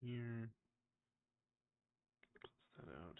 Here. Close that out.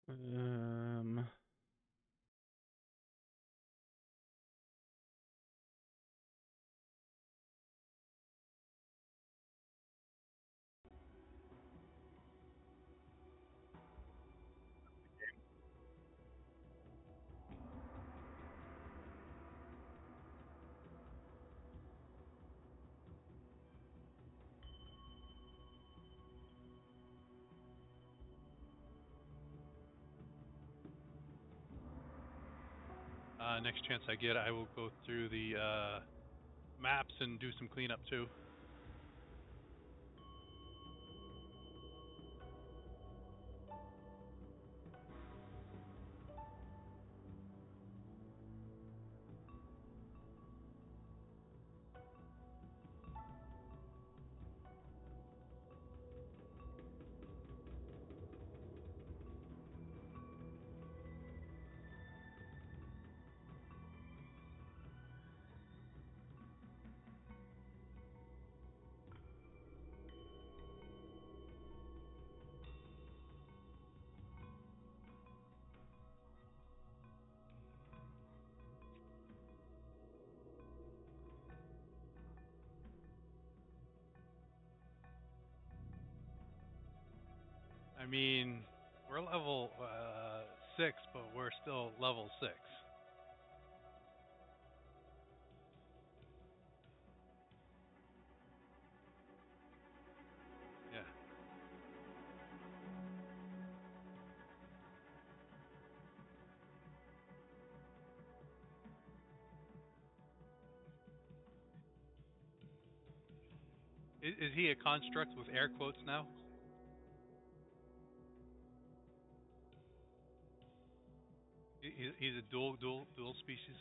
Um, next chance I get, I will go through the maps and do some cleanup too. I mean, we're level 6, but we're still level 6. Yeah. Is he a construct with air quotes now? He's a dual species.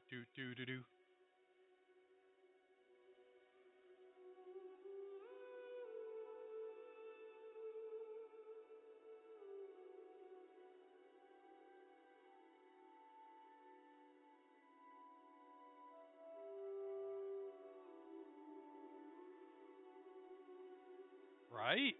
Do. Right?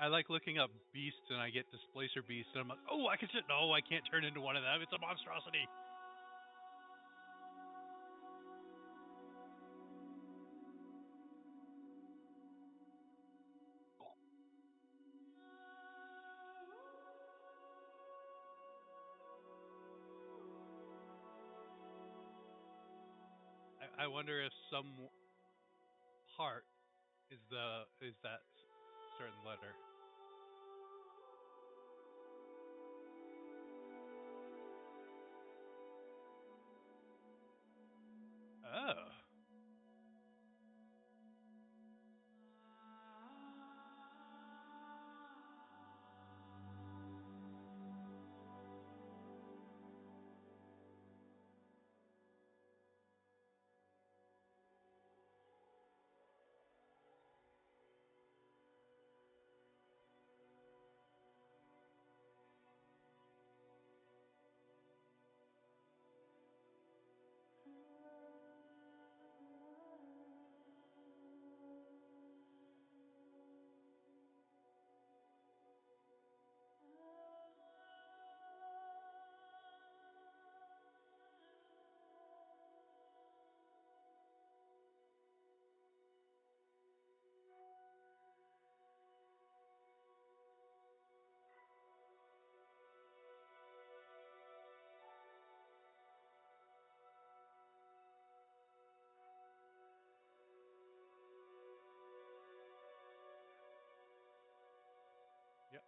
I like looking up beasts and I get displacer beasts and I'm like, oh, I can sit. No, I can't turn into one of them. It's a monstrosity. I wonder if some part is that certain letter. Oh. Yeah.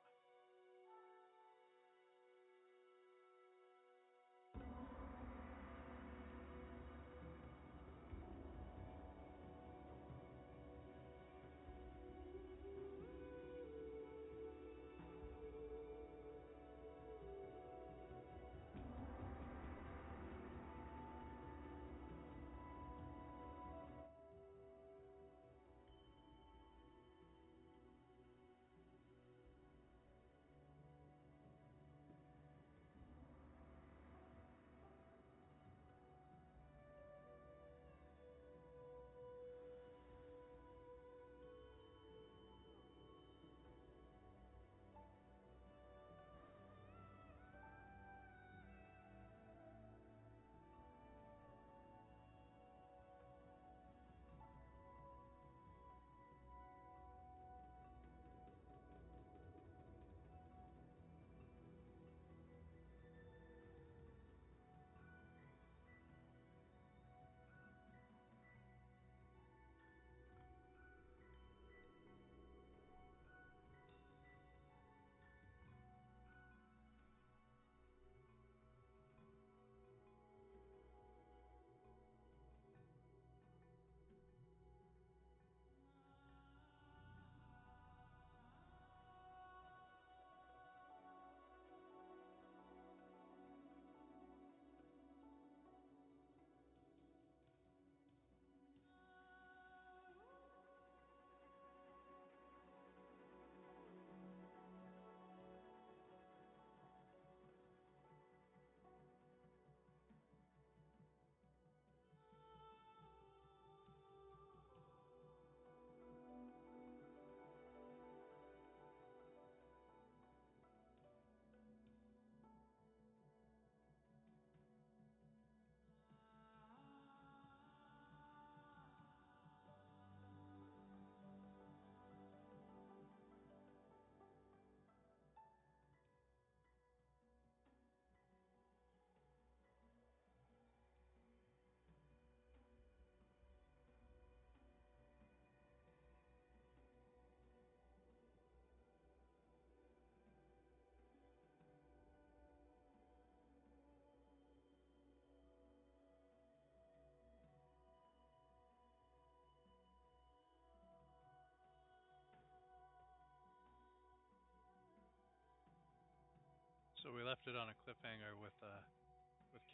So we left it on a cliffhanger with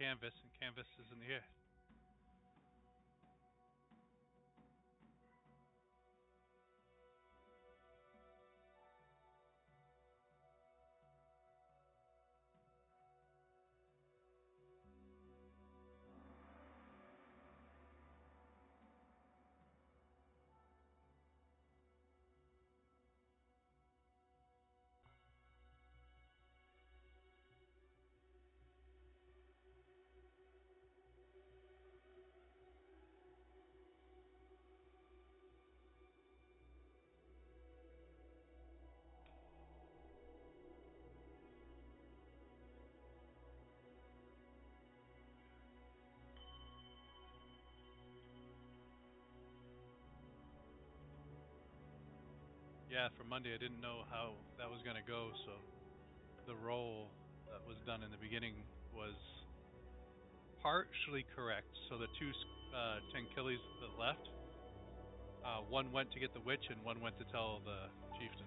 Canvas, and Canvas isn't here. Yeah, for Monday, I didn't know how that was going to go, so the roll that was done in the beginning was partially correct. So the two Tenkillis that left, one went to get the witch and one went to tell the chieftain.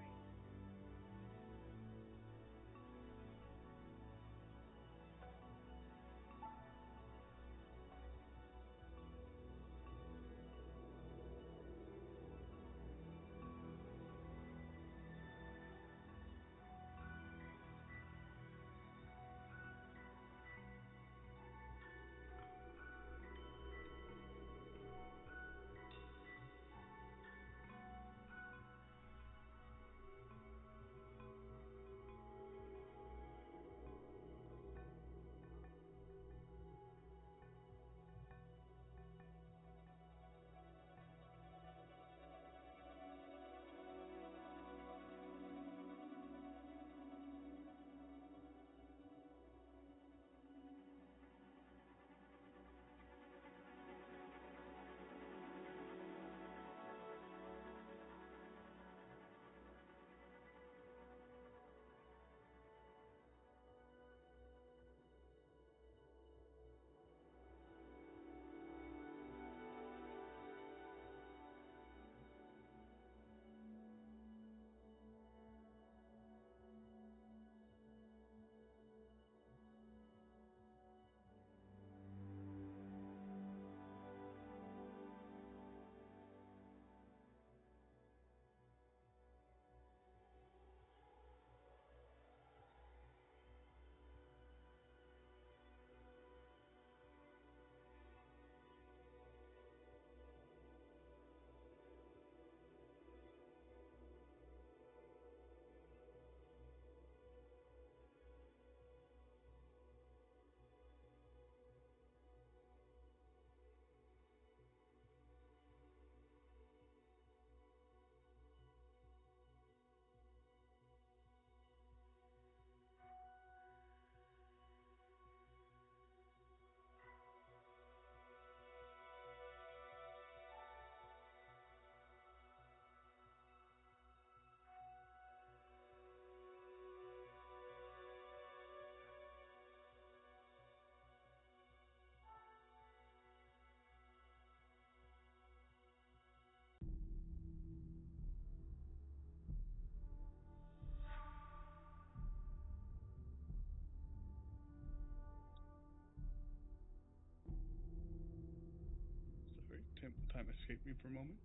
Sorry, time escaped me for a moment.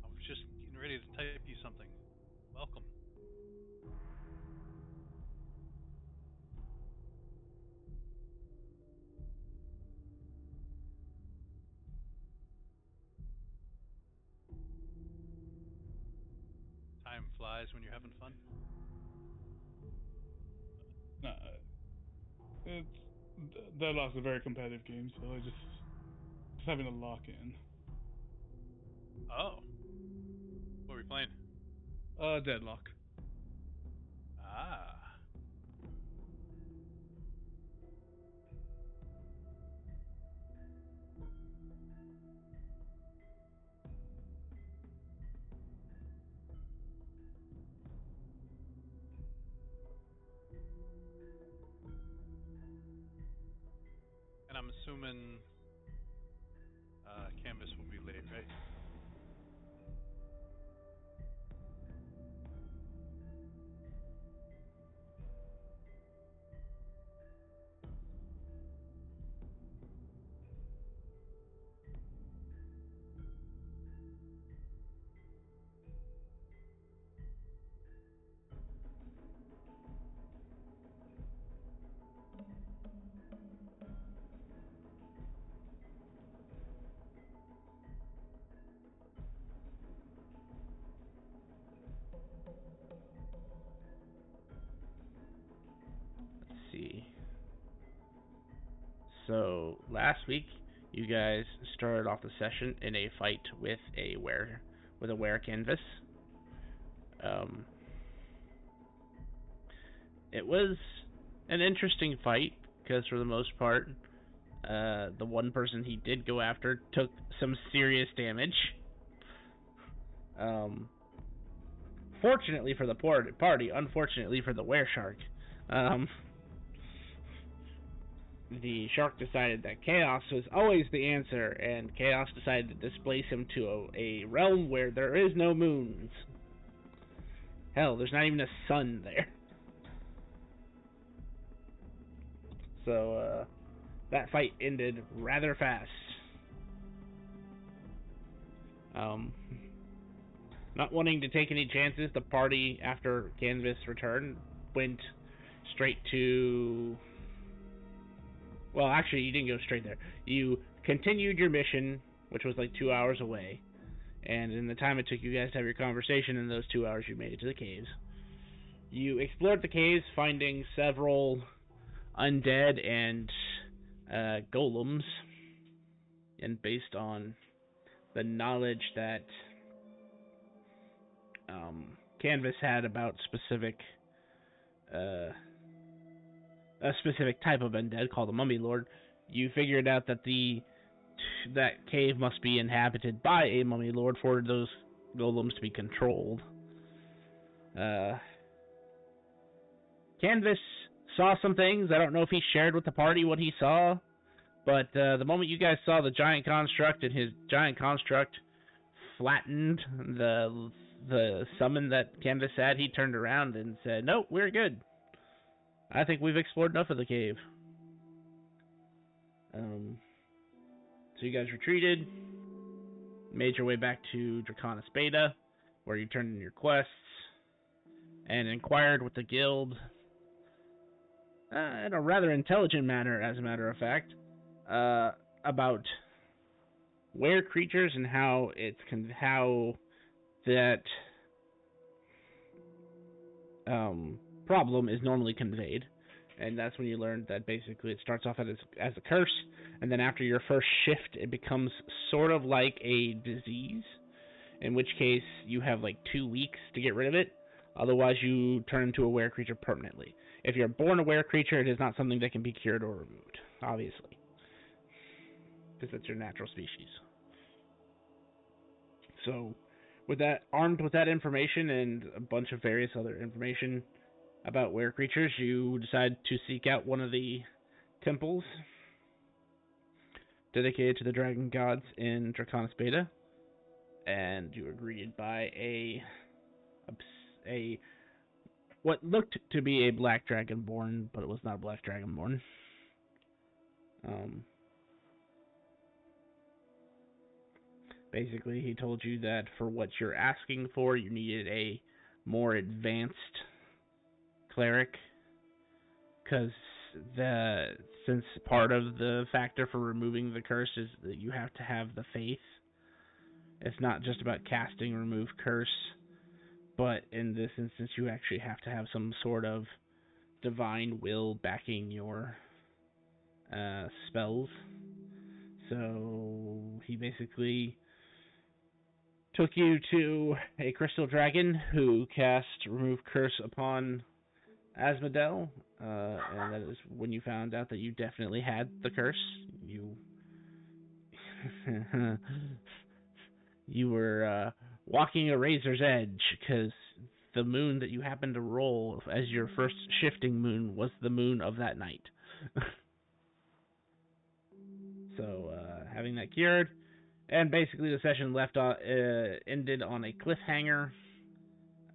I was just getting ready to type you something. Welcome. Time flies when you're having fun. Nah, it's Deadlock's a very competitive game, so I just having to lock in. Oh, what are we playing? Deadlock. Ah, and I'm assuming Canvas will be late, right? Let's see. So last week, you guys started off the session in a fight with a were canvas. Um, it was an interesting fight because for the most part, the one person he did go after took some serious damage. Fortunately for the party, unfortunately for the were-shark, the shark decided that chaos was always the answer, and chaos decided to displace him to a realm where there is no moons. Hell, there's not even a sun there. So, that fight ended rather fast. Not wanting to take any chances, the party, after Canvas returned, went straight to... Well, actually, you didn't go straight there. You continued your mission, which was like 2 hours away. And in the time it took you guys to have your conversation, in those 2 hours, you made it to the caves. You explored the caves, finding several undead and golems. And based on the knowledge that Canvas had about a specific type of undead called the Mummy Lord, you figured out that that cave must be inhabited by a Mummy Lord for those golems to be controlled. Canvas saw some things. I don't know if he shared with the party what he saw, but the moment you guys saw the giant construct and his giant construct flattened the summon that Canvas had, he turned around and said, "Nope, we're good. I think we've explored enough of the cave." So you guys retreated, made your way back to Draconis Beta, where you turned in your quests, and inquired with the guild, in a rather intelligent manner, as a matter of fact, about were creatures and how that problem is normally conveyed. And that's when you learned that basically it starts off as a curse, and then after your first shift, it becomes sort of like a disease, in which case you have like 2 weeks to get rid of it. Otherwise, you turn into a were creature permanently. If you're born a were creature, it is not something that can be cured or removed, obviously, because that's your natural species. So, armed with that information and a bunch of various other information about were creatures, you decide to seek out one of the temples dedicated to the dragon gods in Draconis Beta, and you were greeted by a what looked to be a black dragonborn, but it was not a black dragonborn. Basically, he told you that for what you're asking for, you needed a more advanced cleric, because since part of the factor for removing the curse is that you have to have the faith. It's not just about casting remove curse, but in this instance you actually have to have some sort of divine will backing your spells. So he basically took you to a crystal dragon who cast remove curse upon Asmodel, and that is when you found out that you definitely had the curse. You were walking a razor's edge, because the moon that you happened to roll as your first shifting moon was the moon of that night. So, having that cured, and basically the session ended on a cliffhanger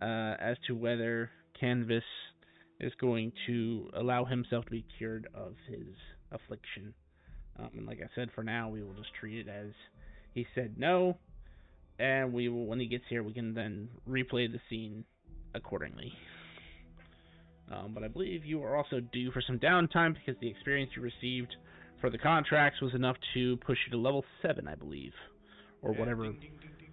as to whether Canvas is going to allow himself to be cured of his affliction. And like I said, for now, we will just treat it as he said no, and we will, when he gets here, we can then replay the scene accordingly. But I believe you are also due for some downtime, because the experience you received for the contracts was enough to push you to level 7, I believe, or whatever, ding, ding, ding, ding.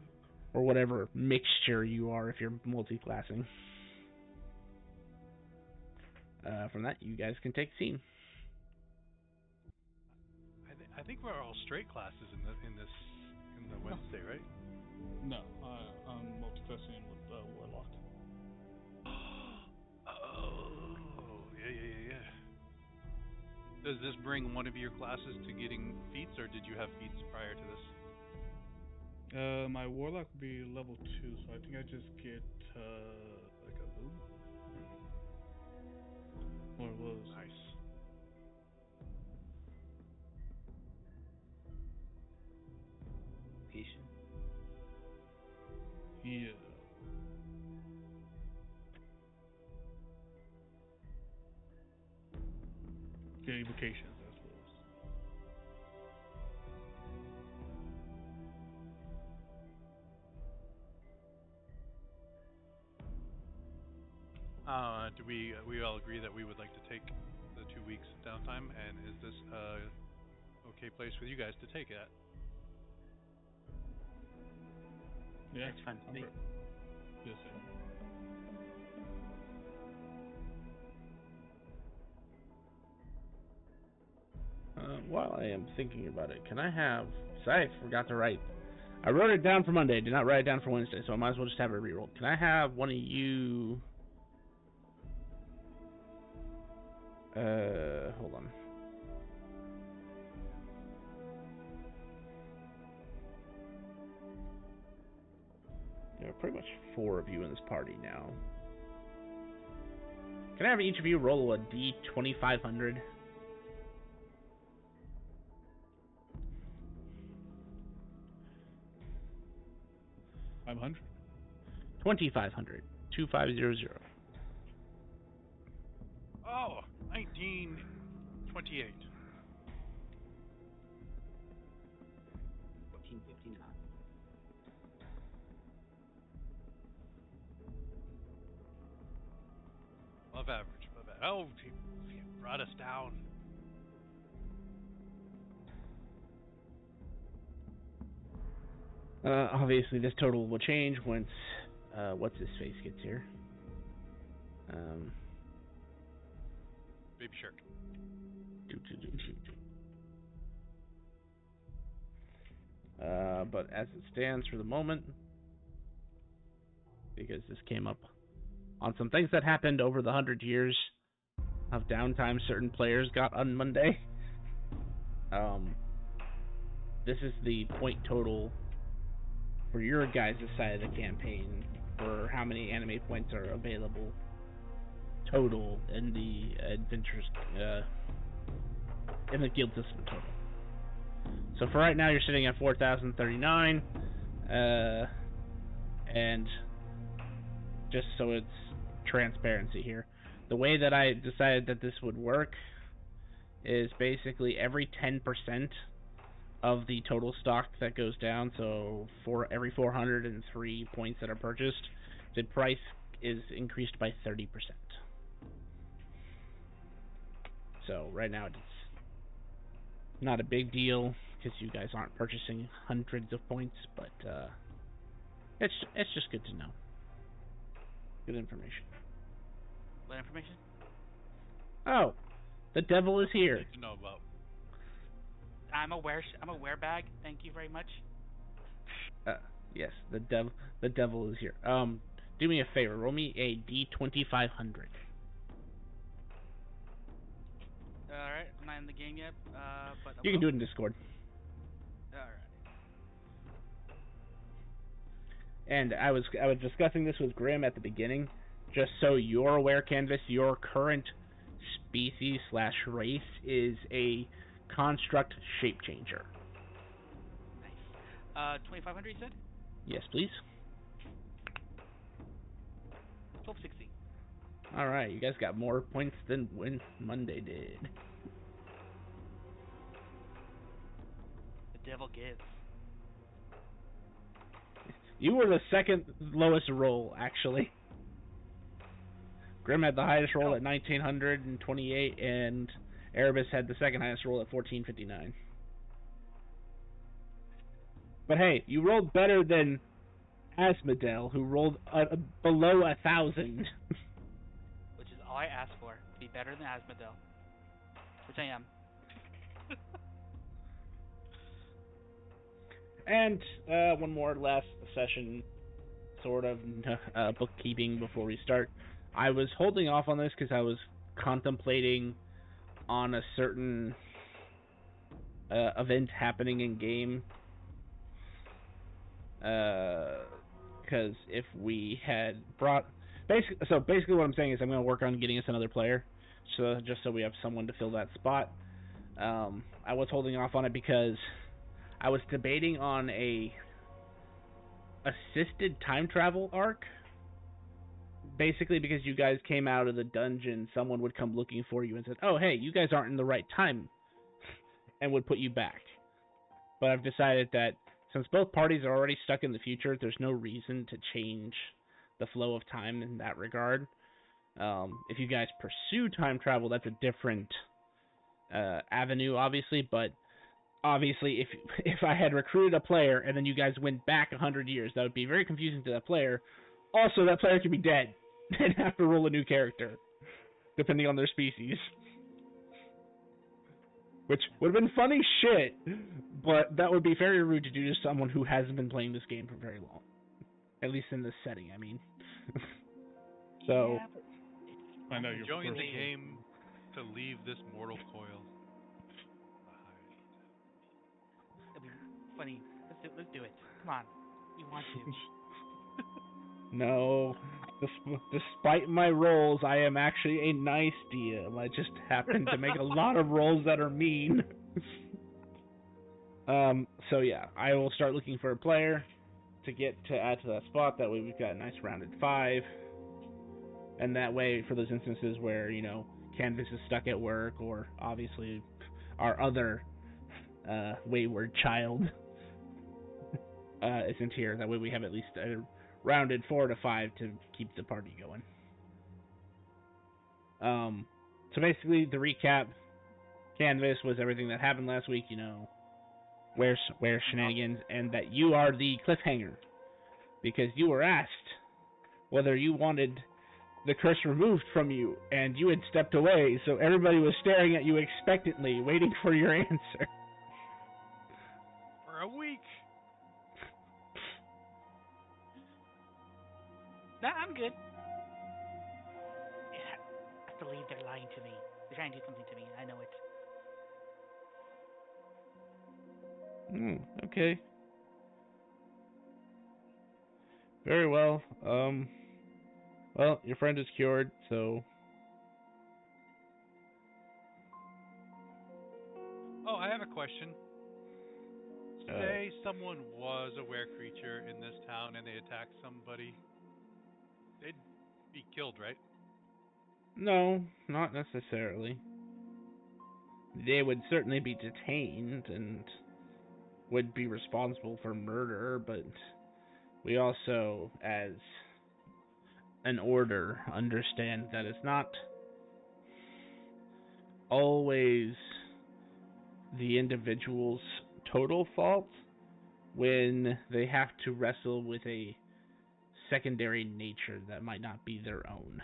Or whatever mixture you are if you're multi-classing. From that, you guys can take the scene. I think we're all straight classes in the Wednesday, right? No, I'm multiclassing with Warlock. Oh, yeah. Does this bring one of your classes to getting feats, or did you have feats prior to this? My warlock would be level 2, so I think I just get like a boom. Or was Nice. Location. yeah. Yeah, evocations, I suppose. Do we all agree that we would like to take the 2 weeks downtime? And is this okay place for you guys to take it at? Yeah. That's fun to me. Yes, While I am thinking about it, can I have... I forgot to write. I wrote it down for Monday. Did not write it down for Wednesday, so I might as well just have it rerolled. Can I have one of you... hold on. There are pretty much 4 of you in this party now. Can I have each of you roll a D2500? 500. 2500. 2500. Oh, 1928. 1459. Above average. Oh, he brought us down. Obviously, this total will change once what's his face gets here. Baby Shark. But as it stands for the moment, because this came up on some things that happened over the 100 years of downtime certain players got on Monday. This is the point total for your guys' side of the campaign for how many anime points are available total in the adventures in the guild system total. So for right now, you're sitting at 4,039, and just so it's transparency here, the way that I decided that this would work is basically every 10% of the total stock that goes down, so for every 403 points that are purchased, the price is increased by 30%. So right now it's not a big deal because you guys aren't purchasing hundreds of points, but it's just good to know. Good information. What information? Oh, the devil is here. Good to know about. I'm a werebag. Thank you very much. Yes, the devil is here. Do me a favor. Roll me a D2500. All right, I'm not in the game yet, but You can do it in Discord. All right. And I was discussing this with Grim at the beginning, just so you're aware, Canvas. Your current species/race is a construct shape changer. Nice. 2,500. You said? Yes, please. 1260. All right, you guys got more points than when Monday did. The devil gives. You were the second lowest roll, actually. Grim had the highest roll at 1,928, and Erebus had the second highest roll at 1,459. But hey, you rolled better than Asmodel, who rolled below 1,000. Which is all I asked for. To be better than Asmodel. Which I am. And one more last session, sort of bookkeeping before we start. I was holding off on this because I was contemplating on a certain event happening in game Because if we had brought basically what I'm saying is I'm going to work on getting us another player, so just so we have someone to fill that spot. I was holding off on it because I was debating on a assisted time travel arc. Basically, because you guys came out of the dungeon, someone would come looking for you and said, "Oh, hey, you guys aren't in the right time," and would put you back. But I've decided that since both parties are already stuck in the future, there's no reason to change the flow of time in that regard. If you guys pursue time travel, that's a different avenue, obviously. But obviously, if I had recruited a player and then you guys went back 100 years, that would be very confusing to that player. Also, that player could be dead and have to roll a new character, depending on their species. Which would have been funny shit, but that would be very rude to do to someone who hasn't been playing this game for very long. At least in this setting, I mean. So, Yeah, but Find out your Join first. the game to leave this mortal coil behind. it'll be funny. Let's do it. Come on. We want to. no. Despite my rolls, I am actually a nice DM. I just happen to make a lot of rolls that are mean. So yeah, I will start looking for a player to add to that spot. That way we've got a nice rounded 5. And that way, for those instances where, Canvas is stuck at work, or obviously our other wayward child isn't here, that way we have at least a rounded 4 to 5 to keep the party going. So basically, the recap, Canvas was everything that happened last week, where's shenanigans, and that you are the cliffhanger, because you were asked whether you wanted the curse removed from you, and you had stepped away, so everybody was staring at you expectantly, waiting for your answer. For a week. Nah, I'm good. I believe they're lying to me. They're trying to do something to me. I know it. Okay. Very well. Well, your friend is cured, so... Oh, I have a question. Say someone was a were creature in this town and they attacked somebody. They'd be killed, right? No, not necessarily. They would certainly be detained and would be responsible for murder, but we also, as an order, understand that it's not always the individual's total fault when they have to wrestle with a secondary nature that might not be their own.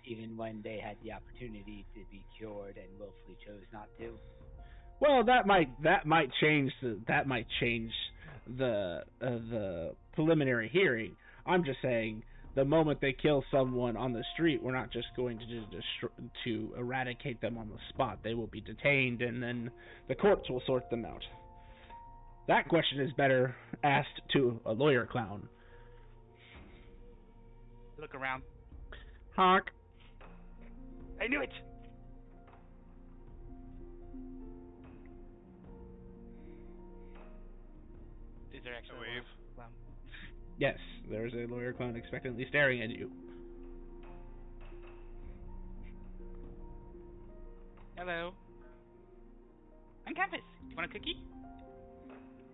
Even when they had the opportunity to be cured and willfully chose not to. Well, that might change the preliminary hearing. I'm just saying, the moment they kill someone on the street, we're not just going to to eradicate them on the spot. They will be detained, and then the courts will sort them out. That question is better asked to a lawyer clown. Look around. Honk. I knew it! Is there actually A wave? Clown? Yes, there's a lawyer clown expectantly staring at you. Hello. I'm Canvas. Do you want a cookie?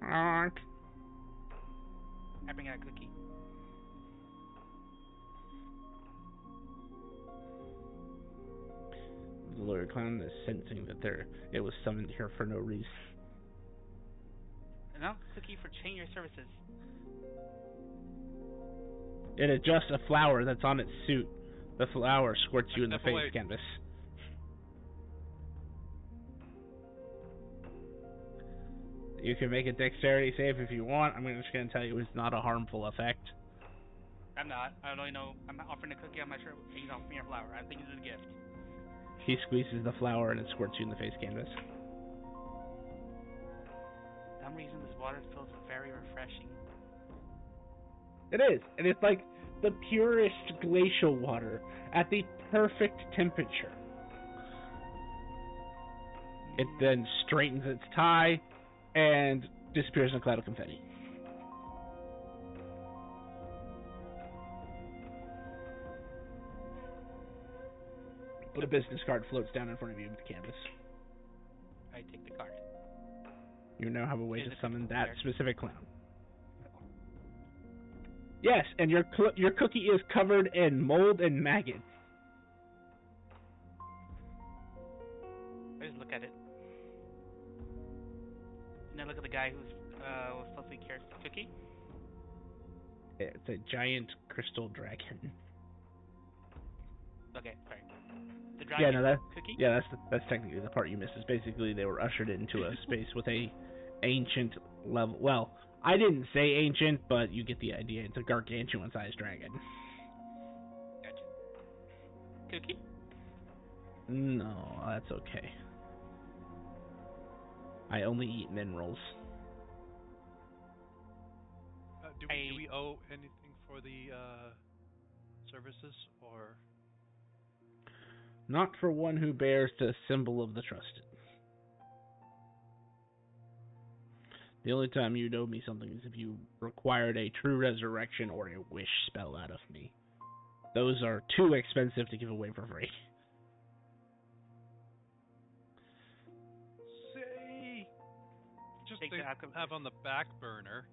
Honk. I bring out a cookie. The lawyer clown is sensing that it was summoned here for no reason. No, cookie for chain your services. It adjusts a flower that's on its suit. The flower squirts you in the Step face, away. Canvas. You can make a dexterity save if you want. I'm just going to tell you it's not a harmful effect. I'm not. I don't know. I'm offering a cookie. I'm not sure. You know, me or flower. I think it's a gift. He squeezes the flower and it squirts you in the face, Canvas. some reason this water feels very refreshing. It is, and it's like the purest glacial water at the perfect temperature. It then straightens its tie and disappears in a cloud of confetti. But a business card floats down in front of you with the canvas. I take the card. You now have a way Is to it summon that clear? specific clown. Yes, and your cookie is covered in mold and maggots. I just look at it. And I look at the guy who's was supposed to be carrying the cookie. It's a giant crystal dragon. Okay, sorry. The Yeah, dragon cookie? that's technically the part you missed. Is basically they were ushered into a space with a ancient level. Well, I didn't say ancient, but you get the idea. It's a gargantuan-sized dragon. Gotcha. Cookie? No, that's okay. I only eat minerals. Do we owe anything for the services, or? Not for one who bears the symbol of the trusted. The only time you'd owe me something is if you required a true resurrection or a wish spell out of me. Those are too expensive to give away for free. Say, just Take to the outcome. have on the back burner.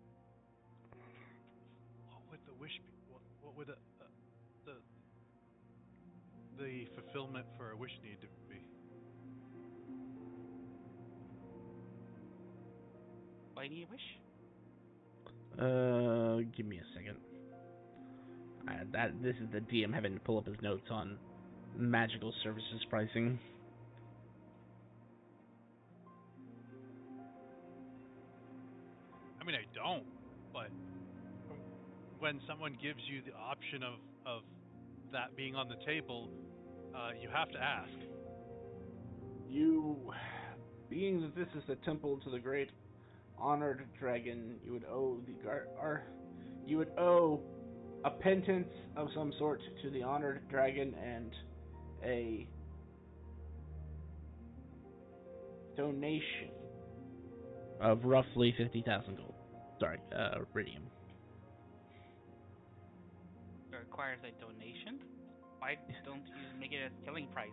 What would the wish be? What would the fulfillment for a wish need to be? Why do you wish? Give me a second. This is the DM having to pull up his notes on magical services pricing. I mean, I don't, but when someone gives you the option of that being on the table, you have to ask. Being that this is the temple to the great honored dragon, you would owe a penance of some sort to the honored dragon and a donation of roughly 50,000 gold. Sorry, iridium. It requires a donation? Why don't you make it a selling price?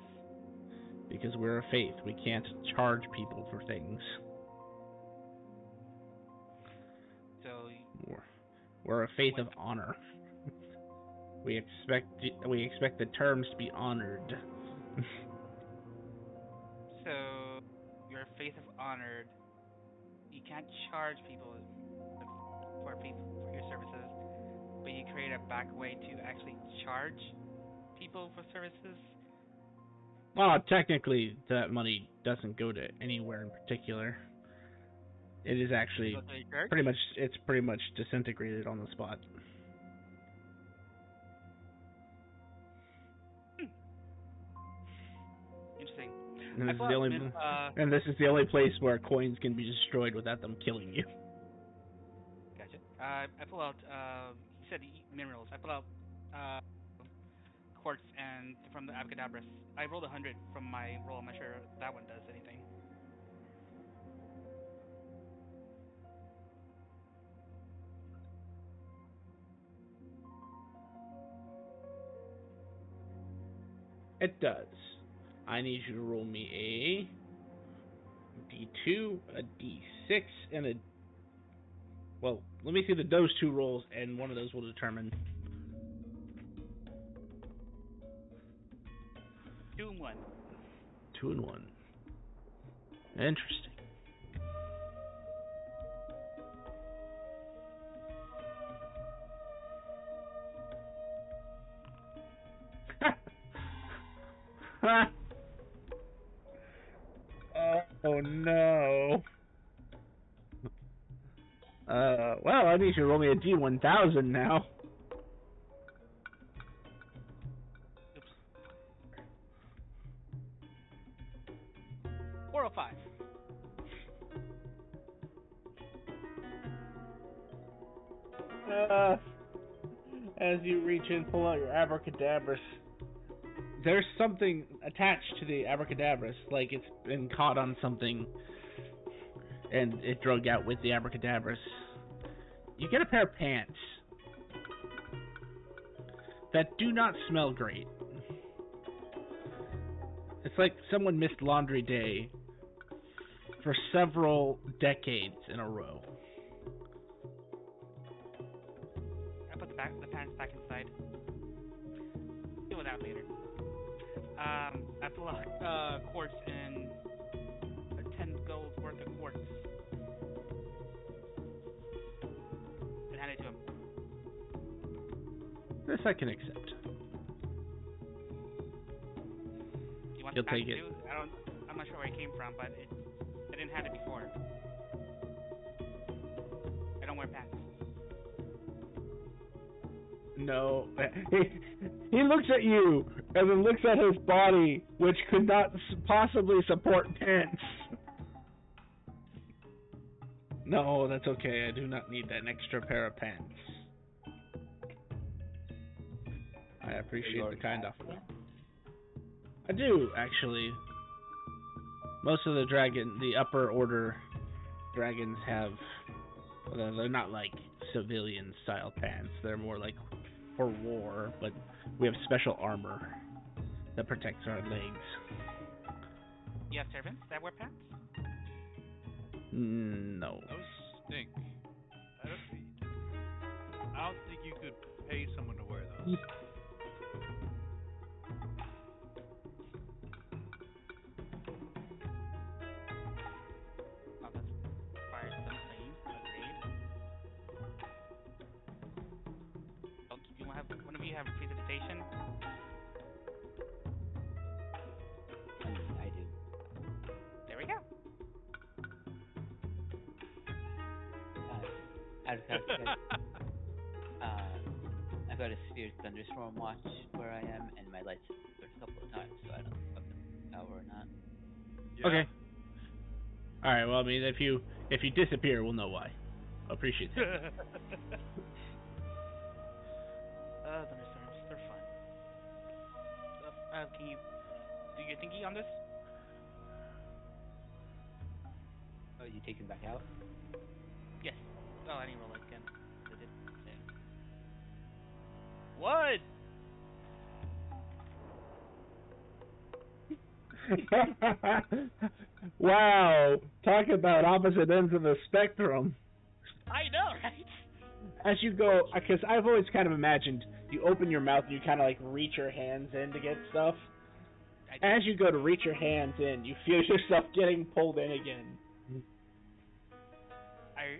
Because we're a faith, we can't charge people for things. So We're a faith of honor. We expect the terms to be honored. So your faith of honored. You can't charge people for your services, but you create a back way to actually charge people for services. Well, technically, that money doesn't go to anywhere in particular. It is actually Go to a church? pretty much disintegrated on the spot. Interesting. And this is the only place where coins can be destroyed without them killing you. Gotcha. I pull out. You said minerals. I pull out quartz and from the abracadabras. I rolled 100 from my roll. I'm not sure that one does anything. It does. I need you to roll me a D2, a D6, and a... Well, let me see those two rolls, and one of those will determine... 2 and 1. 2 and 1. Interesting. Oh no. Well, I need you to roll me a D1000 now. Oops. 405. As you reach in, pull out your abracadabras. There's something attached to the abracadabras, like it's been caught on something, and it drug out with the abracadabras. You get a pair of pants that do not smell great. It's like someone missed laundry day for several decades in a row. I put the pants back inside. Deal with that later. I pull out quartz and 10 gold worth of quartz and hand it to him. This I can accept. You want He'll the pants take it. too? I'm not sure where it came from, but I didn't have it before. I don't wear pants. No. He looks at you and then looks at his body, which could not possibly support pants. No, that's okay. I do not need an extra pair of pants. I appreciate the kind offer. I do, actually. Most of the upper order dragons have, well, they're not like civilian style pants. They're more like for war, but we have special armor that protects our legs. You have servants that wear pants? No. Those stink. I don't think you could pay someone to wear those. Oh, that's requires some clean. Agreed. Oh, you want to have one of you have precipitation? I do. There we go. Out of character, I've got a Sphere's Thunderstorm watch where I am, and my lights flicked a couple of times, so I don't know if it's power or not. Yeah. Okay. All right. Well, I mean, if you disappear, we'll know why. I appreciate that. Thunderstorms, they're fun. Can you do your thingy on this? Oh, you take him back out? Yes. Oh, I didn't roll it again. I did. What? Wow. Talk about opposite ends of the spectrum. I know, right? As you go, because I've always kind of imagined you open your mouth and you kind of like reach your hands in to get stuff. As you go to reach your hands in, you feel yourself getting pulled in again.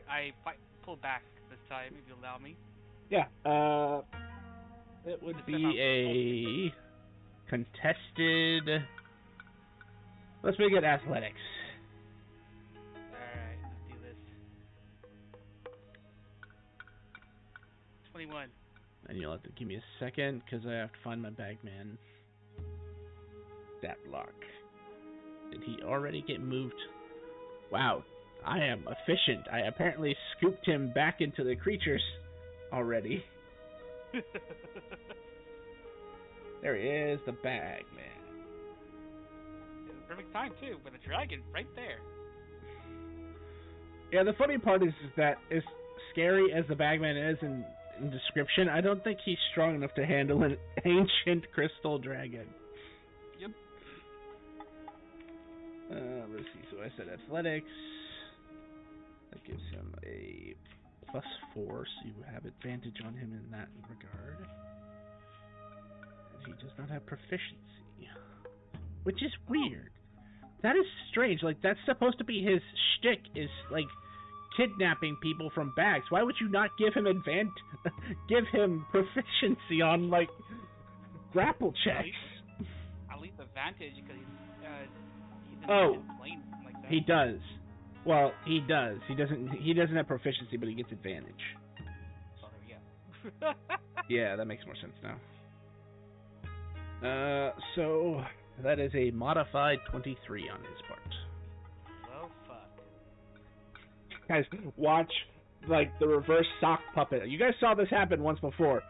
I pull back this time, if you allow me. Yeah, it would be a contested. Let's make it athletics. Alright, let's do this. 21. And you'll have to give me a second, because I have to find my bagman. That block. Did he already get moved? Wow, I am efficient. I apparently scooped him back into the creatures already. There he is, the bagman. Perfect time, too, with a dragon right there. Yeah, the funny part is that as scary as the bagman is in description, I don't think he's strong enough to handle an ancient crystal dragon. Yep. Let's see, so I said athletics. That gives him a +4, so you have advantage on him in that regard. And he does not have proficiency, which is weird. That is strange. Like, that's supposed to be his shtick, is like kidnapping people from bags. Why would you not give him give him proficiency on like grapple checks? At least advantage because he's in plane like that. He does. Well, he does. He doesn't have proficiency, but he gets advantage. Oh, there we go. Yeah, that makes more sense now. So that is a modified 23 on his part. Well, fuck. Guys, watch like the reverse sock puppet. You guys saw this happen once before.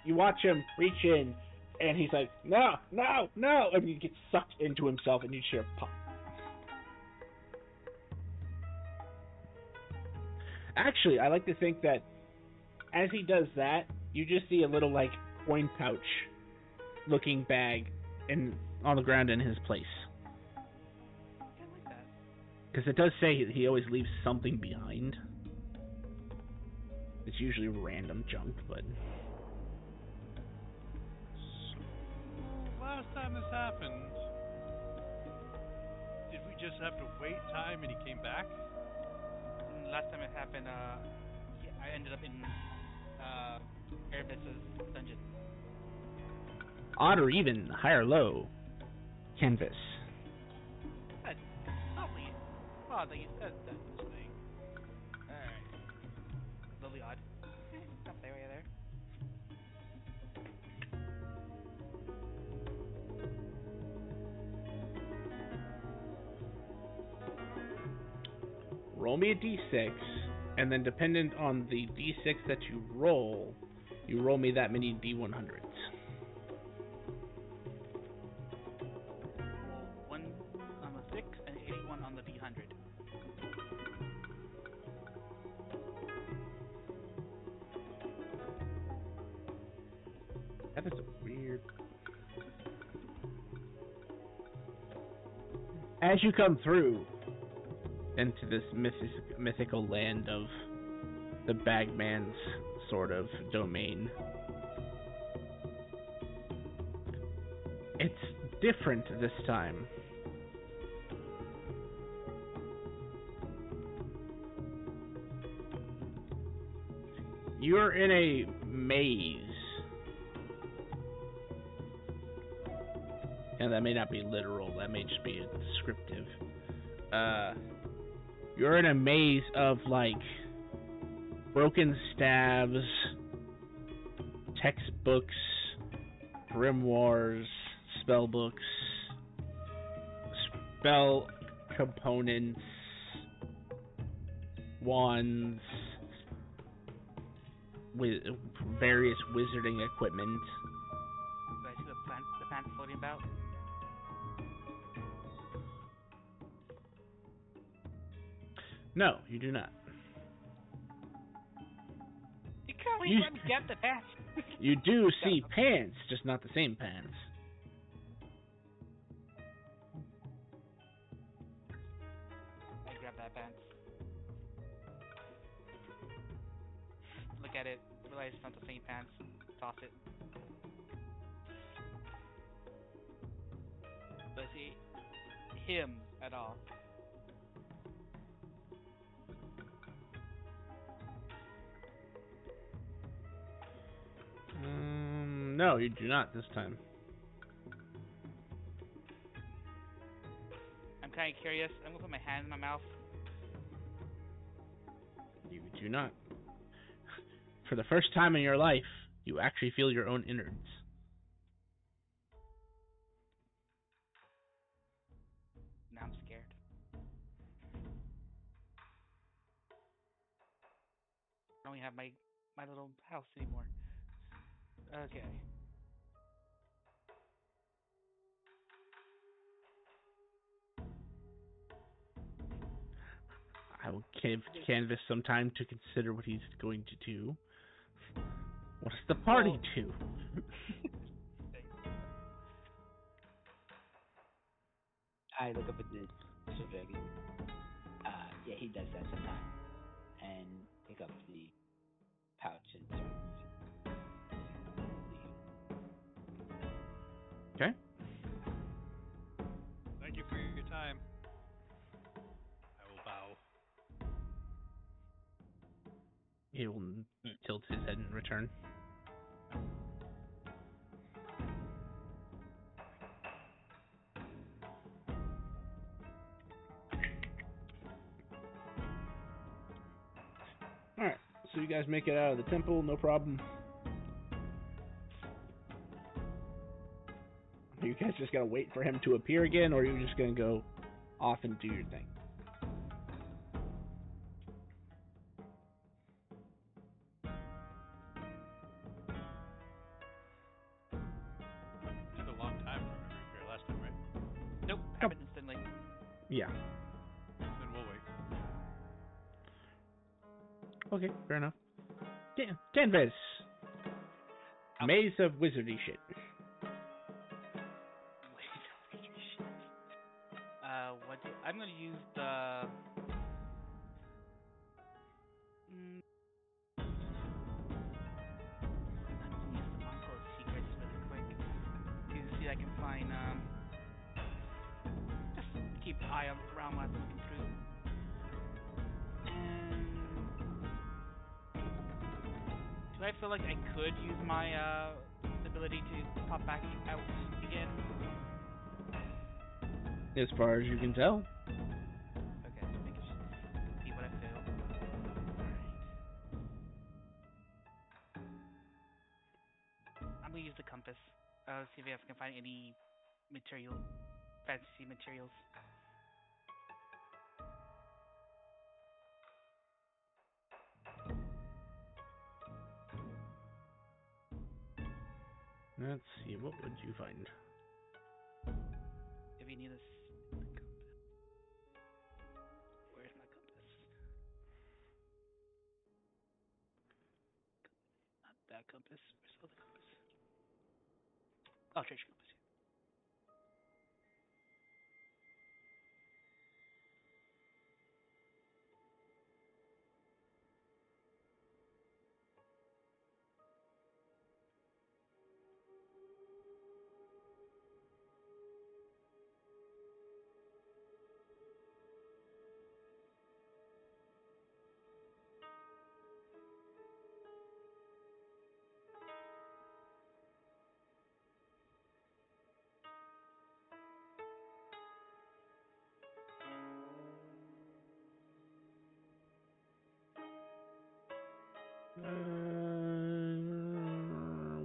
You watch him reach in, and he's like, no, no, no, and he gets sucked into himself, and you hear pop. Actually, I like to think that as he does that, you just see a little like coin pouch looking bag on the ground in his place. I like that. Because it does say he always leaves something behind. It's usually random junk, but... So, last time this happened, did we just have to wait time and he came back? Last time it happened, I ended up in Airvis's dungeon. Odd or even, high or low, canvas. That's probably odd that you said that such thing. Alright. Lovely odd. Stop there, right there. Roll me a d6, and then dependent on the d6 that you roll me that many d100s. Roll 1 on the 6 and 81 on the d100. That is a weird... As you come through into this mythical land of the Bagman's sort of domain, it's different this time. You're in a maze. And that may not be literal, that may just be descriptive. You're in a maze of, like, broken staves, textbooks, grimoires, spell books, spell components, wands, with various wizarding equipment. Do I see the plants floating about? No, you do not. You can't even get the pants. You do see pants, just not the same pants. I grab that pants. Look at it, realize it's not the same pants. Toss it. Do I see him at all? No, you do not this time. I'm kind of curious. I'm gonna put my hand in my mouth. You do not. For the first time in your life, you actually feel your own innards. Now I'm scared. I don't even have my little house anymore. Okay. I will give Canvas some time to consider what he's going to do. What does the party do? I look up at the dragon. Yeah, he does that sometimes. And pick up the pouch and start moving. Okay. Thank you for your time. I will bow. He will tilt his head in return. Alright, so you guys make it out of the temple, no problem. Are you guys just gonna wait for him to appear again, or are you just gonna go off and do your thing? Yeah. Then we'll wait. Okay, fair enough. Canvas. Maze of wizardy shit. I'm gonna use the. I'm gonna use the uncle's secrets really quick to see if I can find just keep an eye around what I'm looking through. Do I feel like I could use my ability to pop back out again? As far as you can tell. Okay, just making sure. See what I feel. Alright. I'm gonna use the compass. See if I can find any fancy materials. Let's see, what would you find? If you need the compass. Where's my compass? Not that compass. Where's the other compass? Oh, treasure compass.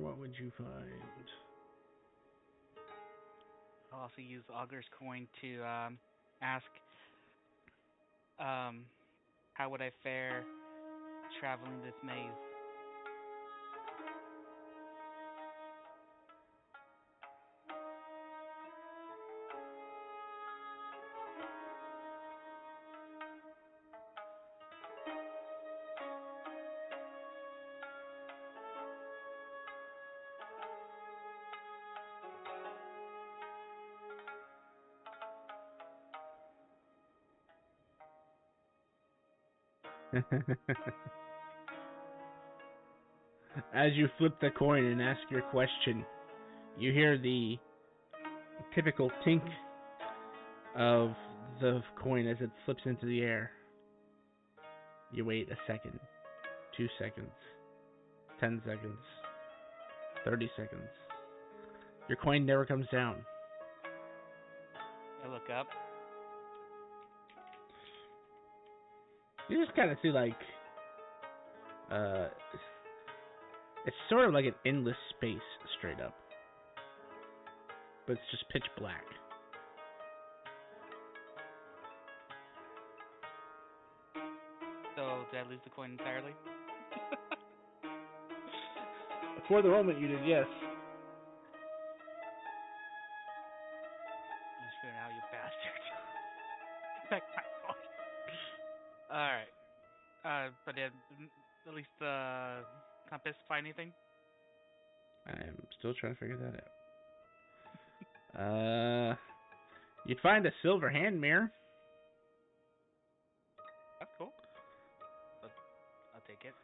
What would you find? I'll also use Augur's coin to ask how would I fare traveling this maze. As you flip the coin and ask your question, you hear the typical tink of the coin as it slips into the air. You wait a second, 2 seconds, 10 seconds, 30 seconds. Your coin never comes down. I look up. You just kind of see like, it's sort of like an endless space straight up, but it's just pitch black. So did I lose the coin entirely? For the moment, you did, yes. I'm screwing out, you bastard. Back my coin. Alright. But did at least the compass find anything? I am still trying to figure that out. You'd find a silver hand mirror. That's cool. I'll take it.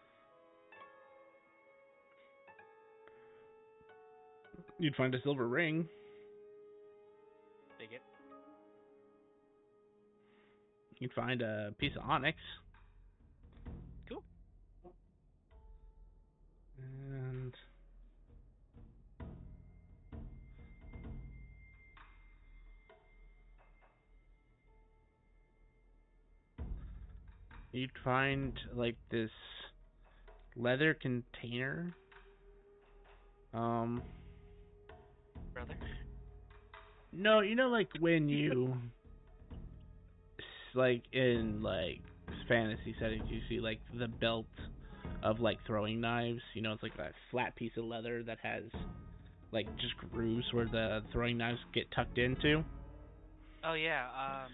You'd find a silver ring. Take it. You'd find a piece of onyx. Cool. And you'd find like this leather container. Brother? No, you know, like when you like in like fantasy settings, you see like the belt of like throwing knives. You know, it's like a flat piece of leather that has like just grooves where the throwing knives get tucked into. Oh yeah,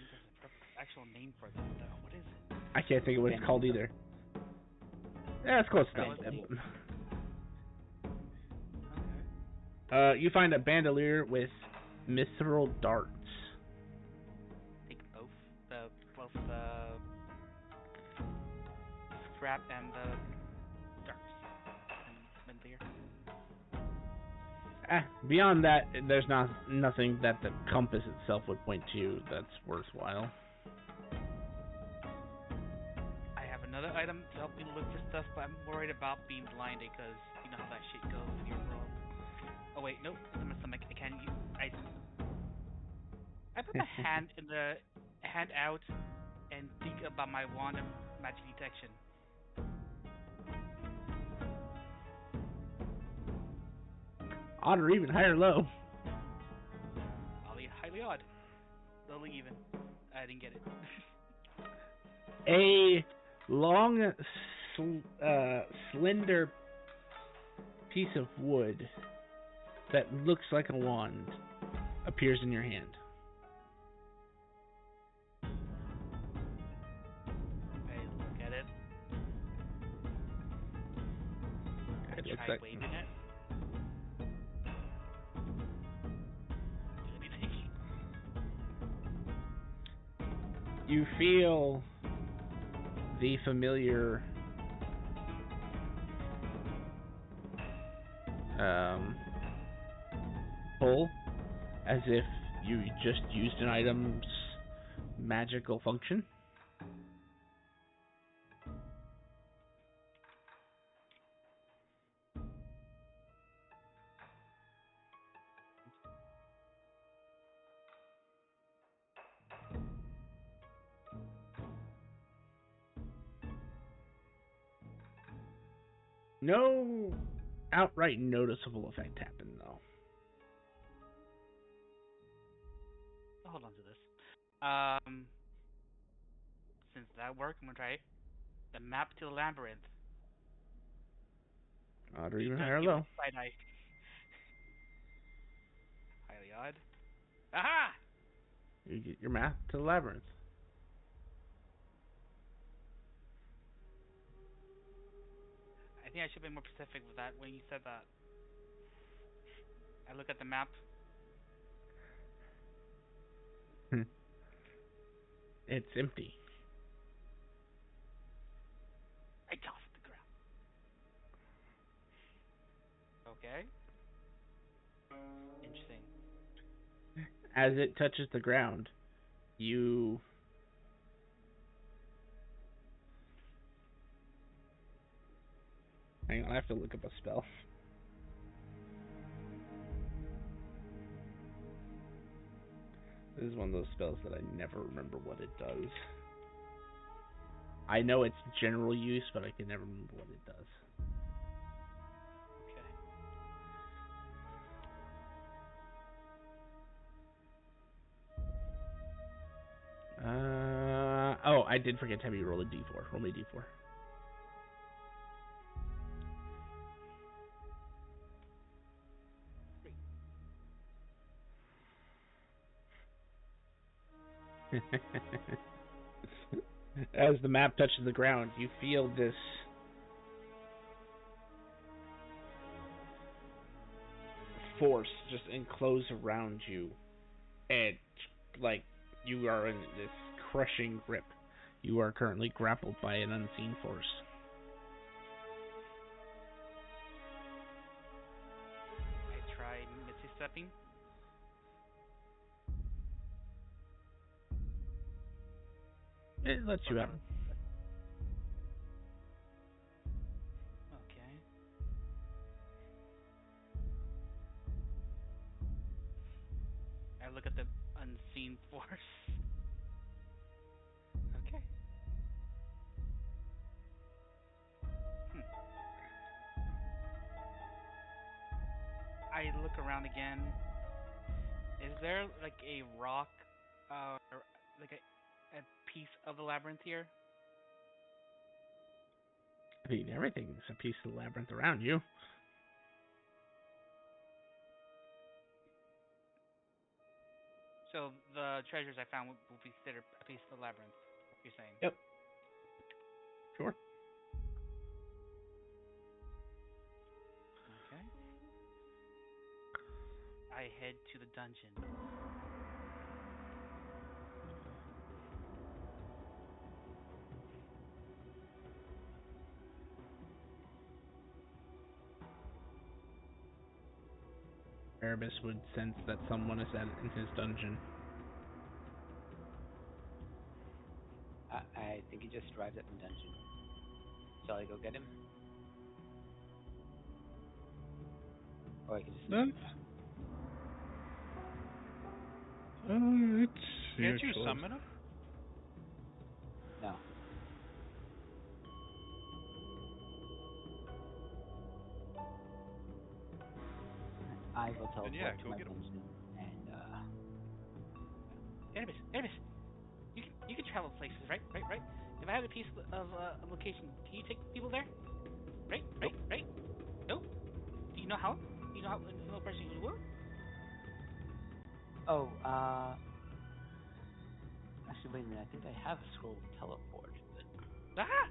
actual name for that though. What is it? I can't think of what it's called either. Yeah, it's close enough. Okay. You find a bandolier with mithril darts. Take both the strap and the darts and bandolier. Beyond that, there's nothing that the compass itself would point to that's worthwhile. I have another item to help me look for stuff, but I'm worried about being blinded because you know how that shit goes in your world. Oh wait, nope, it's in my stomach. I can't use. I put my hand out and think about my wand of magic detection. Odd or even, high or low? Highly odd. Lowly even. I didn't get it. A long, slender piece of wood that looks like a wand appears in your hand. I look at it. I try waving it. Do anything. You feel the familiar pull, as if you just used an item's magical function. No outright noticeable effect happened, though. Hold on to this. Since that worked, I'm gonna try it. The map to the labyrinth. Odd or even, high or low? Side eye. Highly odd. Aha! You get your map to the labyrinth. I think I should be more specific with that when you said that. I look at the map. It's empty. I toss it to the ground. Okay. Interesting. As it touches the ground, you hang on, I have to look up a spell. This is one of those spells that I never remember what it does. I know its general use, but I can never remember what it does. Oh, I did forget to have you roll a d4. Roll me a d4. As the map touches the ground, you feel this force just enclose around you, and like you are in this crushing grip. You are currently grappled by an unseen force. I try Misty stepping. It lets you out. Okay. I look at the unseen force. Okay. I look around again. Is there like a rock, or like a piece of the labyrinth here? I mean, everything's a piece of the labyrinth around you. So So the treasures I found will be considered a piece of the labyrinth. You're saying? Yep. Sure. Okay. I head to the dungeon. Erebus would sense that someone is in his dungeon. I think he just arrived at the dungeon. Shall I go get him? Or I can just... That's... let's see. Can't you actually. summon him? No. I will teleport yeah, to go my get him. dungeon and Erebus, you can travel places, right? If I have a piece of a location, can you take people there? Right? Nope. Do you know how? Do you know a person who will? oh, actually, wait a minute. I think I have a scroll of teleport. But... Ah!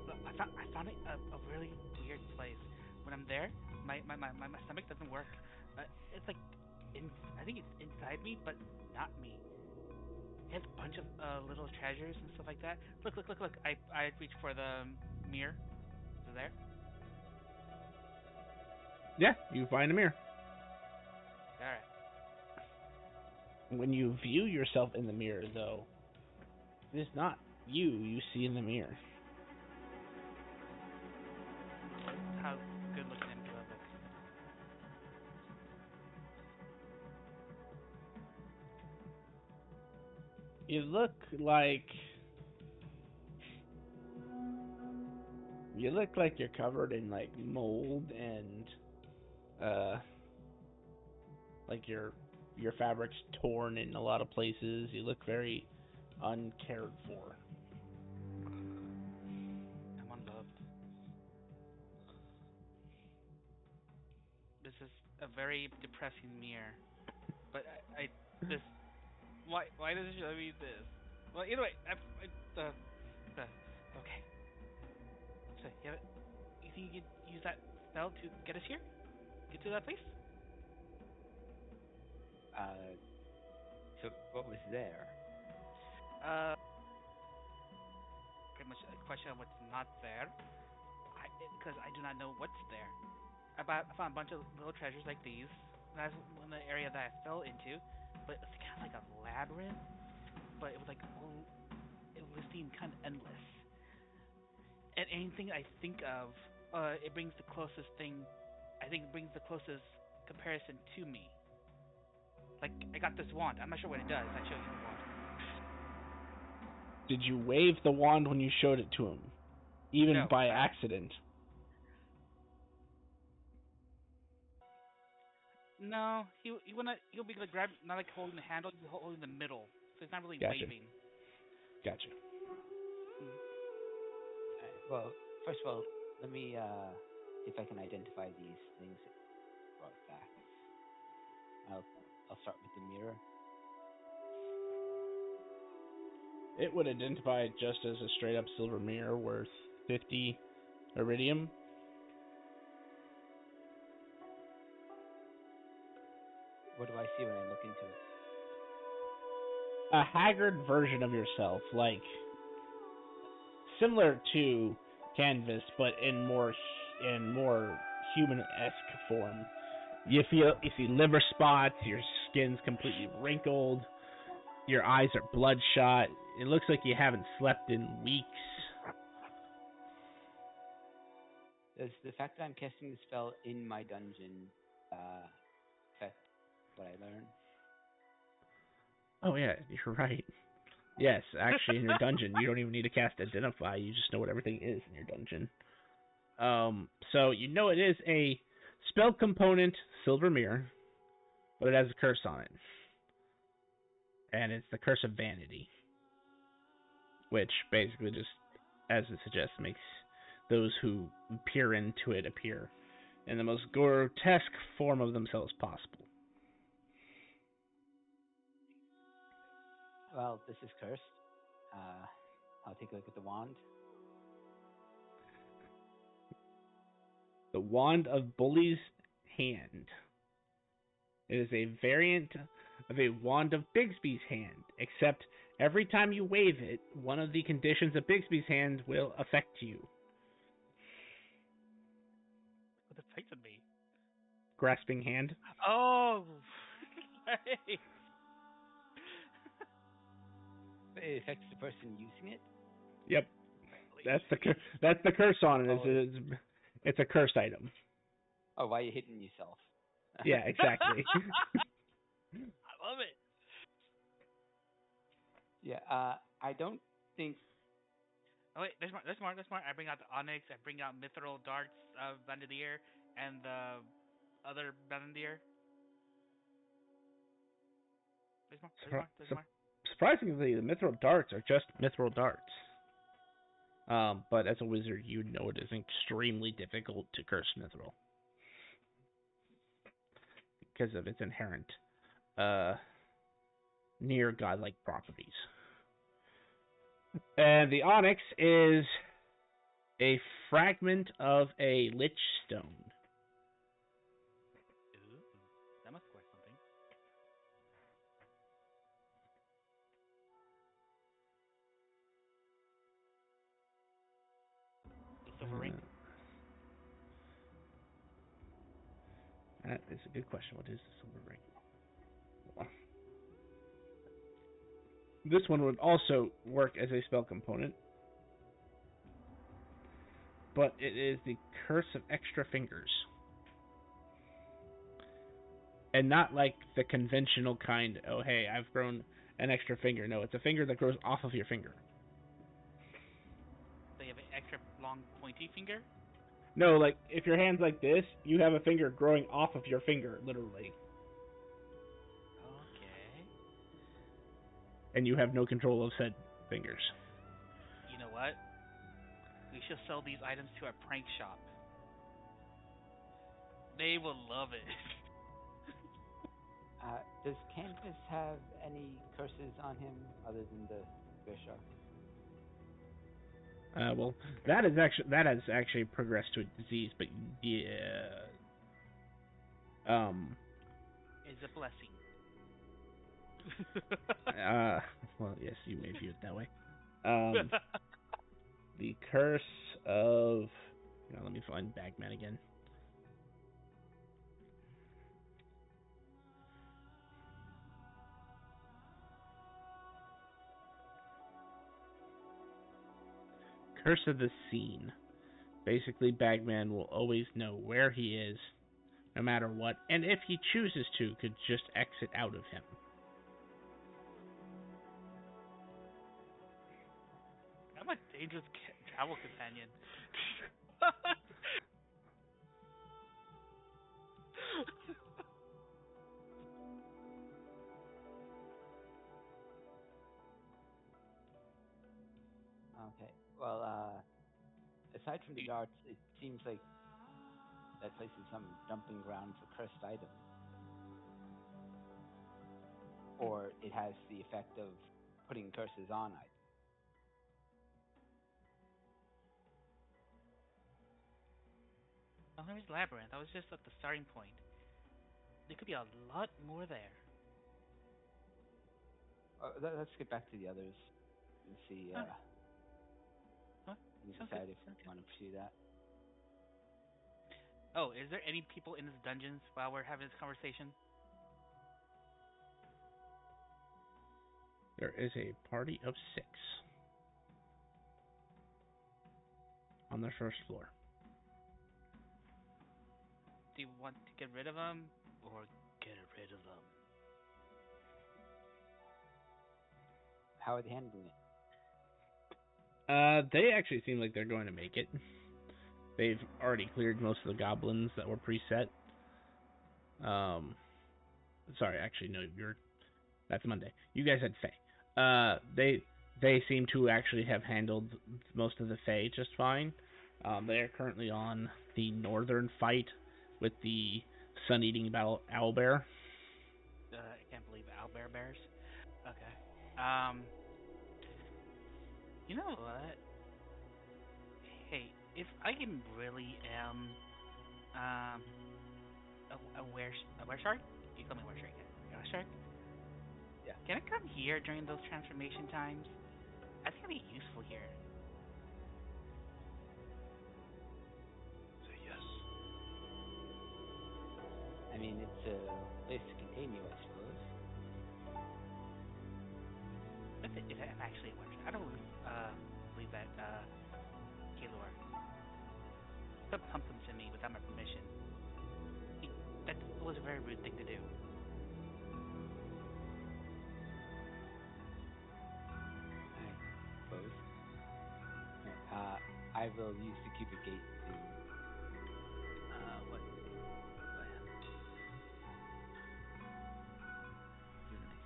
Look, I found it a really weird place. When I'm there, my stomach doesn't work. It's like I think it's inside me, but not me. It has a bunch of little treasures and stuff like that. Look. I reach for the mirror. Is it there? Yeah, you find a mirror. All right. When you view yourself in the mirror, though, it is not you see in the mirror. How good looking do I look? You look like you're covered in like mold and like your fabric's torn in a lot of places. You look very uncared for. I'm unloved. This is a very depressing mirror. But I this why does it show me this? Well, either way, okay. So you think you could use that spell to get us here? Get to that place? So what was there? Pretty much a question of what's not there. Because I do not know what's there. I found a bunch of little treasures like these. That's one the area that I fell into, but it's kind of like a labyrinth. But it was like it seemed kind of endless. And anything I think of, it brings the closest thing. I think it brings the closest comparison to me. Like I got this wand. I'm not sure what it does. I showed you the wand. Did you wave the wand when you showed it to him, even No, by accident? No, he'll be like grab not like holding the handle, he'll be holding the middle, so it's not really Gotcha. waving. Gotcha. Well, first of all, let me see if I can identify these things that brought back. I'll start with the mirror. It would identify it just as a straight up silver mirror worth 50 iridium. What do I see when I look into it? A haggard version of yourself, like similar to Canvas, but in more human-esque form. You see liver spots, your skin's completely wrinkled, your eyes are bloodshot. It looks like you haven't slept in weeks. Does the fact that I'm casting the spell in my dungeon affect what I learn? Oh yeah, you're right. Yes, actually in your dungeon, you don't even need to cast Identify, you just know what everything is in your dungeon. So you know it is a spell component silver mirror, but it has a curse on it. And it's the Curse of Vanity, which basically just, as it suggests, makes those who peer into it appear in the most grotesque form of themselves possible. Well, this is cursed. I'll take a look at the wand. The Wand of Bully's Hand. It is a variant of a Wand of Bigsby's Hand, except every time you wave it, one of the conditions of Bigsby's Hand will affect you. What affected me? Grasping Hand. Oh! Hey. It affects the person using it. Yep, that's the curse on it. It's a cursed item. Oh, why are you hitting yourself? Yeah, exactly. I love it. Yeah, I don't think. Oh wait, there's more. I bring out the onyx. I bring out mithril darts of Bandolier and the other Bandolier. There's more. Surprisingly, the mithril darts are just mithril darts. But as a wizard, you know it is extremely difficult to curse mithril because of its inherent near godlike properties. And the onyx is a fragment of a lich stone. Ooh, that must worth something. The silver ring. That is a good question. What is the silver ring? This one would also work as a spell component, but it is the Curse of Extra Fingers. And not like the conventional kind, oh hey, I've grown an extra finger. No, it's a finger that grows off of your finger. So you have an extra long pointy finger? No, like, if your hand's like this, you have a finger growing off of your finger, literally. Okay. And you have no control of said fingers. You know what? We should sell these items to a prank shop. They will love it. Does Canvas have any curses on him other than the bishop? Well, that has actually progressed to a disease, but yeah, It's a blessing. well, yes, you may view it that way. The curse of, let me find Bagman again. Curse of the Scene. Basically, Bagman will always know where he is, no matter what, and if he chooses to, could just exit out of him. I'm a dangerous travel companion. Okay. Well, aside from the darts, it seems like that place is some dumping ground for cursed items. Or it has the effect of putting curses on items. There's Labyrinth. I was just at the starting point. There could be a lot more there. Let's get back to the others and see. And decide if we want to pursue that. Oh, is there any people in this dungeons while we're having this conversation? There is a party of 6 on the first floor. Do you want to get rid of them or get rid of them? How are they handling it? They actually seem like they're going to make it. They've already cleared most of the goblins that were preset. Sorry, actually, no, that's Monday. You guys had Fae. They seem to actually have handled most of the Fae just fine. They are currently on the northern fight with the sun-eating owlbear. I can't believe owlbear bears. Okay. Um, you know what? Hey, if I am really a were shark, you call me were shark, yeah, were shark. Yeah. Can I come here during those transformation times? I think it'd be useful here. Say yes. I mean, it's a place to contain you, I suppose. If I'm actually a were shark, I don't believe that Kaylor put something to me without my permission. That was a very rude thing to do. I suppose. Alright, I will use the Cupid Gate to what? Do the next.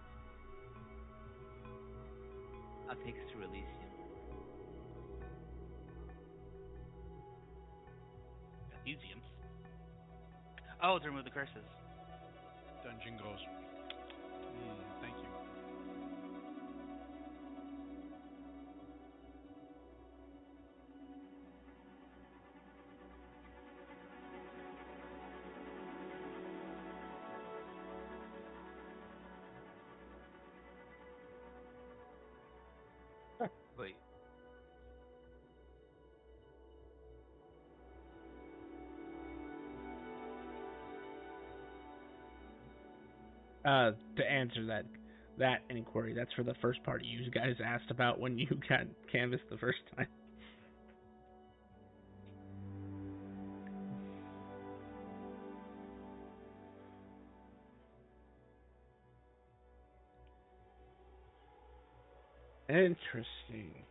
I'll take us to Elysium. Museums. Oh, to remove the curses. Dungeon goes. Thank you. Wait. To answer that inquiry, that's for the first party you guys asked about when you got canvassed the first time. Interesting.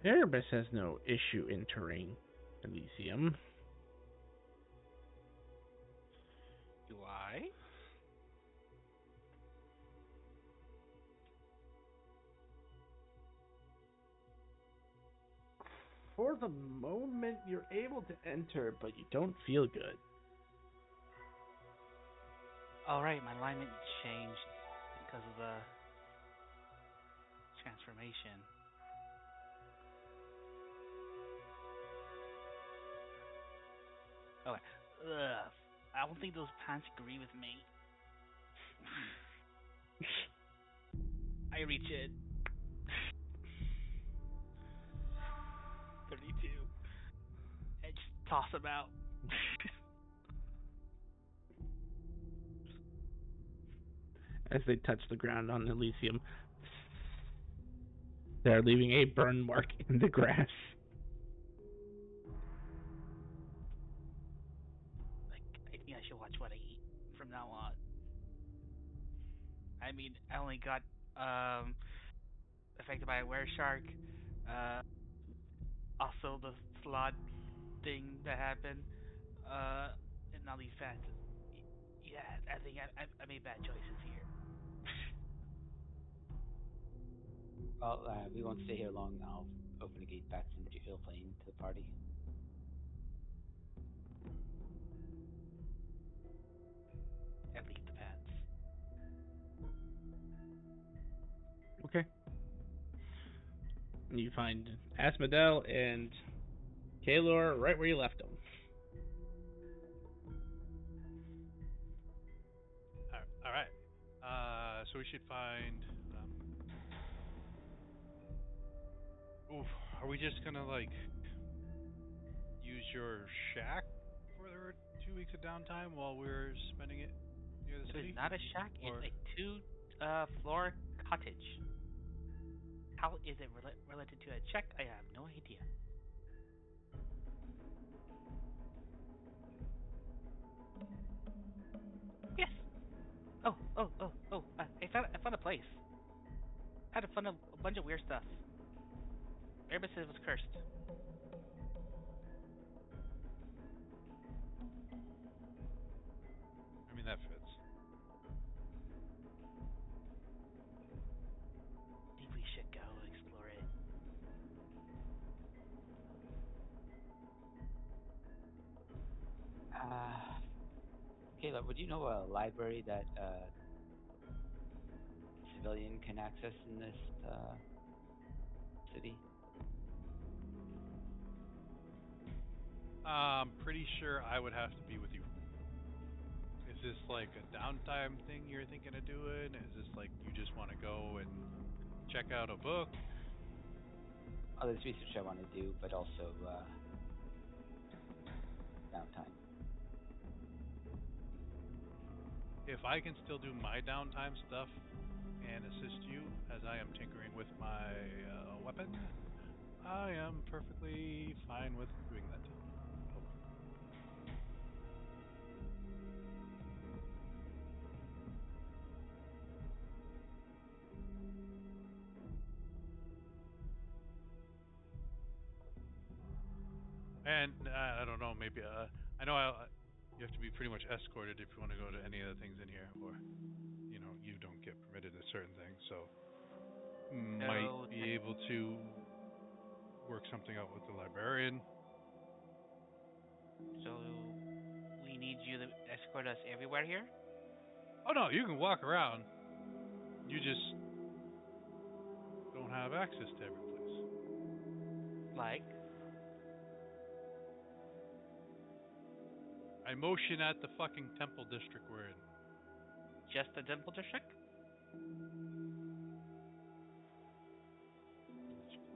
Erebus has no issue entering Elysium. Do I? For the moment, you're able to enter, but you don't feel good. All right, my alignment changed because of the transformation. Okay. Ugh. I don't think those pants agree with me. I reach it. 32. And just toss them out. As they touch the ground on Elysium, they're leaving a burn mark in the grass. Like, I think I should watch what I eat from now on. I mean, I only got affected by a were shark. Uh, also the slot thing that happened. And all these fats. Yeah, I think I made bad choices here. Well, we won't stay here long. I'll open the gate back from Jail Plane to the party. And leave the pants. Okay. You find Asmodel and Kaylor right where you left them. All right. So we should find. Oof, are we just gonna like use your shack for the 2 weeks of downtime while we're spending it near the It is city? not a shack. Or It's a two-floor cottage. How is it related to a check? I have no idea. Yes. Oh. I found a place. Had to find a bunch of weird stuff. Everybody said it was cursed. I mean that fits. Think we should go explore it. Caleb, would you know a library that civilian can access in this city? I'm pretty sure I would have to be with you. Is this like a downtime thing you're thinking of doing? Is this like you just want to go and check out a book? Oh, there's research I want to do, but also downtime. If I can still do my downtime stuff and assist you as I am tinkering with my weapon, I am perfectly fine with doing that. And I don't know, maybe I know you have to be pretty much escorted if you want to go to any of the things in here, or you don't get permitted to certain things. So might So be able to work something out with the librarian. so we need you to escort us everywhere here. Oh no, you can walk around. You just don't have access to every place. Like, I motion at the fucking temple district we're in. just the Temple District?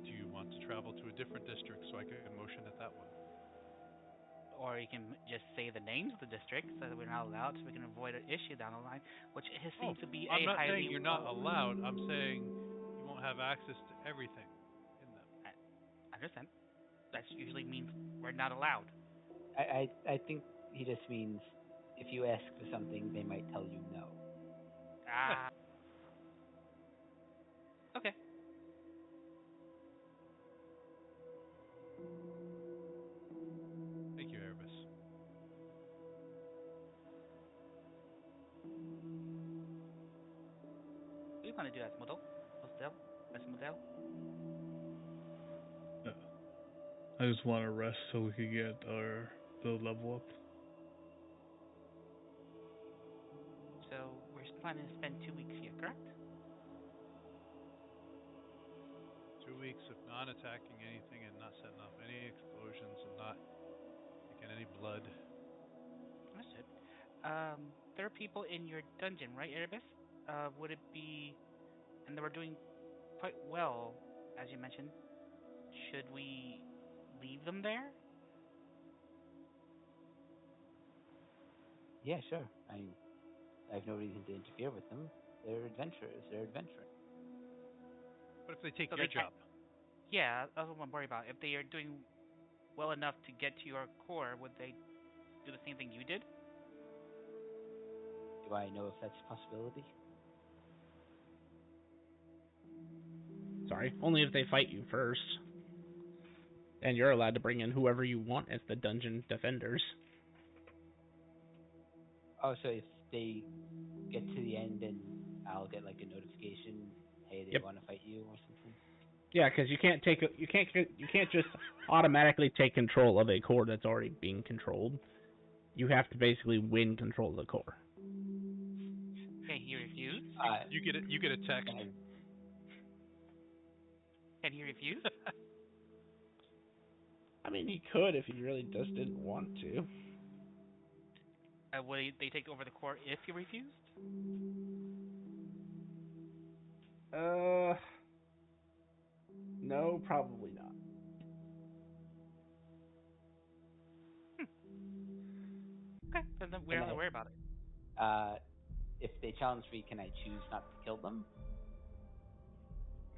Do you want to travel to a different district so I can motion at that one? Or you can just say the names of the districts so that we're not allowed, so we can avoid an issue down the line, which has Oh, seemed to be I'm a not saying highly you're not allowed. I'm saying you won't have access to everything in them. I understand. That usually means we're not allowed. I think he just means if you ask for something, they might tell you no. Ah, okay. Thank you, Erebus. We want to do as model. I just want to rest so we could get our build level up. So we're planning to spend 2 weeks here, correct? 2 weeks of non-attacking anything and not setting off any explosions and not taking any blood. Understood. There are people in your dungeon, right, Erebus? Would it be, and they were doing quite well, as you mentioned. Should we leave them there? Yeah, sure. I have no reason to interfere with them. They're adventurers. They're adventuring. What if they take So your they can't. job? Yeah, that's what I'm worried about. If they are doing well enough to get to your core, would they do the same thing you did? Do I know if that's a possibility? Sorry, only if they fight you first. And you're allowed to bring in whoever you want as the dungeon defenders. Oh, so if they get to the end and I'll get like a notification, hey, they Yep. want to fight you or something. Yeah, because you can't just automatically take control of a core that's already being controlled. You have to basically win control of the core. Can he refuse? You get a text. Can he refuse? I mean, he could if he really just didn't want to. Would they take over the core if he refused? No, probably not. Hmm. Okay, then we don't have to worry about it. If they challenge me, can I choose not to kill them?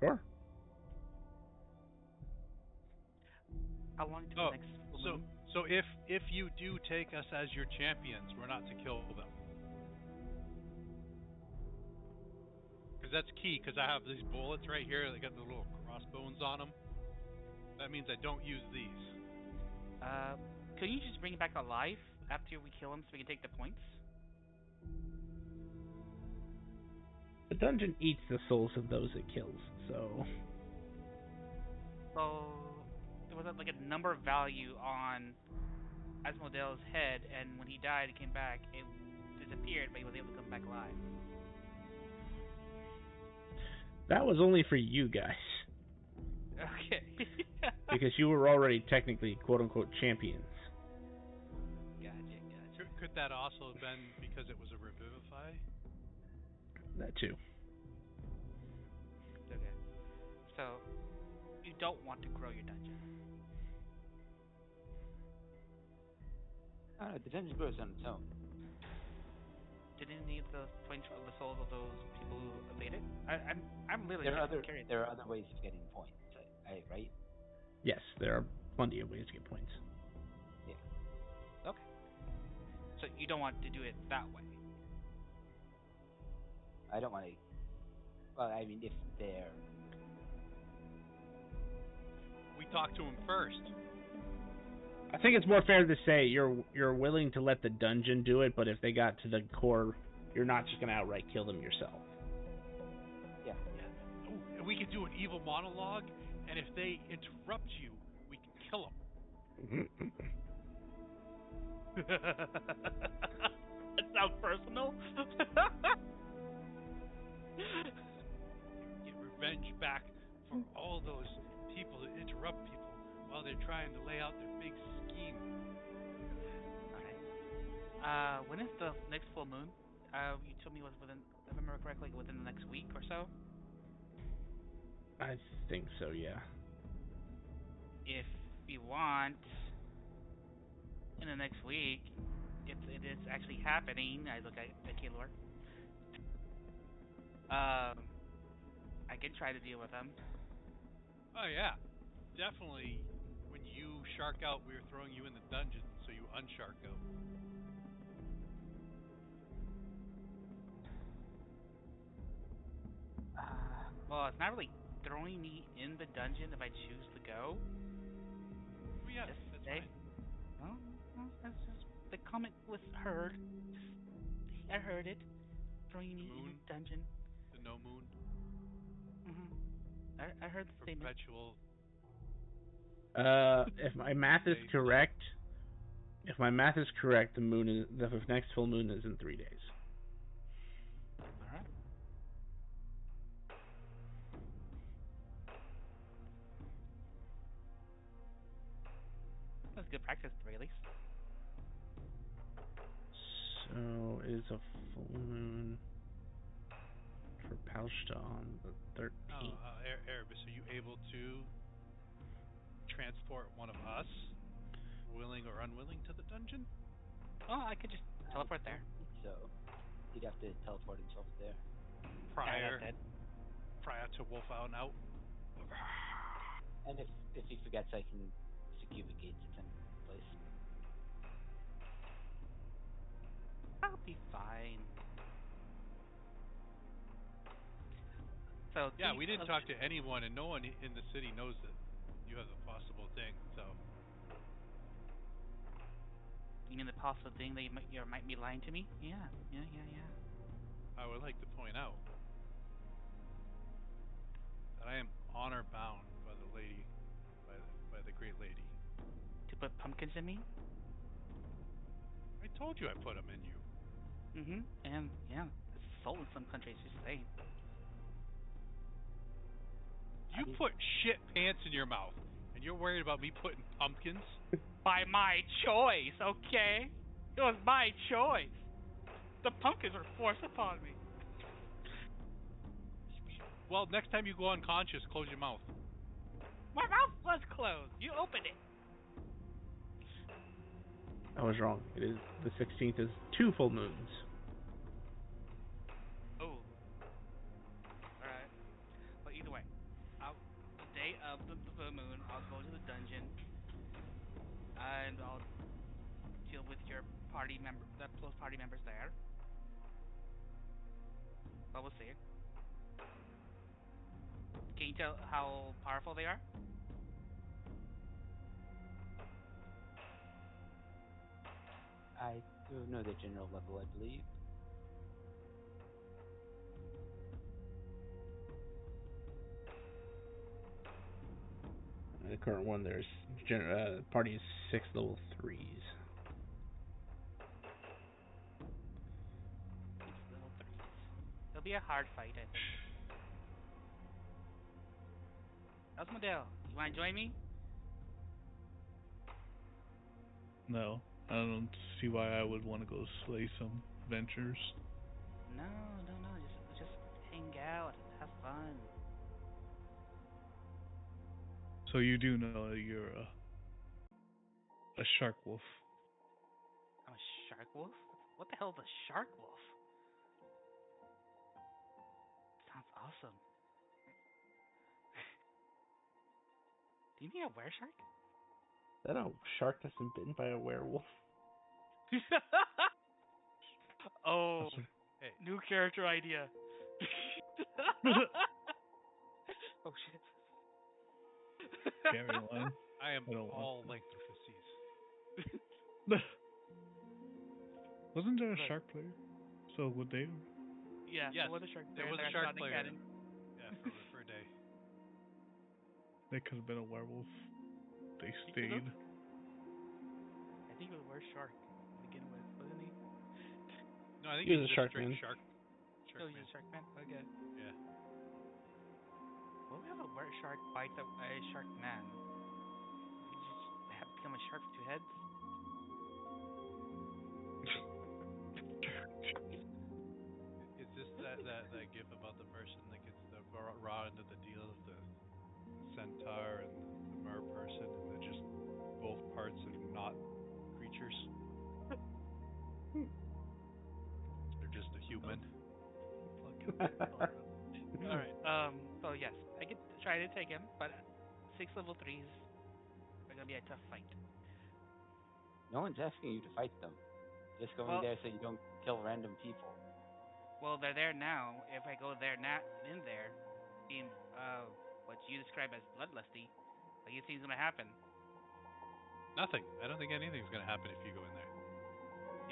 Sure. How long till Oh, the next full so moon? so if you do take us as your champions, we're not to kill them. Because that's key, because I have these bullets right here. They got the little crossbones on them. That means I don't use these. Could you just bring it back alive after we kill him so we can take the points? The dungeon eats the souls of those it kills, so... So there was like a number value on Asmodeel's head, and when he died, it came back. disappeared, but he was able to come back alive. That was only for you guys. Okay. Because you were already technically quote-unquote champions. Gotcha. Could that also have been because it was a revivify? That too. Okay. So, you don't want to grow your dungeon. I don't know, the dungeon grows on its own. Didn't need the points of the souls of those people who evaded. I'm literally There are just curious. there are other ways of getting points, right? Yes, there are plenty of ways to get points. Yeah. Okay. So you don't want to do it that way. I don't want to. Well, I mean, if they're. We talked to him first. I think it's more fair to say you're willing to let the dungeon do it, but if they got to the core, you're not just gonna outright kill them yourself. Yeah. Ooh, and we could do an evil monologue, and if they interrupt you, we can kill them. That sounds personal. Get revenge back for all those people that interrupt people while they're trying to lay out their big scheme. Okay. When is the next full moon? You told me it was within, if I remember correctly, within the next week or so. I think so, yeah. If you want, in the next week, if it is actually happening, I look at Kaylor. I can try to deal with them. Oh yeah, definitely. When you shark out, we were throwing you in the dungeon, so you unshark out. Well, it's not really throwing me in the dungeon if I choose to go. Oh yeah, Just that's say, fine. well, that's just the comment was heard. I heard it. Throwing me in a dungeon. The no moon. I heard the statement. Perpetual. If my math is correct, the next full moon is in 3 days. All right. That's good practice, at the very least. So it is a full moon for Palsta on the 13th. Erebus, are you able to transport one of us, willing or unwilling, to the dungeon? Oh, I could just teleport there. So he'd have to teleport himself there. Prior Yeah, to Wolf out. And if he forgets, I can secure the gates at any place. I'll be fine. So Yeah, we didn't talk to anyone, and no one in the city knows that you have the possible thing. So you mean the possible thing that you might be lying to me? Yeah. I would like to point out that I am honor bound by the lady, by the great lady. To put pumpkins in me? I told you I put them in you. And yeah, it's sold in some countries. Just saying. You put shit pants in your mouth, and you're worried about me putting pumpkins? By my choice, okay? It was my choice. The pumpkins were forced upon me. Well, next time you go unconscious, close your mouth. My mouth was closed. You opened it. I was wrong. It is the 16th is 2 full moons. Oh. Alright. But either way, the day of the full moon, I'll go to the dungeon, and I'll deal with your party member, the close party members there. But we'll see. Can you tell how powerful they are? I don't know the general level, I believe. The current one, there's party is 6 level 3s. be a hard fight, I think. Osmodale, you want to join me? No, I don't see why I would want to go slay some adventures. No, no, no. Just hang out, have fun. So you do know that you're a shark wolf. I'm a shark wolf. What the hell is a shark wolf? Sounds awesome. Do you mean a were shark? Is that a shark that's been bitten by a werewolf? Oh, Hey, new character idea. Oh shit. Carry on. I am I don't want all to. length of faces. Wasn't there a Look. shark player? So would they? Yeah, Yes, there was a shark there player was that a I shark shot in the player. cannon. Yeah, for a day. They could have been a werewolf. They Think so? stayed. I think it was a were shark to begin with, wasn't he? No, I think He he's was a just shark straight man. shark. Oh, Shark he's man. a shark man? Okay. Yeah. What would have a were shark bite a shark man? Did you just have become a shark with two heads? Is this that gif about the person that gets the raw end of the deal of the centaur and the mer person, and they're just both parts of not creatures? They're just a human. All right. So yes, I could try to take him, but 6 level 3s are gonna be a tough fight. No one's asking you to fight them. Just going Well, there so you don't kill random people. well, they're there now. If I go there now, in there, being what you describe as bloodlusty, what do you think's gonna happen? Nothing. I don't think anything's gonna happen if you go in there.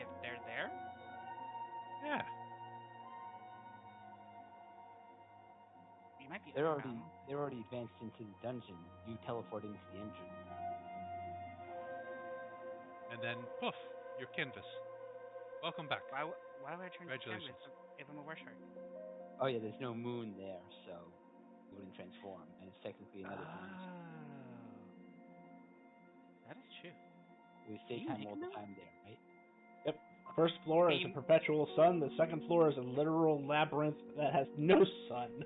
If they're there, Yeah. you might be. They're I already don't know. they're already advanced into the dungeon. You teleport into the entrance. And then poof, you're canvas. Welcome back. Why would I turn to Congratulations. canvas if I'm a were shark? Oh yeah, there's no moon there, so you wouldn't transform, and it's technically another dimension. That is true. You Can stay you time make all a the moon? time there, right? Yep. First floor is a Can perpetual sun. The second floor is a literal labyrinth that has no sun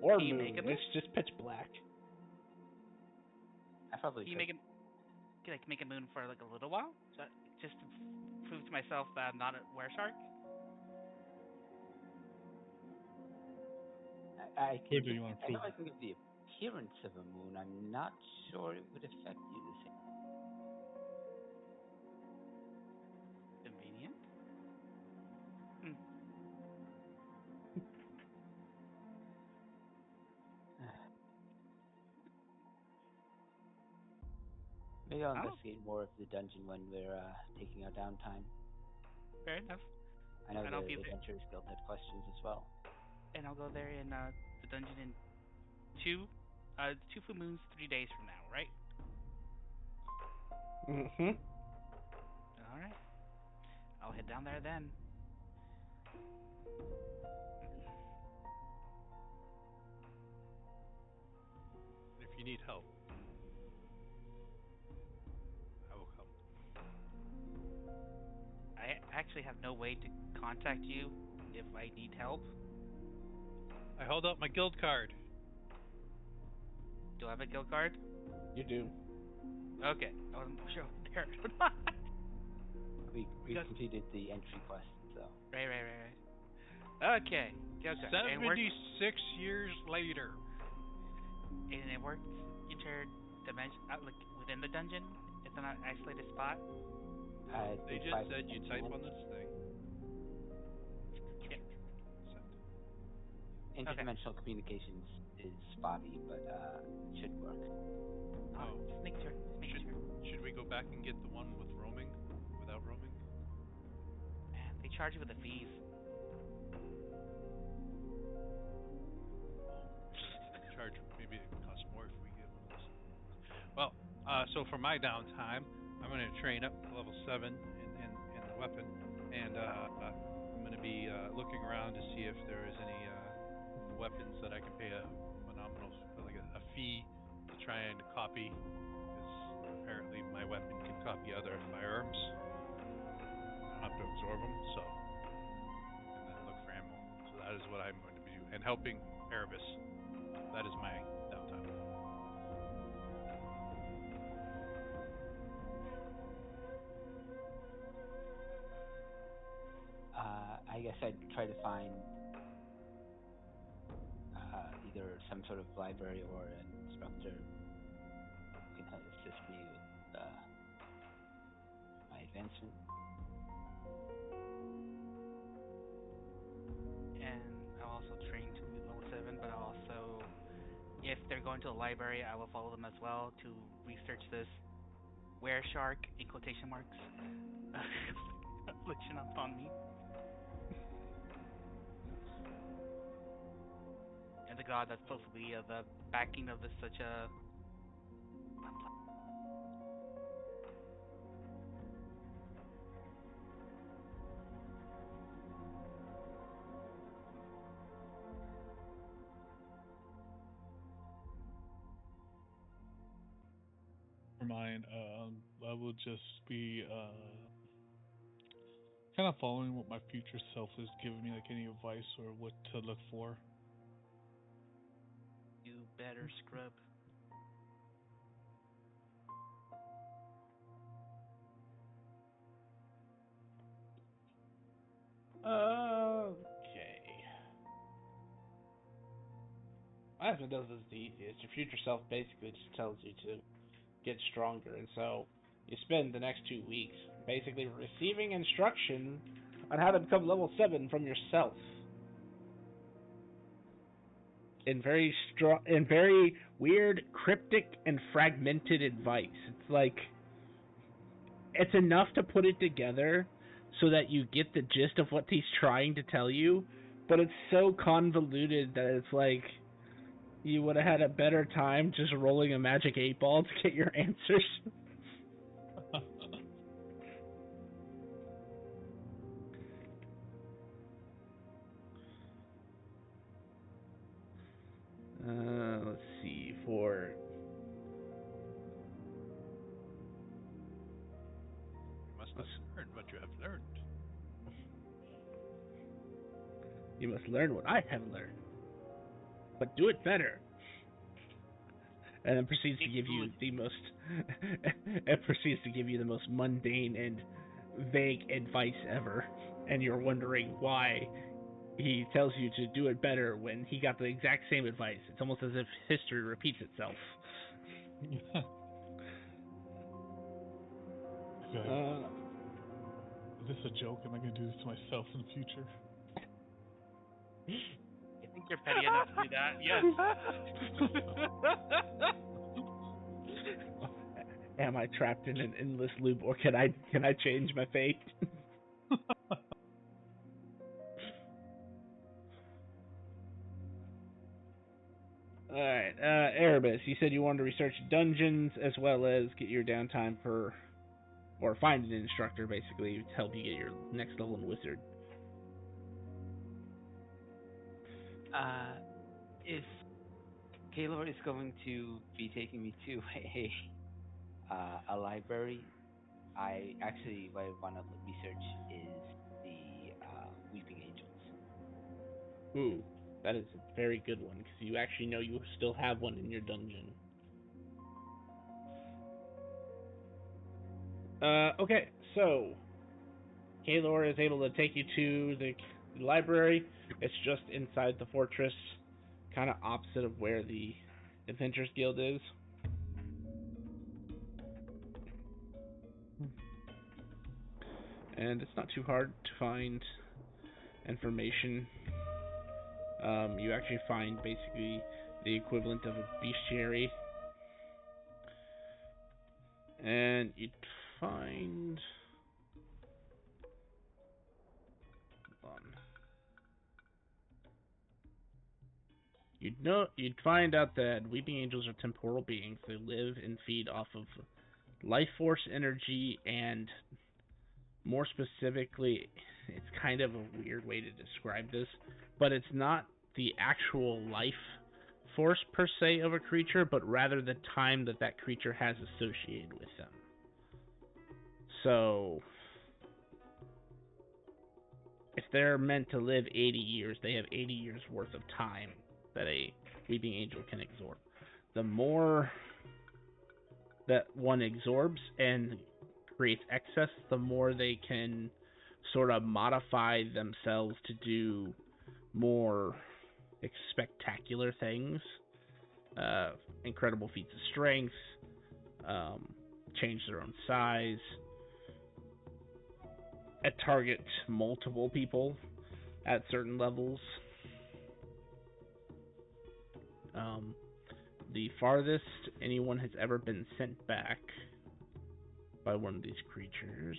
or Can you moon. make a moon? It's just pitch black. I probably Can you could. make a moon for like a little while, just to prove to myself that I'm not a were shark? I Where can do give. you want to I know prove I it? can give the appearance of a moon. I'm not sure it would affect you the same. Convenient. Hmm. Maybe I'll Oh, investigate more of the dungeon when we're taking our downtime. fair enough. I know And I'll the be there, Adventurers Guild had questions as well. and I'll go there in the dungeon in two full moons, 3 days from now, right? Mm-hmm. All right. I'll head down there then. If you need help, I will come. I actually have no way to contact you if I need help. I hold out my guild card. Do I have a guild card? You do. Okay. I wasn't sure if there or not. We Because- completed the entry quest, so Right. Okay. Guild card. And 76 years later. it works interdimension, like within the dungeon. It's not an isolated spot. They take just 5 said you cents type and on this thing. Yeah. Send. interdimensional communications is spotty, but should work. Oh. Just make sure. Should we go back and get the one with roaming? Without roaming? Man, they charge you with the fees. Charge, maybe it costs more if we get one of those. Well, so for my downtime, I'm going to train up to level 7 in the weapon, and I'm going to be looking around around to see if there is any weapons that I can pay a phenomenal, like a fee to try and copy, because apparently my weapon can copy other firearms. I don't have to absorb them, so and then look for ammo. So that is what I'm going to be doing, and helping Erebus. That is my downtime. I guess I'd try to find either some sort of library or an instructor who can help assist me with my advancement. And I'll also train to level 7, but I'll also, if they're going to the library, I will follow them as well to research this were shark in quotation marks affliction upon me. And the god that's supposed to be the backing of this such a For mine, I will just be kind of following what my future self is giving me, like any advice or what to look for. you better scrub. Okay. I think this is the easiest. Your future self basically just tells you to get stronger, and so you spend the next 2 weeks basically receiving instruction on how to become level 7 from yourself. In very weird, cryptic, and fragmented advice. It's like, it's enough to put it together so that you get the gist of what he's trying to tell you, but it's so convoluted that it's like you would have had a better time just rolling a magic 8-ball to get your answers. Let's see, for You must have learned what you have learned. you must learn what I have learned, but do it better. And then proceeds to give you the most it proceeds to give you the most mundane and vague advice ever, and you're wondering why he tells you to do it better when he got the exact same advice. It's almost as if history repeats itself. Okay. Is this a joke? Am I going to do this to myself in the future? I think you're petty enough to do that. Yes. Am I trapped in an endless loop, or can I change my fate? All right, Erebus, you said you wanted to research dungeons as well as get your downtime or find an instructor basically to help you get your next level in wizard. If Kaylor is going to be taking me to a library, I actually what I want to research is the Weeping Angels. Ooh, that is a very good one, because you actually know you still have one in your dungeon. Okay, so Kaylor is able to take you to the library. It's just inside the fortress, kind of opposite of where the Adventurers Guild is. And it's not too hard to find information. You actually find basically the equivalent of a bestiary. And you'd find... Hold on. You'd find out that Weeping Angels are temporal beings. They live and feed off of life force energy, and more specifically, it's kind of a weird way to describe this, but it's not the actual life force per se of a creature, but rather the time that that creature has associated with them. So, if they're meant to live 80 years, they have 80 years worth of time that a weeping angel can absorb. The more that one absorbs and creates excess, the more they can sort of modify themselves to do more spectacular things, incredible feats of strength, change their own size, target multiple people at certain levels. The farthest anyone has ever been sent back by one of these creatures,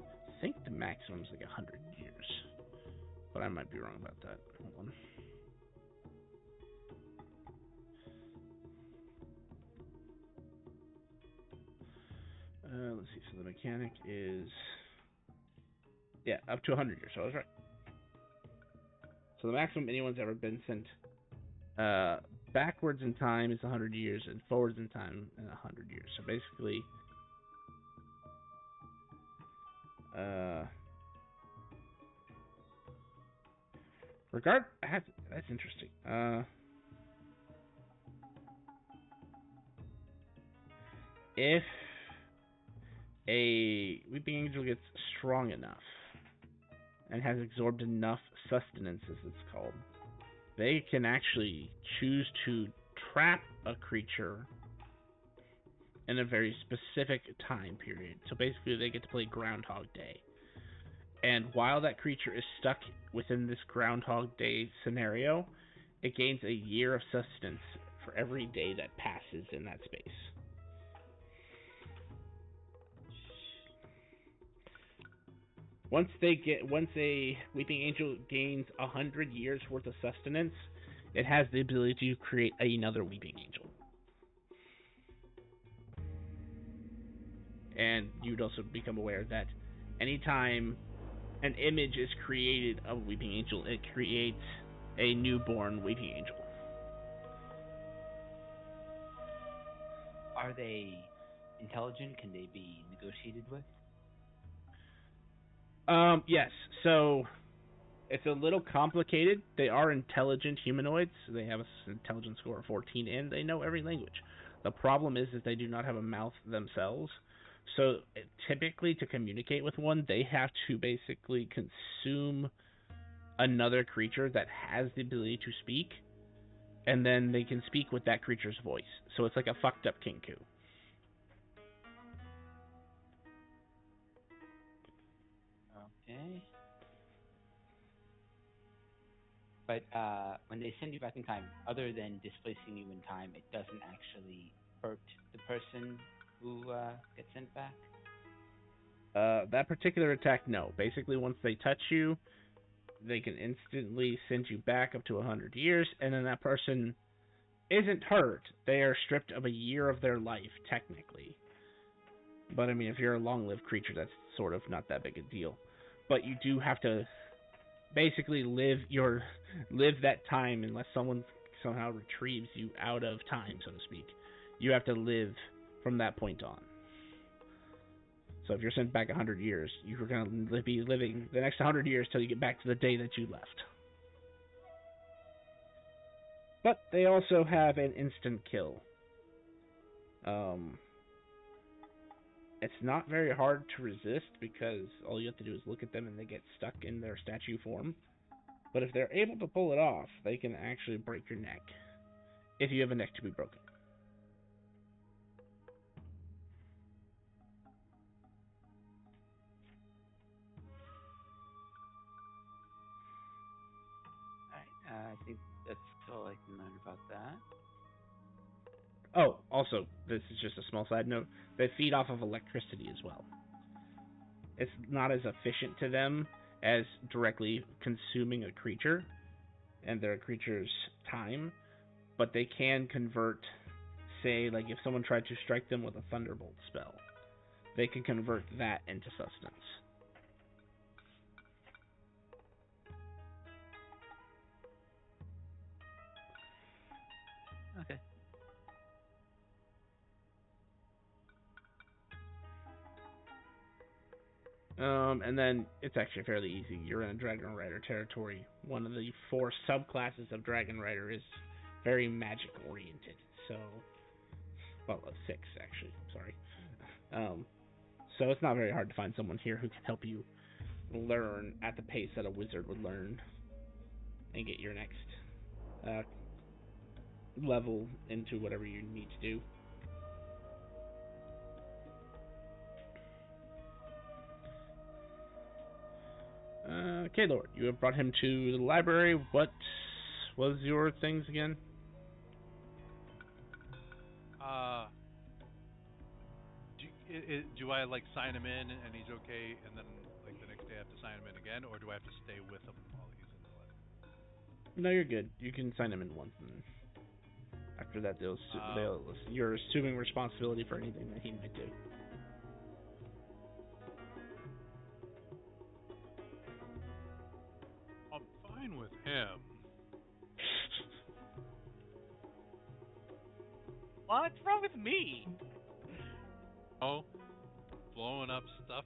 I think the maximum is like 100 years, but I might be wrong about that. Hold on. Let's see. So the mechanic is, yeah, up to 100 years. So I was right. So the maximum anyone's ever been sent backwards in time is 100 years, and forwards in time is 100 years. So basically, that's interesting. If a weeping angel gets strong enough and has absorbed enough sustenance, as it's called, they can actually choose to trap a creature in a very specific time period. So basically, they get to play Groundhog Day. And while that creature is stuck within this Groundhog Day scenario, it gains a year of sustenance for every day that passes in that space. Once a weeping angel gains 100 years worth of sustenance, it has the ability to create another weeping angel. And you'd also become aware that anytime an image is created of a weeping angel, it creates a newborn weeping angel. Are they intelligent? Can they be negotiated with? Yes. So it's a little complicated. They are intelligent humanoids. They have an intelligence score of 14, and they know every language. The problem is they do not have a mouth themselves. So typically, to communicate with one, they have to basically consume another creature that has the ability to speak, and then they can speak with that creature's voice. So it's like a fucked up Kinku. Okay. But when they send you back in time, other than displacing you in time, it doesn't actually hurt the person who gets sent back? That particular attack, no. Basically, once they touch you, they can instantly send you back up to 100 years, and then that person isn't hurt. They are stripped of a year of their life, technically. But, I mean, if you're a long-lived creature, that's sort of not that big a deal. But you do have to basically live that time unless someone somehow retrieves you out of time, so to speak. You have to live from that point on. So if you're sent back 100 years, you're going to be living the next 100 years till you get back to the day that you left. But they also have an instant kill. It's not very hard to resist because all you have to do is look at them and they get stuck in their statue form. But if they're able to pull it off, they can actually break your neck. If you have a neck to be broken. Alright, I think that's all I can learn about that. Oh, also, this is just a small side note. They feed off of electricity as well. It's not as efficient to them as directly consuming a creature and their creature's time, but they can convert, say, like if someone tried to strike them with a thunderbolt spell, they can convert that into sustenance. Okay. And then it's actually fairly easy. You're in a Dragon Rider territory. One of the 4 subclasses of Dragon Rider is very magic oriented. So, well, 6 actually. Sorry. So it's not very hard to find someone here who can help you learn at the pace that a wizard would learn and get your next level into whatever you need to do. Okay, Lord, you have brought him to the library. What was your things again? Do I like sign him in and he's okay, and then like the next day I have to sign him in again, or do I have to stay with him while he's in the library? No, you're good. You can sign him in once, and after that, you're assuming responsibility for anything that he might do. I'm fine with him. What's wrong with me? Oh, blowing up stuff,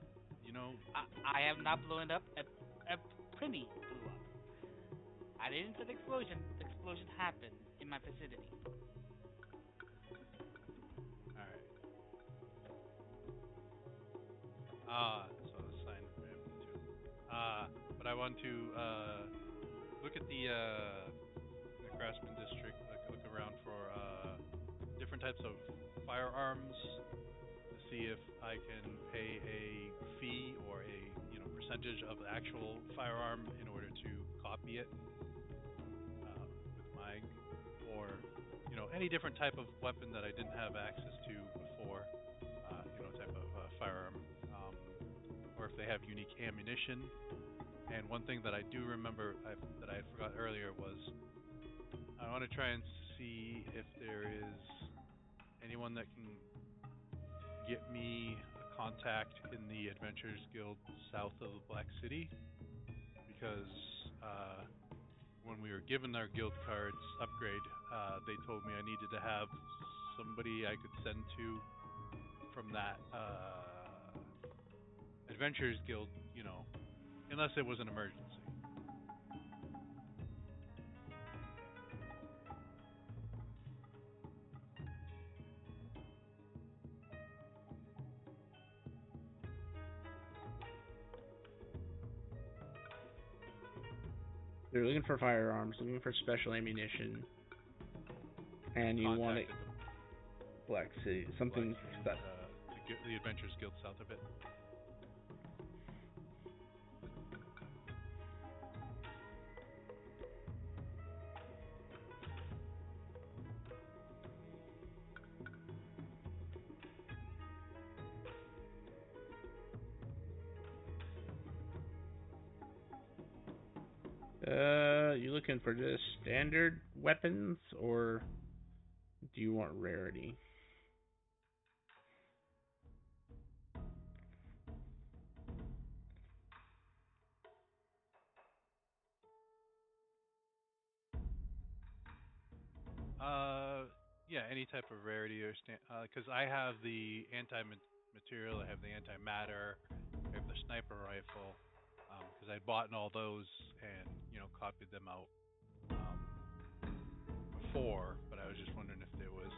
I am not blowing up. A Prinny blew up. I didn't set the explosion. The explosion happened in my vicinity. Alright. So the sign for him too. But I want to look at the Craftsman district, look around for different types of firearms to see if I can pay a fee or a percentage of the actual firearm in order to copy it with mine, or any different type of weapon that I didn't have access to before, type of firearm, or if they have unique ammunition. And one thing that I do remember that I forgot earlier was I want to try and see if there is anyone that can get me a contact in the Adventurers Guild south of the Black City, because when we were given our guild cards upgrade, they told me I needed to have somebody I could send to from that Adventurers Guild, unless it was an emergency. You're looking for firearms, looking for special ammunition, and you want it Black City, something that the Adventurers Guild south of it. You looking for just standard weapons, or do you want rarity? Yeah, any type of rarity or because I have the anti-material, I have the anti-matter, I have the sniper rifle, because I'd bought all those and copied them out before, but I was just wondering if there was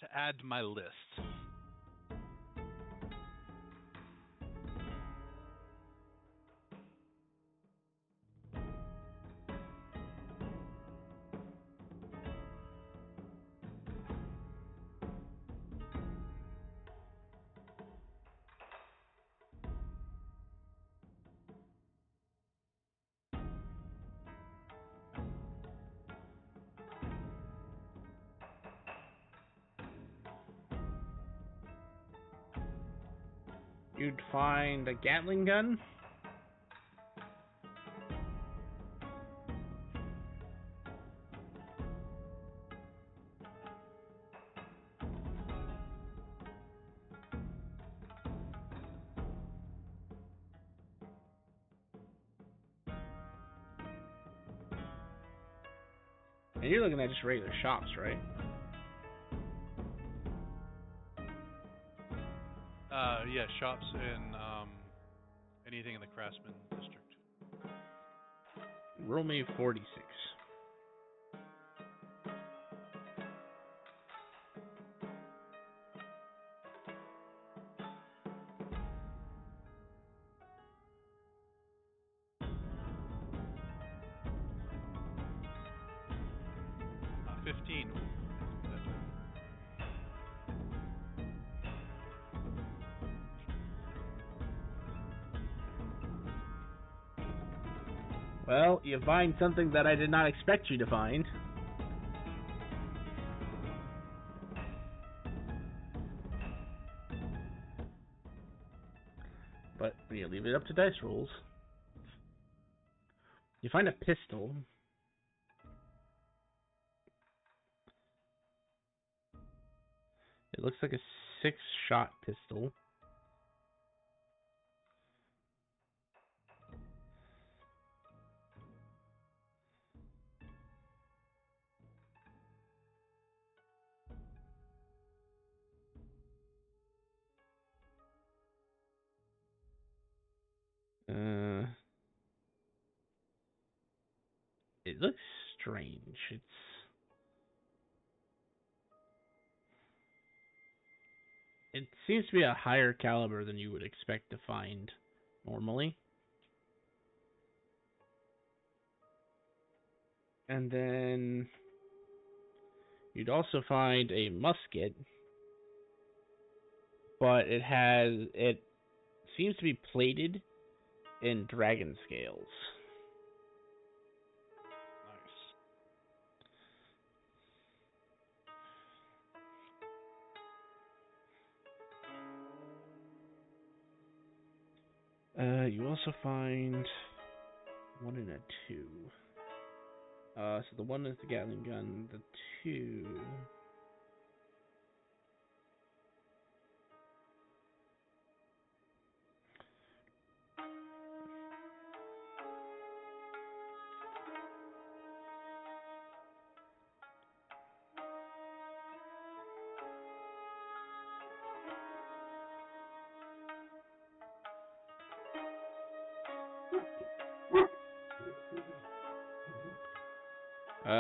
to add to my list. You'd find a Gatling gun. And you're looking at just regular shops, right? Yeah, shops and anything in the Craftsman district. Roll me 46. Uh, 15. Well, you find something that I did not expect you to find. But you leave it up to dice rolls. You find a pistol. It looks like a 6-shot pistol. It looks strange. It seems to be a higher caliber than you would expect to find normally. And then you'd also find a musket, but it seems to be plated in dragon scales. You also find 1 and a 2. So the 1 is the Gatling gun, the 2...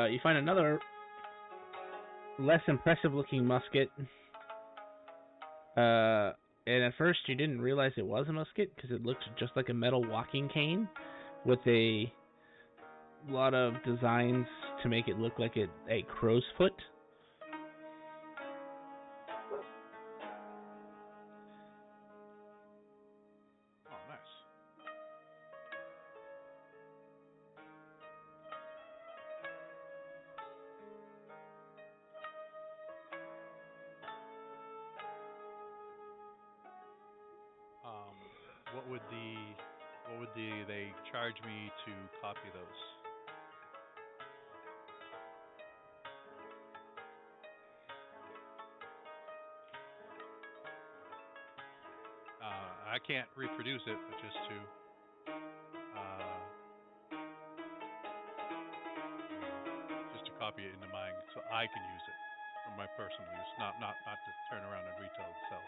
you find another less impressive looking musket. And at first you didn't realize it was a musket because it looks just like a metal walking cane with a lot of designs to make it look like a crow's foot. Oh, nice. What would they charge me to copy those? I can't reproduce it, but uh, just to copy it into mine, so I can use it for my personal use, not to turn around and retail and sell.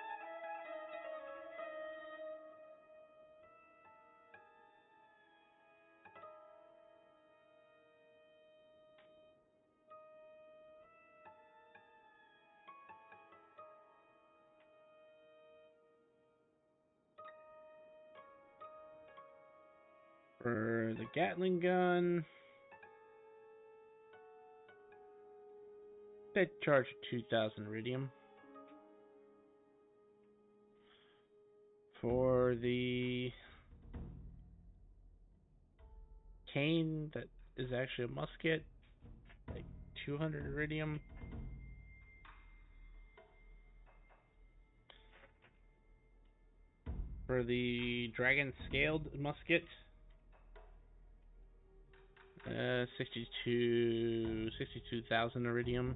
For the Gatling gun, they charge 2,000 iridium. For the cane that is actually a musket, like 200 iridium. For the dragon scaled musket, 62,000 iridium.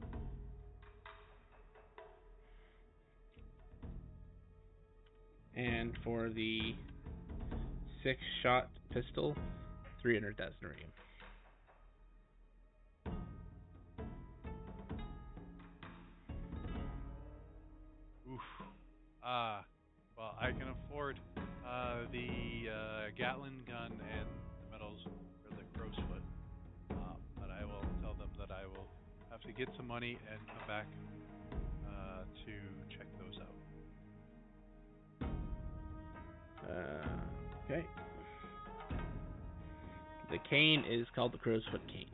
And for the 6-shot pistol, 300,000 iridium. Well, I can afford the Gatling gun and the medals for the crow's foot. But I will tell them that I will have to get some money and come back to check those out. Okay. The cane is called the crow's foot cane.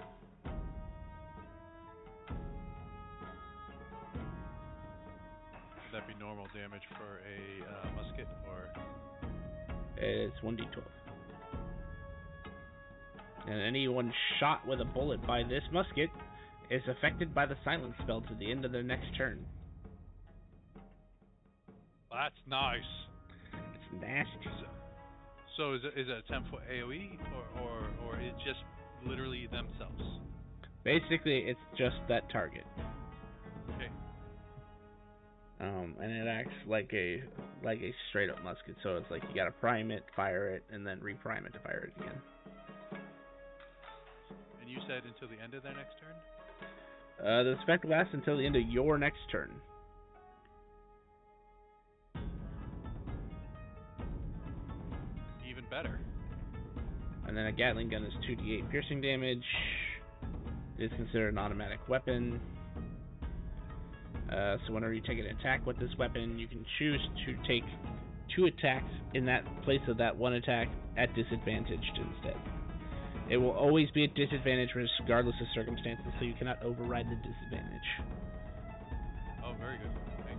Would that be normal damage for a musket, or? It's 1d12. And anyone shot with a bullet by this musket is affected by the silence spell to the end of their next turn. That's nice. It's nasty. So is it a 10-foot AOE, or it's just literally themselves? Basically, it's just that target. Okay. And it acts like a straight up musket. So it's like you gotta prime it, fire it, and then reprime it to fire it again. And you said until the end of their next turn? The effect lasts until the end of your next turn. Even better. And then a Gatling gun is 2d8 piercing damage. It is considered an automatic weapon. So whenever you take an attack with this weapon, you can choose to take 2 attacks in that place of that 1 attack at disadvantaged instead. It will always be at disadvantage regardless of circumstances, so you cannot override the disadvantage. Oh, very good. Okay.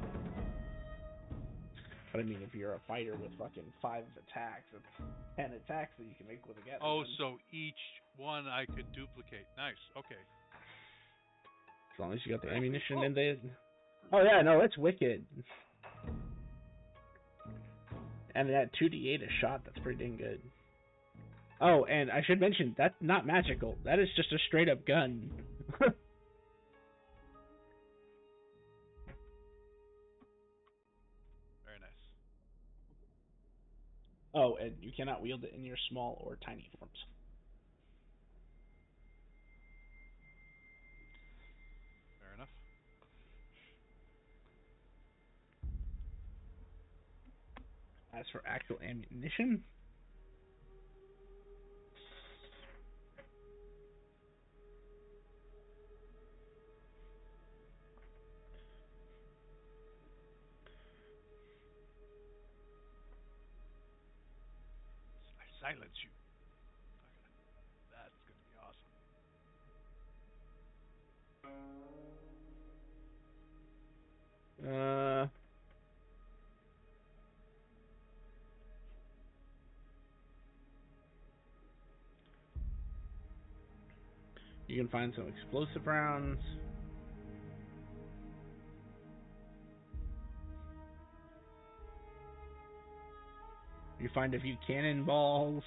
But I mean, if you're a fighter with fucking 5 attacks, it's 10 attacks that you can make with a Gatling gun. So each one I could duplicate. Nice. Okay. As long as you got the ammunition in there. Oh yeah, no, it's wicked. And that 2d8 a shot, that's pretty dang good. Oh, and I should mention, that's not magical. That is just a straight up gun. Very nice. Oh, and you cannot wield it in your small or tiny forms. Fair enough. As for actual ammunition, I silence you. Okay. That's gonna be awesome. you can find some explosive rounds. You find a few cannonballs.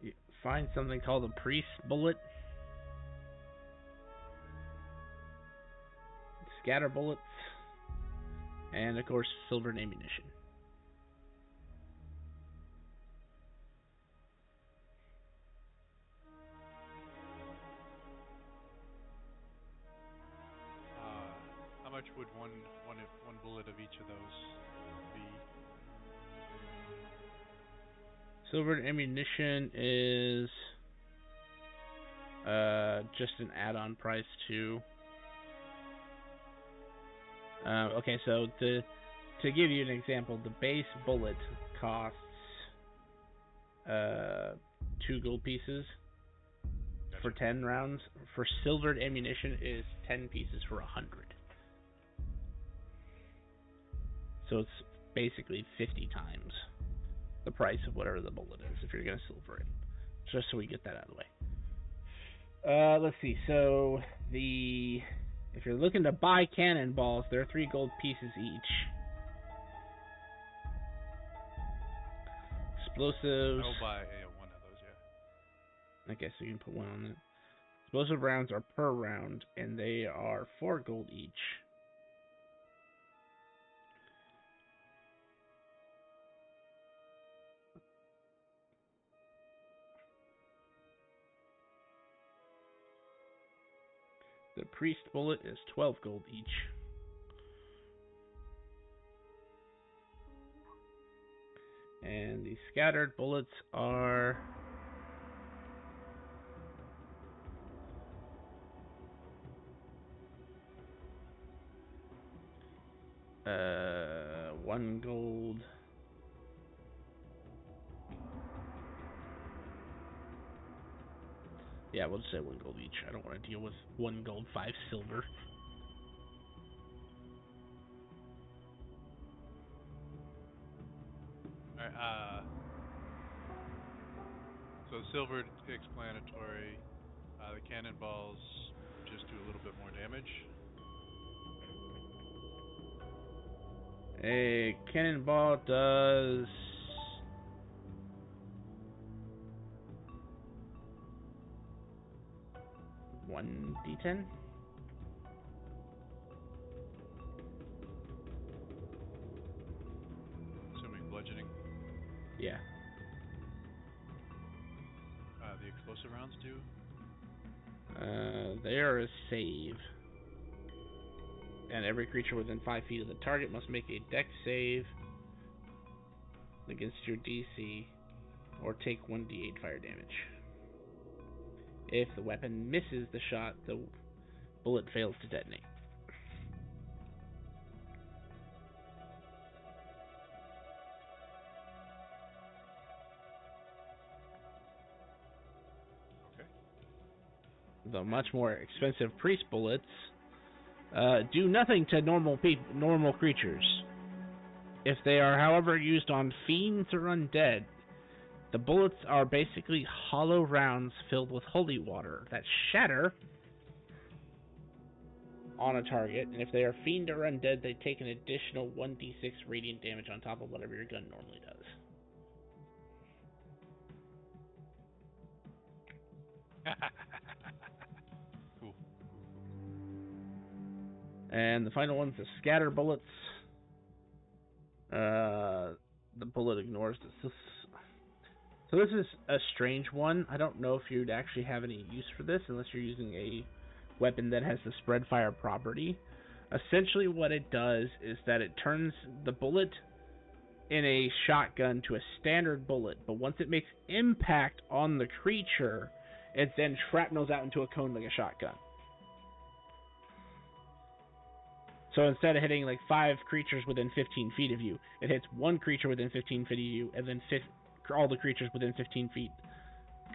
You find something called a priest bullet. Scatter bullets. And of course, silvered ammunition. How much would one bullet of each of those be? Silvered ammunition is just an add-on price to. Okay, so to give you an example, the base bullet costs 2 gold pieces for 10 rounds. For silvered ammunition, it is 10 pieces for 100. So it's basically 50 times the price of whatever the bullet is if you're going to silver it. Just so we get that out of the way. Let's see. So if you're looking to buy cannonballs, they're 3 gold pieces each. Explosives. I'll buy one of those, yeah. Okay, so you can put one on it. Explosive rounds are per round, and they are 4 gold each. The priest bullet is 12 gold each. And the scattered bullets are 1 gold. Yeah, we'll just say 1 gold each. I don't want to deal with 1 gold, 5 silver. Alright, so silver explanatory. The cannonballs just do a little bit more damage. A cannonball does 1d10. Assuming bludgeoning. Yeah. The explosive rounds do. They are a save. And every creature within 5 feet of the target must make a dex save against your DC or take 1d8 fire damage. If the weapon misses the shot, the bullet fails to detonate. Okay. The much more expensive priest bullets do nothing to normal creatures. If they are, however, used on fiends or undead, the bullets are basically hollow rounds filled with holy water that shatter on a target, and if they are fiend or undead, they take an additional 1d6 radiant damage on top of whatever your gun normally does. Cool. And the final one's the scatter bullets. The bullet ignores this. So this is a strange one. I don't know if you'd actually have any use for this unless you're using a weapon that has the spread fire property. Essentially what it does is that it turns the bullet in a shotgun to a standard bullet, but once it makes impact on the creature, it then shrapnels out into a cone like a shotgun. So instead of hitting like 5 creatures within 15 feet of you, it hits 1 creature within 15 feet of you, and then all the creatures within 15 feet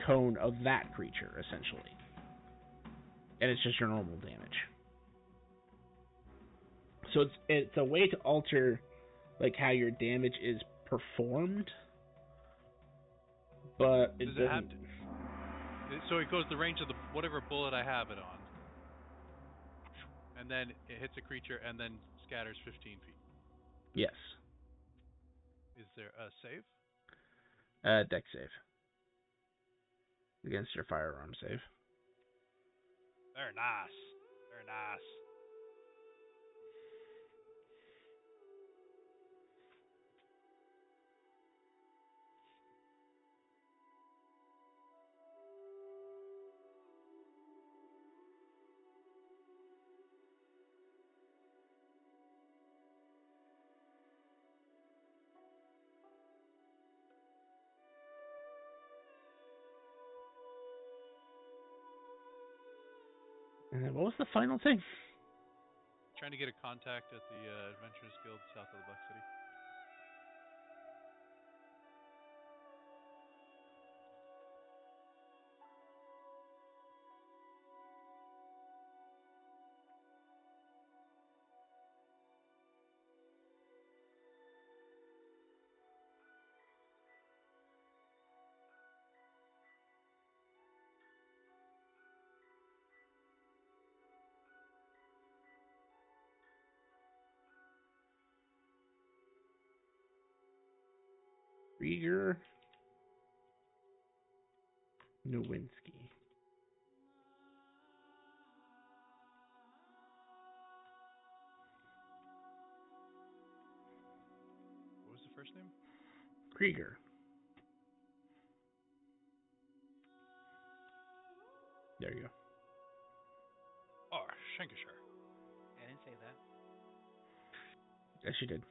cone of that creature, essentially. And it's just your normal damage. So it's a way to alter like how your damage is performed, but it doesn't. Have to, so it goes the range of the whatever bullet I have it on, and then it hits a creature and then scatters 15 feet. Yes. Is there a save? Dex save against your firearm save. Very nice. Very nice. And then what was the final thing? Trying to get a contact at the Adventurers Guild south of the Buck City. Rieger Nowinski. What was the first name? Krieger. There you go. Arsh. Lancashire. I didn't say that. Yes, you did.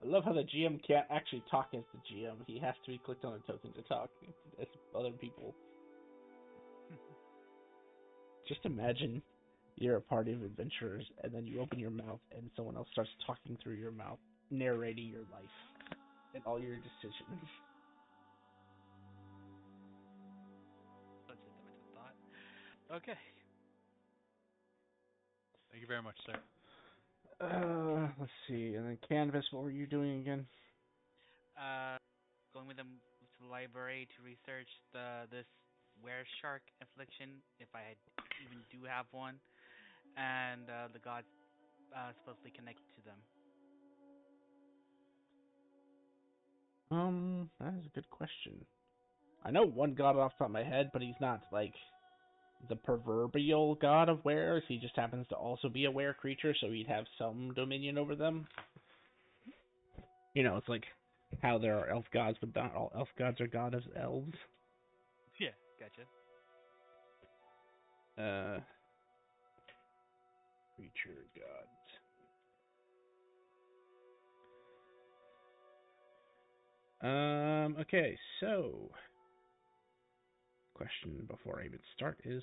I love how the GM can't actually talk as the GM. He has to be clicked on a token to talk as other people. Just imagine you're a party of adventurers, and then you open your mouth, and someone else starts talking through your mouth, narrating your life and all your decisions. Let's just have a thought. Okay. Thank you very much, sir. Let's see. And then Canvas, what were you doing again? Going with them to the library to research this were shark affliction, if I even do have one, and the gods supposedly connected to them. That is a good question. I know one god off the top of my head, but he's not like the proverbial god of wares. He just happens to also be a were creature, so he'd have some dominion over them. You know, it's like how there are elf gods, but not all elf gods are god of elves. Yeah, gotcha. Creature gods. Okay, so question before I even start is,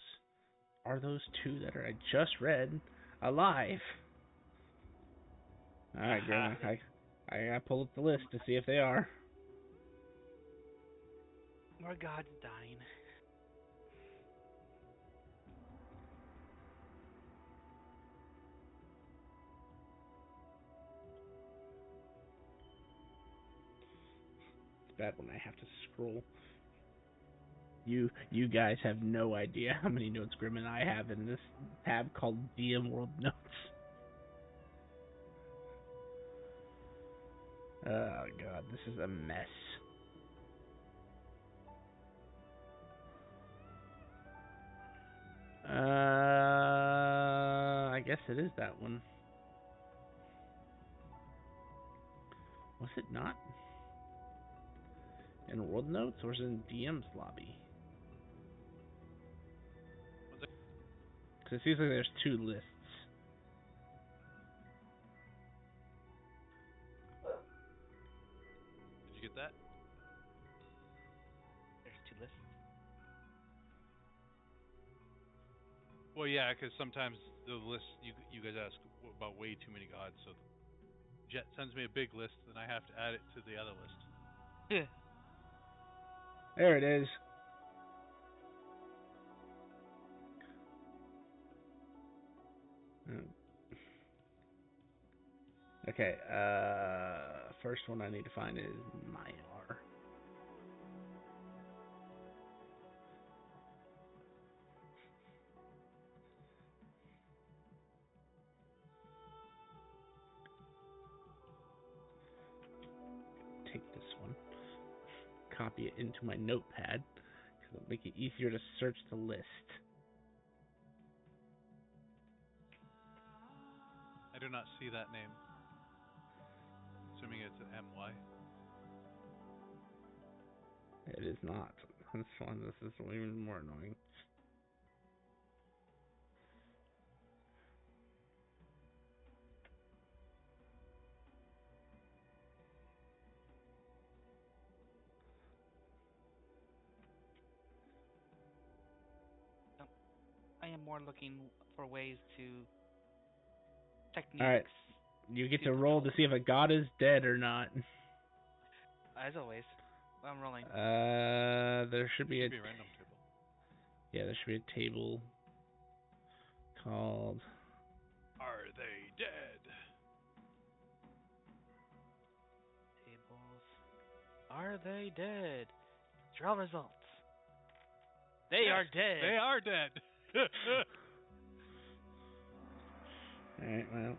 are those two that I just read alive? Alright, Grandma, I gotta pull up the list to see if they are. More gods dying. It's bad when I have to scroll. You guys have no idea how many notes Grim and I have in this tab called DM World Notes. Oh god, this is a mess. I guess it is that one. Was it not? In World Notes or was it in DM's lobby? Was it? Because it seems like there's two lists. Did you get that? There's two lists. Well, yeah, because sometimes the list you guys ask about way too many gods, so Jet sends me a big list, and I have to add it to the other list. Yeah. There it is. Okay, first one I need to find is Maiar. Take this one, copy it into my notepad, because it'll make it easier to search the list. I do not see that name. Assuming it's an MY. It is not. This one, this is even more annoying. I am more looking for ways to techniques. Alright, you get to roll to control. see if a god is dead or not. As always, I'm rolling. There should be Should a be a random table. yeah, there should be a table called Are they dead? Tables. Are they dead? Draw results. They Yes, are dead. They are dead. Alright, well,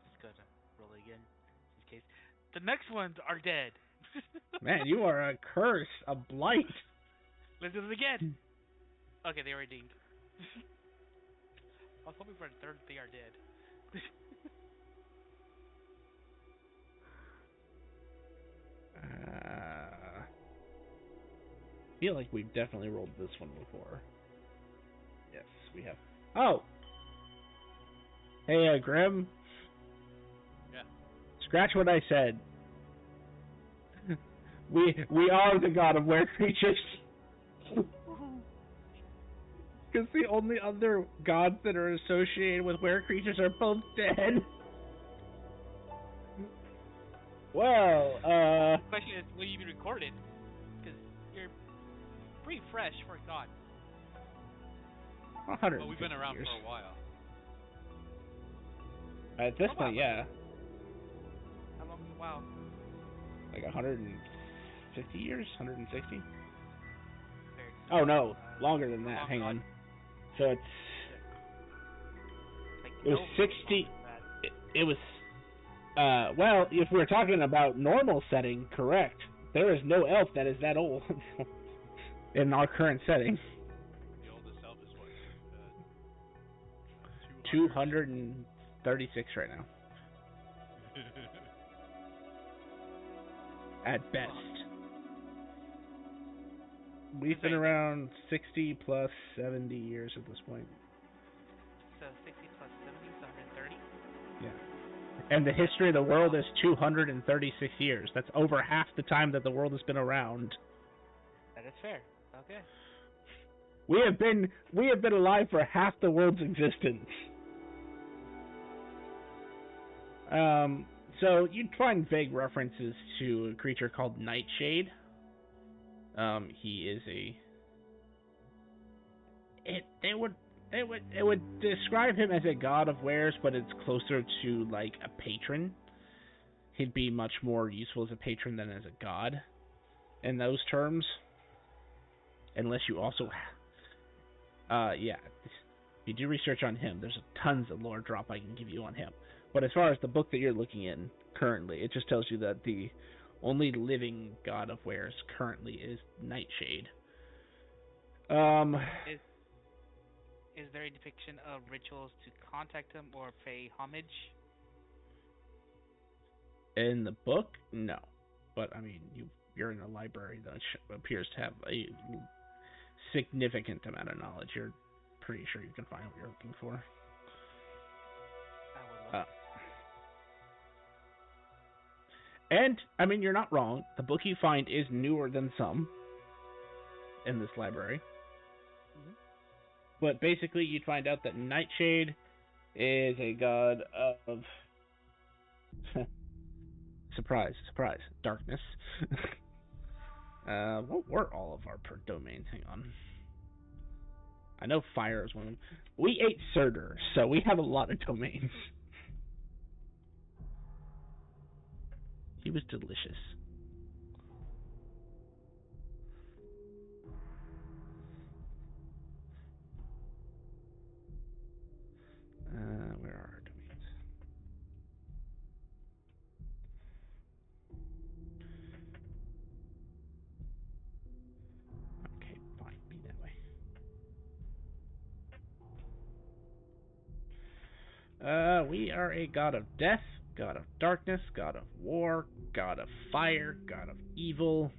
Just gotta roll again, just in case. The next ones are dead. man, you are a curse, a blight. Let's do it again. Okay, they are redeemed. I was hoping for a third. They are dead. Uh, feel like we've definitely rolled this one before. Yes, we have. Oh! Hey, Grim. Yeah. Scratch what I said. We are the god of were creatures. Because the only other gods that are associated with were creatures are both dead. Well, The question is, will you be recorded? Because you're pretty fresh for a god. 100. Well, we've been around years. for a while. At this Oh, point, wow. yeah. How long? Wow. Like 150 years? 160? Very- Oh, no. Longer than that. long Hang god. on. So it's... Like, It was no, 60... bad. It was... well, if we're talking about normal setting, correct. There is no elf that is that old in our current setting. The oldest elf is what? 236 right now, at best. We've been around 60 plus 70 years at this point. So 60 plus 70 is 130? Yeah. And the history of the world is 236 years. That's over half the time that the world has been around. That is fair. Okay. We have been alive for half the world's existence. So you'd find vague references to a creature called Nightshade. He is a. It would describe him as a god of wares, but it's closer to like a patron. He'd be much more useful as a patron than as a god, in those terms. Unless you also, yeah, if you do research on him, there's tons of lore drop I can give you on him. But as far as the book that you're looking in currently, it just tells you that the only living god of wares currently is Nightshade. Is there a depiction of rituals to contact him or pay homage? In the book, no. But, I mean, you're in a library that appears to have a significant amount of knowledge. You're pretty sure you can find what you're looking for. I would love And, I mean, you're not wrong. The book you find is newer than some in this library. Mhm. But basically, you'd find out that Nightshade is a god of... surprise, surprise, darkness. What were all of our domains? Hang on. I know fire is one of them. We ate Surtur, so we have a lot of domains. He was delicious. Where are our domains? Okay, fine, be that way. We are a god of death, god of darkness, god of war, god of fire, god of evil,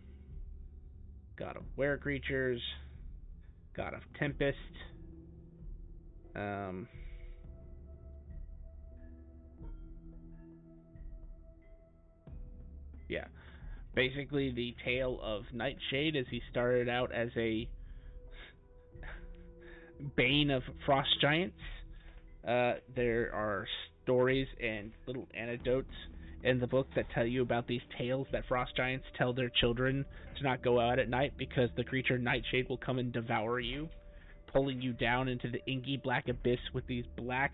god of were creatures, god of tempest. Yeah. Basically, the tale of Nightshade is he started out as a bane of frost giants. There are stories and little anecdotes in the book that tell you about these tales that frost giants tell their children to not go out at night because the creature Nightshade will come and devour you, pulling you down into the inky black abyss with these black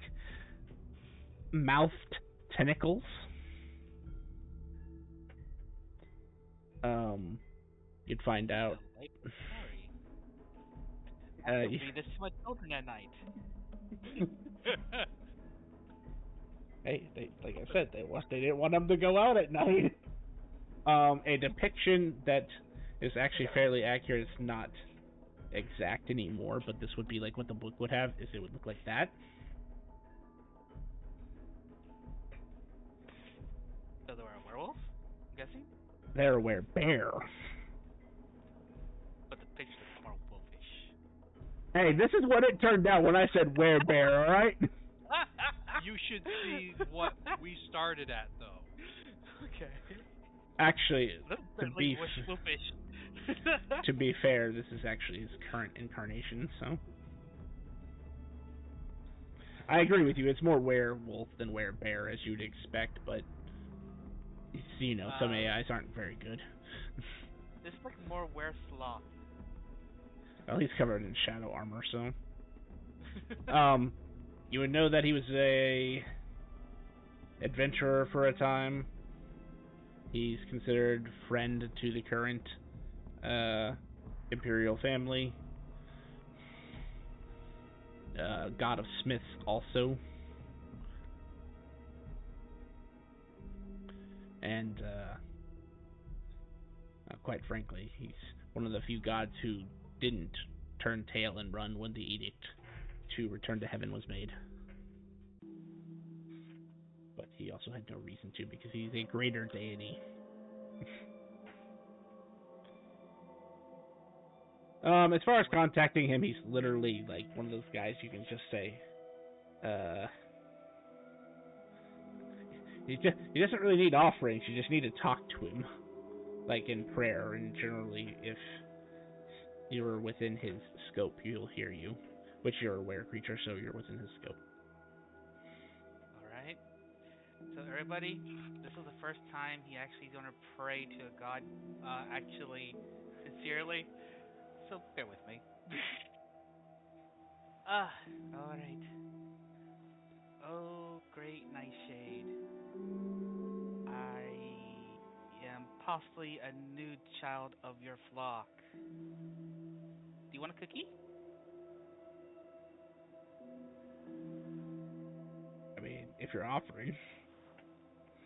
mouthed tentacles. You'd find out. Sorry. I don't read this to my children at night. Hey, like I said, they didn't want them to go out at night. A depiction that is actually fairly accurate. It's not exact anymore, but this would be like what the book would have. Is it would look like that. So they were a werewolf, I'm guessing? They're a bear. But the Hey, this is what it turned out when I said werebear, alright? You should see what we started at, though. Okay. Actually, That's to certainly be wolfish. to be fair, this is actually his current incarnation, so I agree with you. It's more werewolf than werebear, as you'd expect, but you know, some AIs aren't very good. This is like more were sloth. Well, he's covered in shadow armor, so you would know that he was a adventurer for a time. He's considered friend to the current imperial family. God of Smiths also. And quite frankly, he's one of the few gods who didn't turn tail and run when the edict to return to heaven was made. But he also had no reason to, because he's a greater deity. As far as contacting him, he's literally like one of those guys you can just say, he doesn't really need offerings, you just need to talk to him, like in prayer, and generally if you're within his scope, he'll hear you, which you're a were creature, so you're within his scope. Alright. So everybody, this was the first time he actually gonna pray to a god actually sincerely. So bear with me. Alright. Oh, great nightshade. I am possibly a new child of your flock. Do you want a cookie? I mean, if you're offering.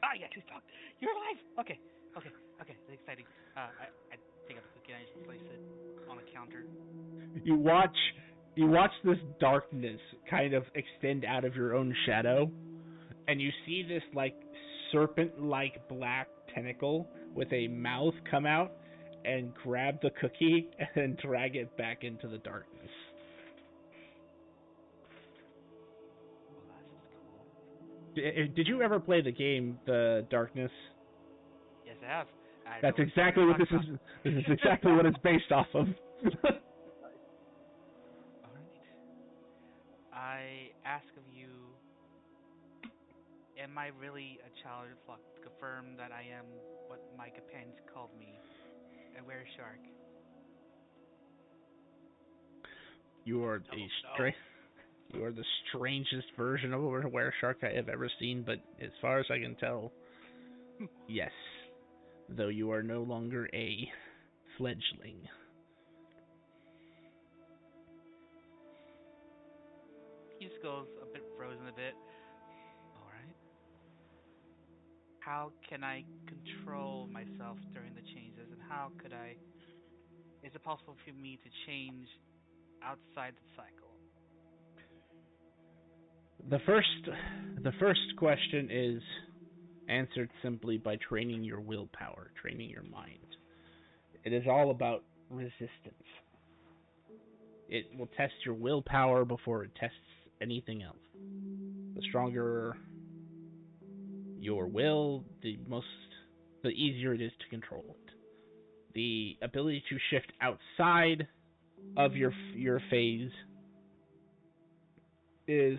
Ah, yeah, please talk. You're alive. Okay. That's exciting. I take out the cookie and I just place it on a counter. You watch this darkness kind of extend out of your own shadow, and you see this like serpent-like black tentacle with a mouth come out and grab the cookie and then drag it back into the darkness. Well, that's cool. Did you ever play the game The Darkness? Yes, I have. That's exactly what this is. This is exactly what it's based off of. Alright. I ask of you, am I really a child of flock? Confirm that I am what my companions called me, a were shark. You are the strangest version of a were shark I have ever seen, but as far as I can tell, yes. Though you are no longer a fledgling. He just goes a bit frozen a bit. Alright. How can I control myself during the changes, and how could I... Is it possible for me to change outside the cycle? The first question is answered simply by training your willpower, training your mind. It is all about resistance. It will test your willpower before it tests anything else. The stronger your will, the easier it is to control it. The ability to shift outside of your phase is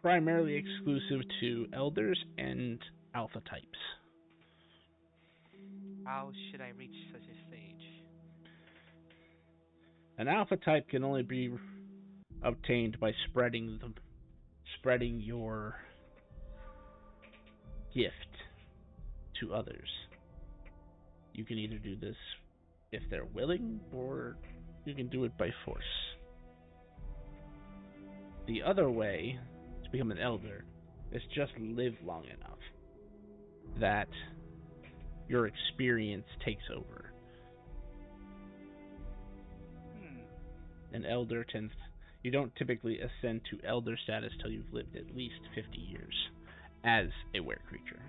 primarily exclusive to elders and alpha types. How should I reach such a stage? An alpha type can only be obtained by spreading your gift to others. You can either do this if they're willing, or you can do it by force. The other way to become an elder is just live long enough that your experience takes over. An elder you don't typically ascend to elder status till you've lived at least 50 years as a were creature.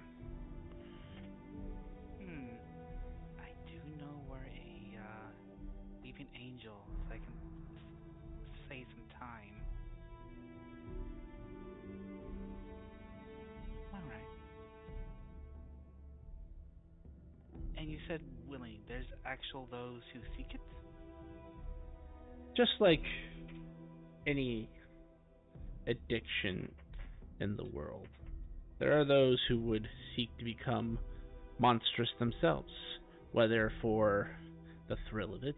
I do know where a weeping angel, so I can time. All right. And you said willing. There's actual those who seek it. Just like any addiction in the world, there are those who would seek to become monstrous themselves, whether for the thrill of it,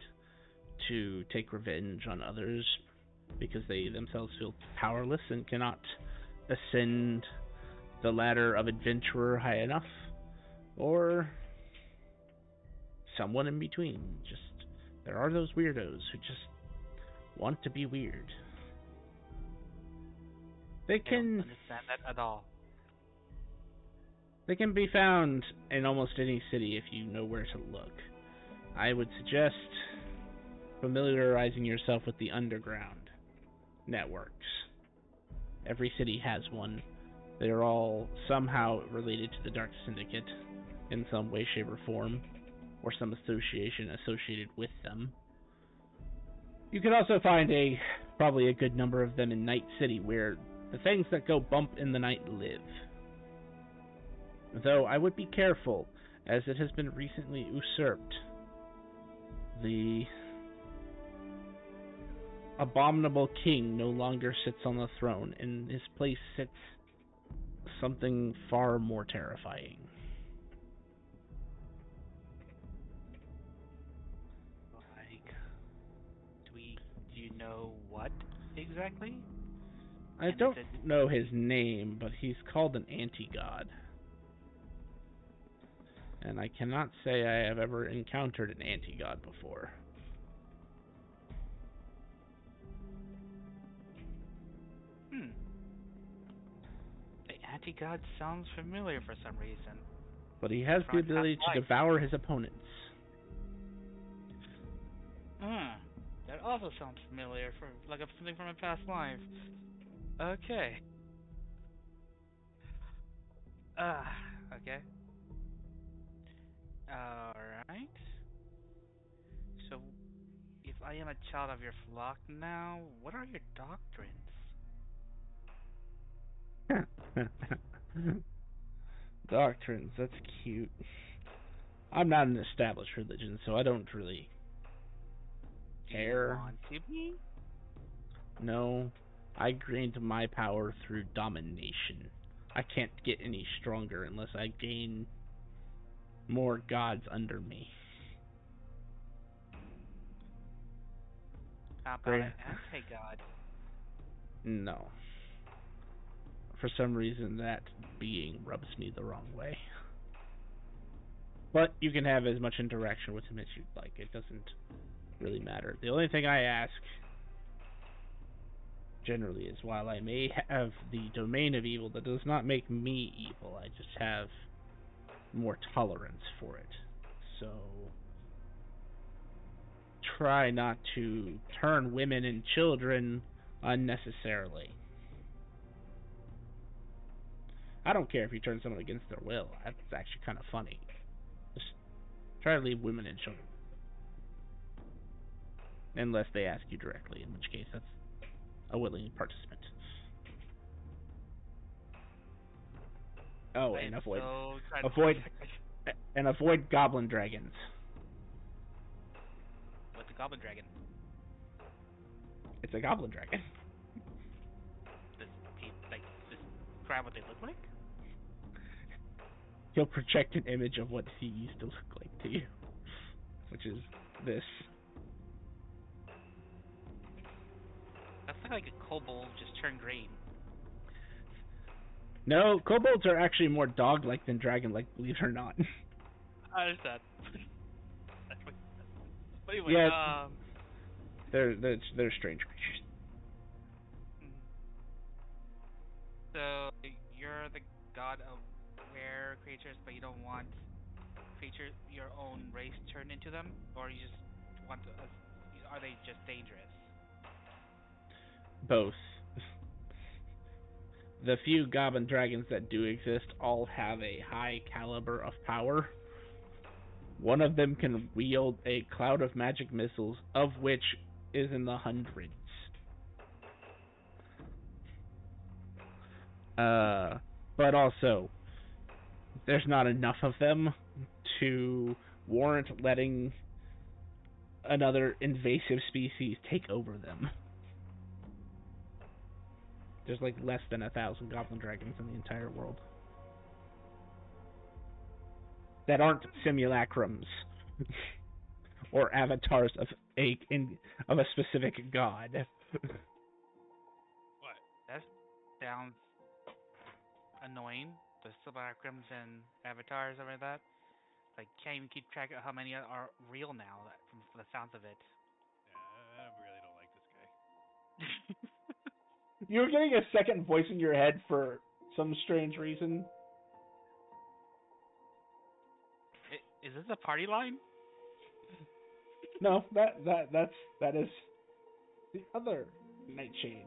to take revenge on others because they themselves feel powerless and cannot ascend the ladder of adventurer high enough, or someone in between. Just there are those weirdos who just want to be weird. They I don't can understand that at all. they can be found in almost any city if you know where to look. I would suggest familiarizing yourself with the underground networks. Every city has one. They are all somehow related to the Dark Syndicate in some way, shape, or form, or some association associated with them. You can also find probably a good number of them in Night City, where the things that go bump in the night live. Though I would be careful, as it has been recently usurped. The abominable king no longer sits on the throne. In his place sits something far more terrifying. Like, do you know what exactly? I And don't know his name, but he's called an anti-god. And I cannot say I have ever encountered an anti-god before. The anti-god sounds familiar for some reason. But he has the From my past ability to life. devour his opponents. That also sounds familiar for like something from a past life. Okay. Ah, okay. Alright. So, if I am a child of your flock now, what are your doctrines? Doctrines, that's cute. I'm not an established religion, so I don't really Do you care. want to be? No, I gained my power through domination. I can't get any stronger unless I gain more gods under me. How about Great. an anti-god? No. For some reason, that being rubs me the wrong way. But you can have as much interaction with him as you'd like. It doesn't really matter. The only thing I ask, generally, is while I may have the domain of evil, that does not make me evil. I just have more tolerance for it. So try not to turn women and children unnecessarily. I don't care if you turn someone against their will. That's actually kind of funny. Just try to leave women and children. Unless they ask you directly, in which case that's a willing participant. Oh, and avoid goblin dragons. What's a goblin dragon? It's a goblin dragon. Describe what they look like? He'll project an image of what he used to look like to you, which is this. That's like a kobold just turned green. No, kobolds are actually more dog-like than dragon-like, believe it or not. I understand. But anyway, yeah, they're strange creatures. So you're the god of rare creatures, but you don't want creatures your own race turned into them, or you just want to? Are they just dangerous? Both. The few goblin dragons that do exist all have a high caliber of power. One of them can wield a cloud of magic missiles, of which is in the hundreds. But also, there's not enough of them to warrant letting another invasive species take over them. There's like less than 1,000 goblin dragons in the entire world that aren't simulacrums or avatars of a specific god. What? That sounds annoying. The simulacrums and avatars over that. Like, can't even keep track of how many are real now, from the sounds of it. Yeah, I really don't like this guy. You're getting a second voice in your head for some strange reason. Is this a party line? No, that is the other Nightshade.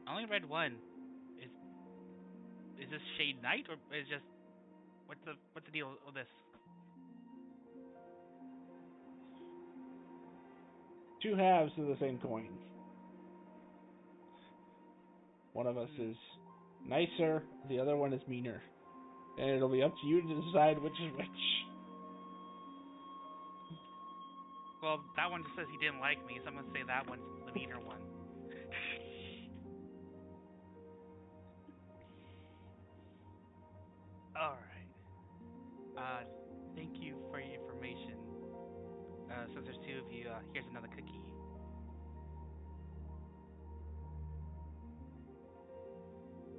I only read one. Is this Shade Knight, or is just what's the deal with this? Two halves of the same coin. One of us is nicer, the other one is meaner. And it'll be up to you to decide which is which. Well, that one just says he didn't like me, so I'm gonna say that one's the meaner one. All right. Thank you for your information. Since there's two of you, here's another cookie.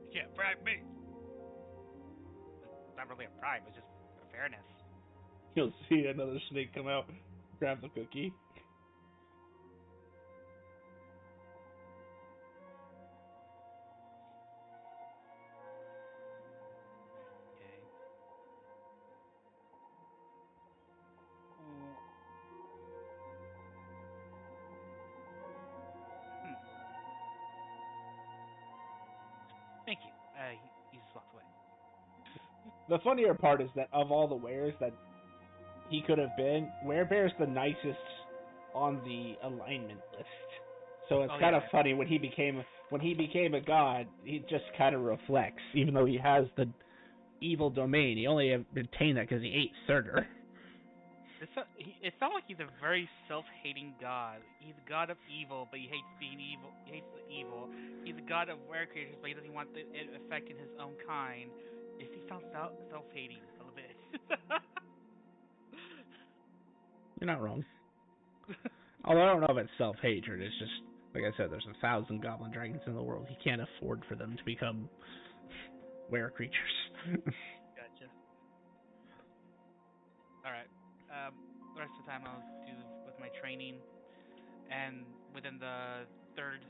You can't bribe me. It's not really a bribe, it's just a fairness. You'll see another snake come out, grab the cookie. Okay. Hmm. Thank you. He just walked away. The funnier part is that of all the wares that he could have been, Werebear's the nicest on the alignment list. So it's kind of funny when he became a god, he just kind of reflects, even though he has the evil domain. He only obtained that because he ate Surtur. It sounds like he's a very self-hating god. He's a god of evil, but he hates being evil. He hates the evil. He's a god of were creatures, but he doesn't want it affecting his own kind. He sounds self-hating a little bit. You're not wrong. Although I don't know if it's self-hatred. It's just, like I said, there's 1,000 goblin dragons in the world. He can't afford for them to become were creatures. Gotcha. All right. The rest of the time I'll do with my training, and within the third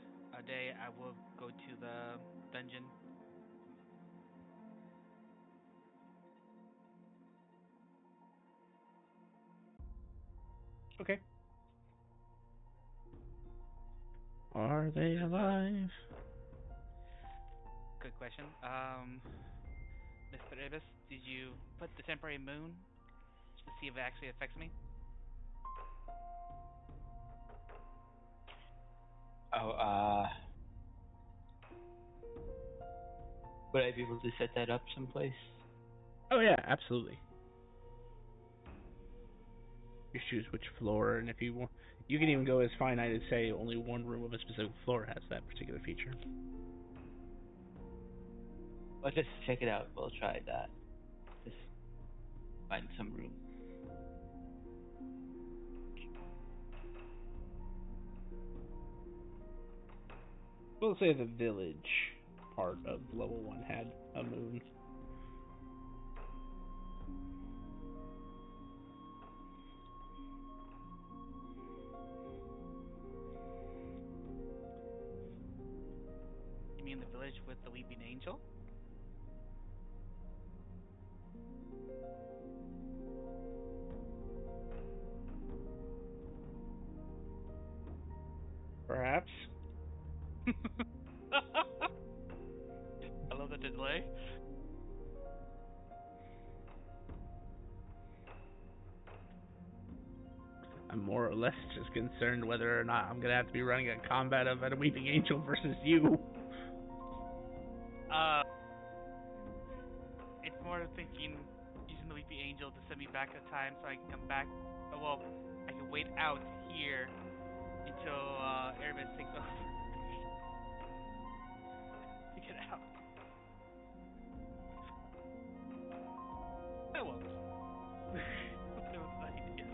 day I will go to the dungeon. Okay. Are they alive? Good question. Mr. Ibis, did you put the temporary moon to see if it actually affects me? Oh, would I be able to set that up someplace? Oh yeah, absolutely. You choose which floor, and if you want, you can even go as finite as say only one room of a specific floor has that particular feature. Well, just check it out. We'll try that. Just find some room. We'll say the village part of level 1 had a moon. You mean the village with the weeping angel? Perhaps. I love the delay. I'm more or less just concerned whether or not I'm gonna have to be running a combat of a weeping angel versus you. Uh, it's more thinking using the Weeping Angel to send me back in time so I can come back. Well, I can wait out here until Aramis takes over to get out. I won't. I'll play with the idea.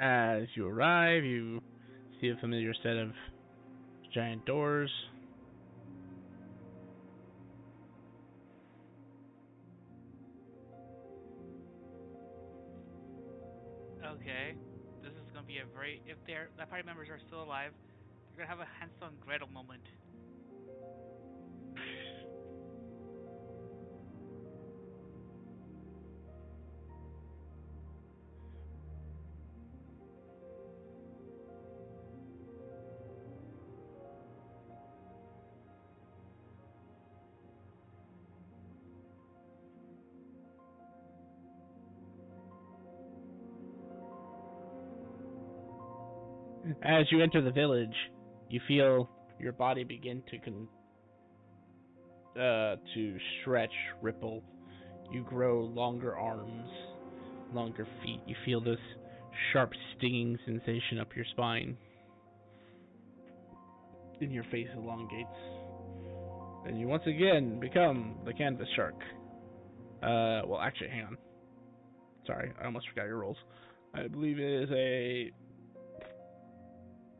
As you arrive, you see a familiar set of giant doors. Okay, this is gonna be a very if the party members are still alive, they're gonna have a Hansel and Gretel moment. As you enter the village, you feel your body begin to stretch, ripple. You grow longer arms, longer feet. You feel this sharp, stinging sensation up your spine, and your face elongates. And you once again become the canvas shark. Well, actually, hang on. Sorry, I almost forgot your rolls. I believe it is a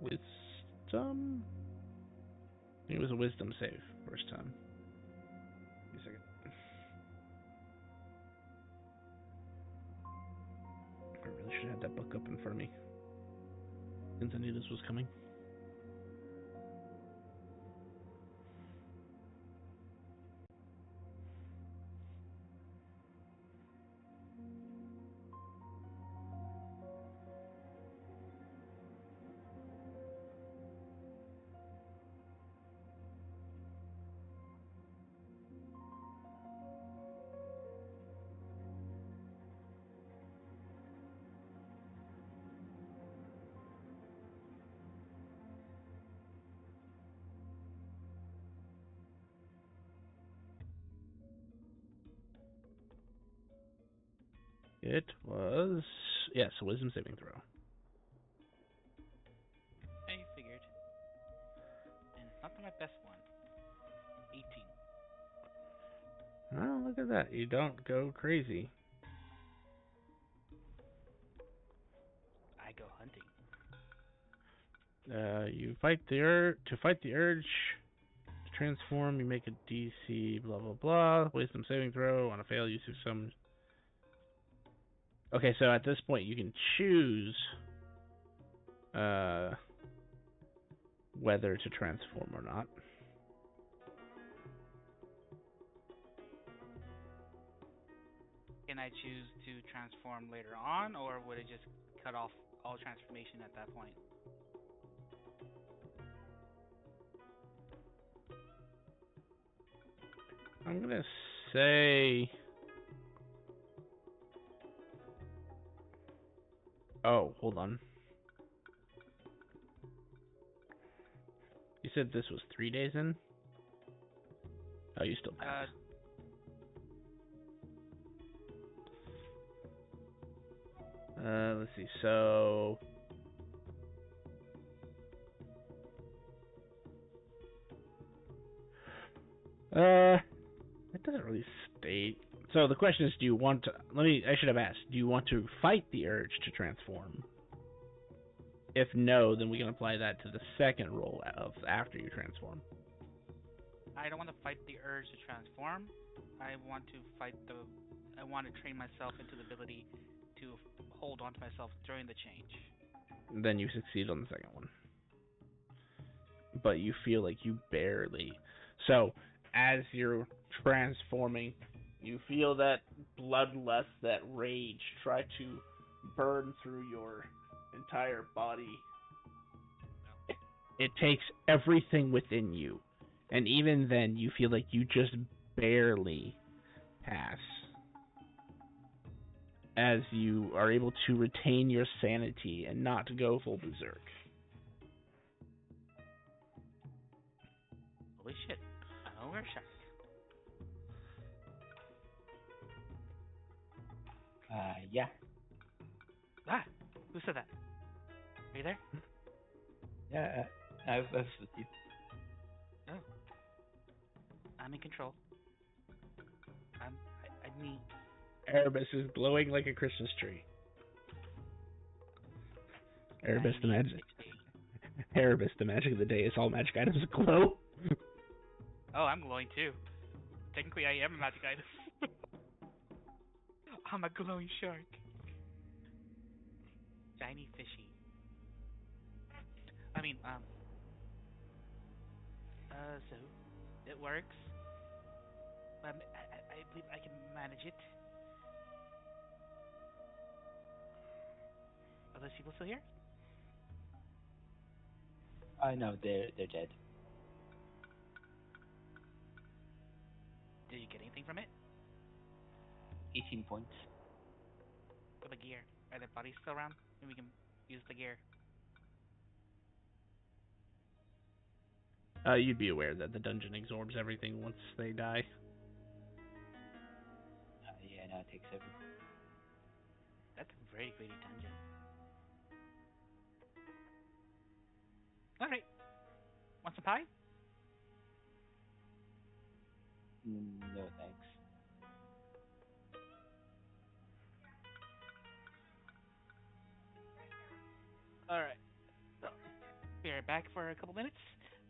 wisdom. I think it was a wisdom save first time. Give me a second. I really should have had that book up in front of me, since I knew this was coming. It was, yes, a wisdom saving throw. I figured, and it's not my best one. 18. Oh, look at that. You don't go crazy. I go hunting. You fight the urge. To fight the urge to transform, you make a DC blah blah blah. Wisdom saving throw. On a fail, you do some. Okay, so at this point, you can choose whether to transform or not. Can I choose to transform later on, or would it just cut off all transformation at that point? I'm gonna say. Oh, hold on. You said this was 3 days in? Oh, you still have. Let's see. So. It doesn't really state. So the question is, do you want to? I should have asked. Do you want to fight the urge to transform? If no, then we can apply that to the second roll of after you transform. I don't want to fight the urge to transform. I want to I want to train myself into the ability to hold on to myself during the change. Then you succeed on the second one. But you feel like you barely. So, as you're transforming, you feel that bloodlust, that rage try to burn through your entire body. It takes everything within you. And even then, you feel like you just barely pass. As you are able to retain your sanity and not go full berserk. Holy shit. I'm over shark. Yeah. Ah! Who said that? Are you there? Yeah, I was with you. Oh. I'm in control. I mean... Erebus is glowing like a Christmas tree. Erebus, the magic. Erebus, the magic of the day is all magic items glow. Oh, I'm glowing too. Technically, I am a magic item. I'm a glowing shark. Shiny fishy. I mean, so it works. I believe I can manage it. Are those people still here? No, they're dead. Did you get anything from it? 18 points. For the gear. Are their bodies still around? Maybe we can use the gear. You'd be aware that the dungeon absorbs everything once they die. Yeah, no, it takes everything. That's a very greedy dungeon. Alright. Want some pie? No, thanks. Alright. So, be right back for a couple minutes.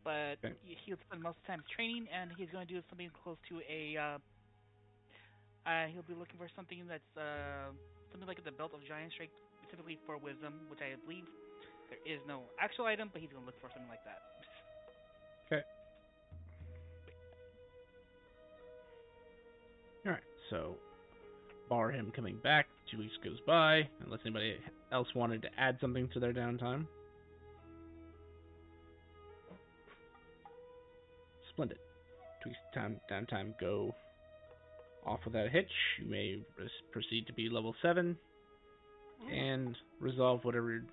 But Okay. he'll spend most of the time training, and he's going to do something close to a... he'll be looking for something that's something like the Belt of Giant Strength, specifically for Wisdom, which I believe there is no actual item, but he's going to look for something like that. Okay. Alright, so bar him coming back, 2 weeks goes by, unless anybody else wanted to add something to their downtime. Splendid. 2 weeks downtime go off without a hitch. You may proceed to be level 7 and resolve whatever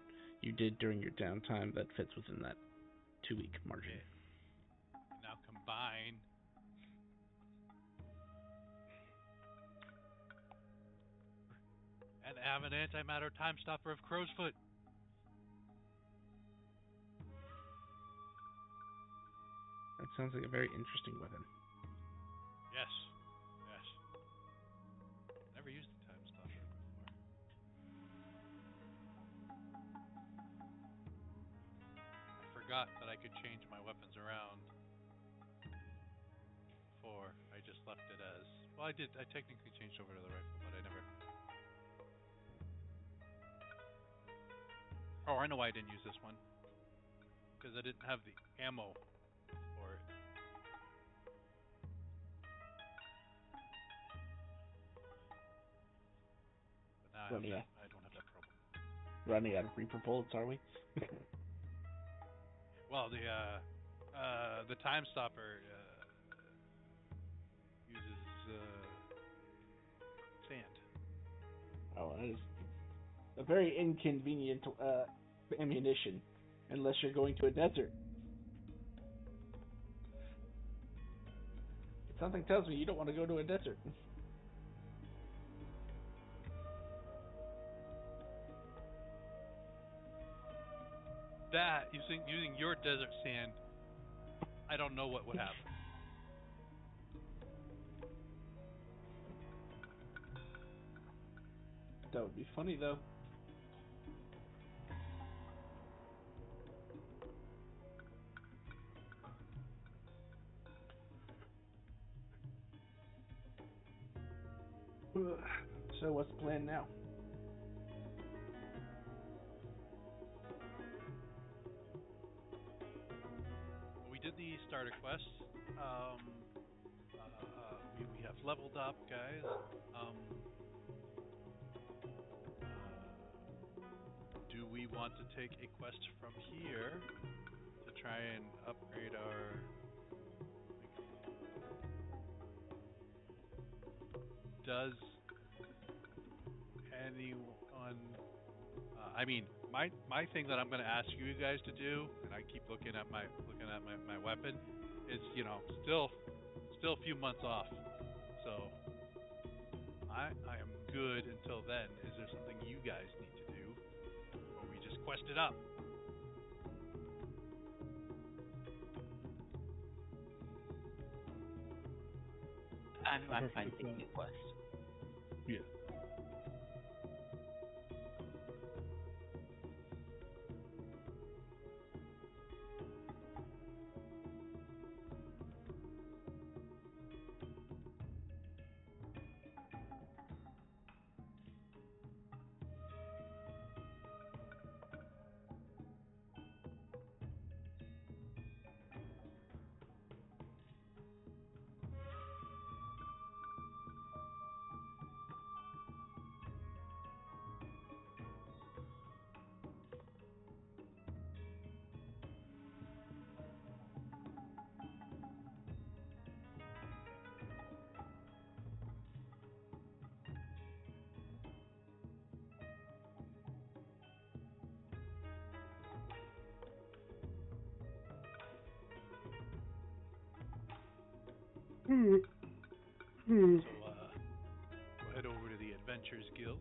you did during your downtime that fits within that 2-week margin. And now combine. And have an antimatter time stopper of Crow's Foot. That sounds like a very interesting weapon. Yes. Yes. Never used the time stopper before. I forgot that I could change my weapons around. Before I just left it as well. I did. I technically changed over to the rifle, but I never. Oh, I know why I didn't use this one. because I didn't have the ammo for it. But now Running out, I don't have that problem. running out of Reaper bullets, are we? Well, the time stopper uses sand. Oh, that is a very inconvenient ammunition, unless you're going to a desert. Something tells me you don't want to go to a desert. That using your desert sand, I don't know what would happen. That would be funny, though. So what's the plan now? We did the starter quest. We have leveled up, guys. Do we want to take a quest from here to try and upgrade our? Does anyone? I mean, my thing that I'm going to ask you guys to do, and I keep looking at my weapon, is still a few months off. So I am good until then. Is there something you guys need to do, or we just quest it up? I'm fine taking a quest. Yeah. So we'll head over to the Adventures Guild.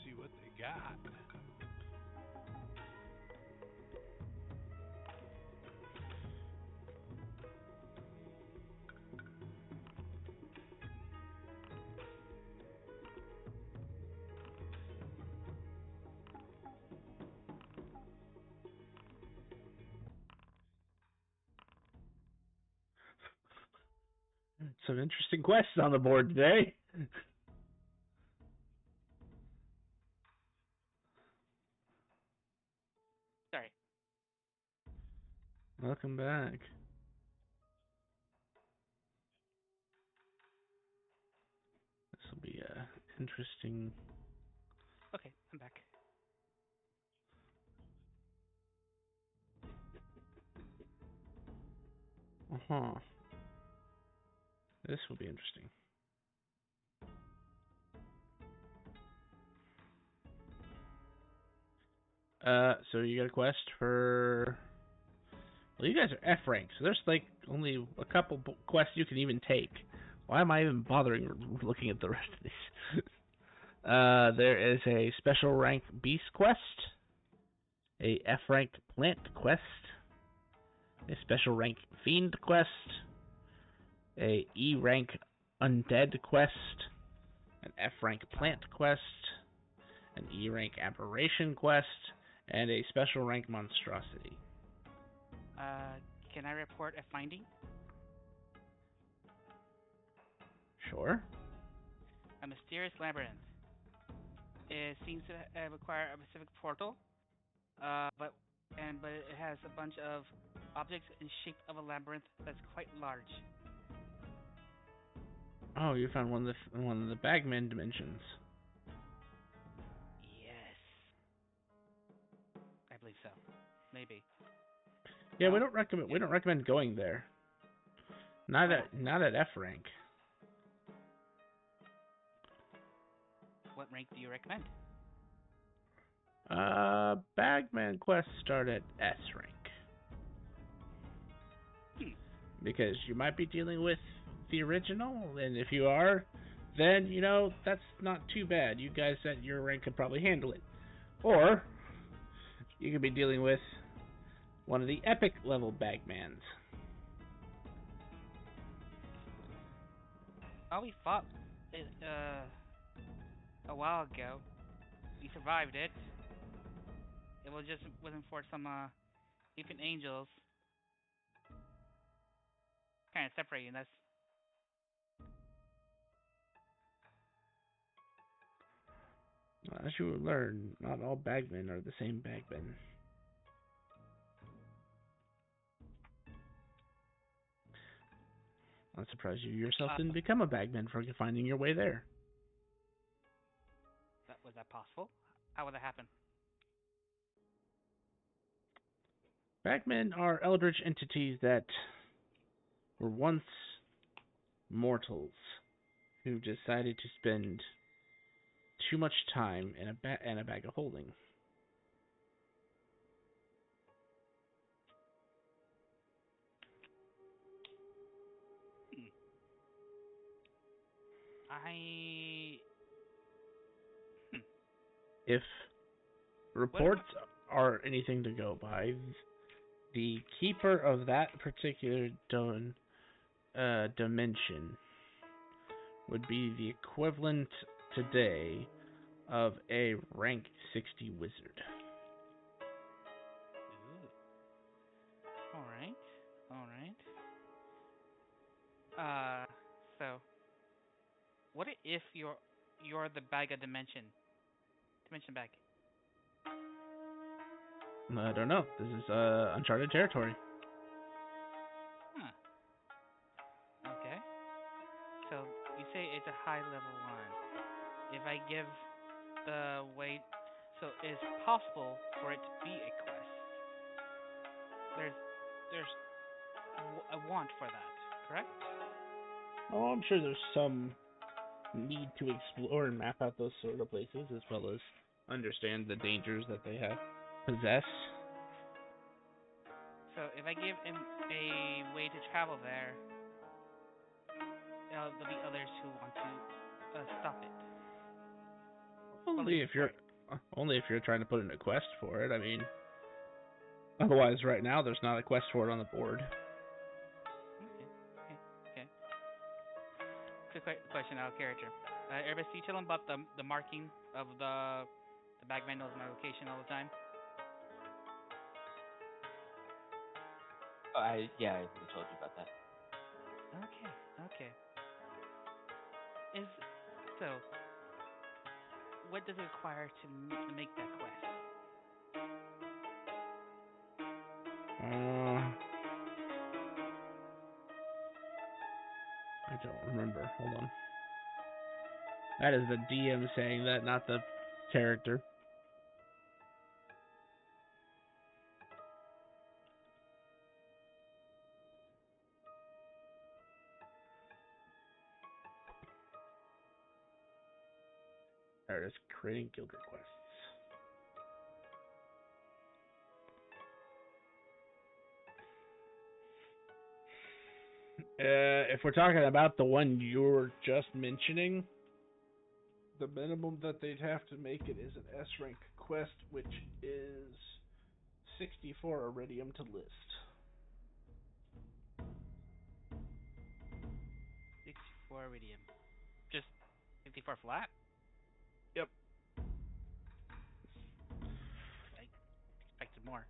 See what they got. Some interesting quests on the board today. Sorry. Welcome back. This will be interesting. Okay, I'm back. This will be interesting. So you got a quest for. Well, you guys are F rank, so there's like only a couple quests you can even take. Why am I even bothering looking at the rest of these? There is a special rank beast quest, a F rank plant quest, a special rank fiend quest, a E rank undead quest, an F rank plant quest, an E rank aberration quest, and a special rank monstrosity. Can I report a finding? Sure. A mysterious labyrinth. it seems to require a specific portal, but it has a bunch of objects in shape of a labyrinth that's quite large. Oh, you found one of the Bagman dimensions. Yes, I believe so. Maybe. Yeah, Well, we don't recommend going there. Not at F rank. what rank do you recommend? Bagman quests start at S rank. Because you might be dealing with the original, and if you are, then, that's not too bad. You guys at your rank could probably handle it. Or, you could be dealing with one of the epic level Bagmans. Oh, we fought it a while ago. We survived it. It wasn't for some infant angels kind of separating us. As you will learn, not all Bagmen are the same Bagmen. I'm surprised you yourself didn't become a Bagman for finding your way there. Was that possible? How would that happen? Bagmen are eldritch entities that were once mortals who decided to spend too much time in a bag of holding. If reports are anything to go by, the keeper of that particular dimension would be the equivalent today of a rank 60 wizard. Ooh. All right. So, what if you're the bag of dimension bag? I don't know. This is uncharted territory. Huh. Okay. So you say it's a high level one. If I give the weight, so it's possible for it to be a quest. There's a want for that, correct? Oh, I'm sure there's some need to explore and map out those sort of places, as well as understand the dangers that they possess. So if I give him a way to travel there, there'll be others who want to stop it. Only if you're trying to put in a quest for it. I mean, otherwise, right now there's not a quest for it on the board. Okay. Quick question out of character. Everybody, you tell them about the marking of the Bagman knows my location all the time. I would have told you about that. Okay. So, what does it require to make that quest? I don't remember. Hold on. That is the DM saying that, not the character. There it is, creating guild requests. If we're talking about the one you're just mentioning, the minimum that they'd have to make it is an S rank quest, which is 64 iridium to list. 64 iridium. Just 54 flat? Yep. I expected more.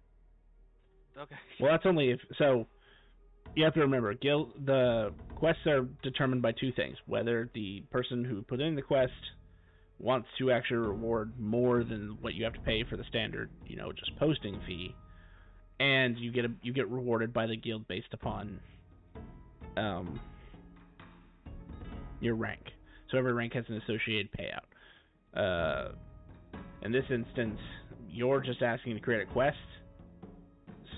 Okay. Well, that's only if so. You have to remember, the quests are determined by two things: whether the person who put in the quest wants to actually reward more than what you have to pay for the standard, just posting fee, and you get rewarded by the guild based upon um, your rank. So every rank has an associated payout. In this instance, you're just asking to create a quest,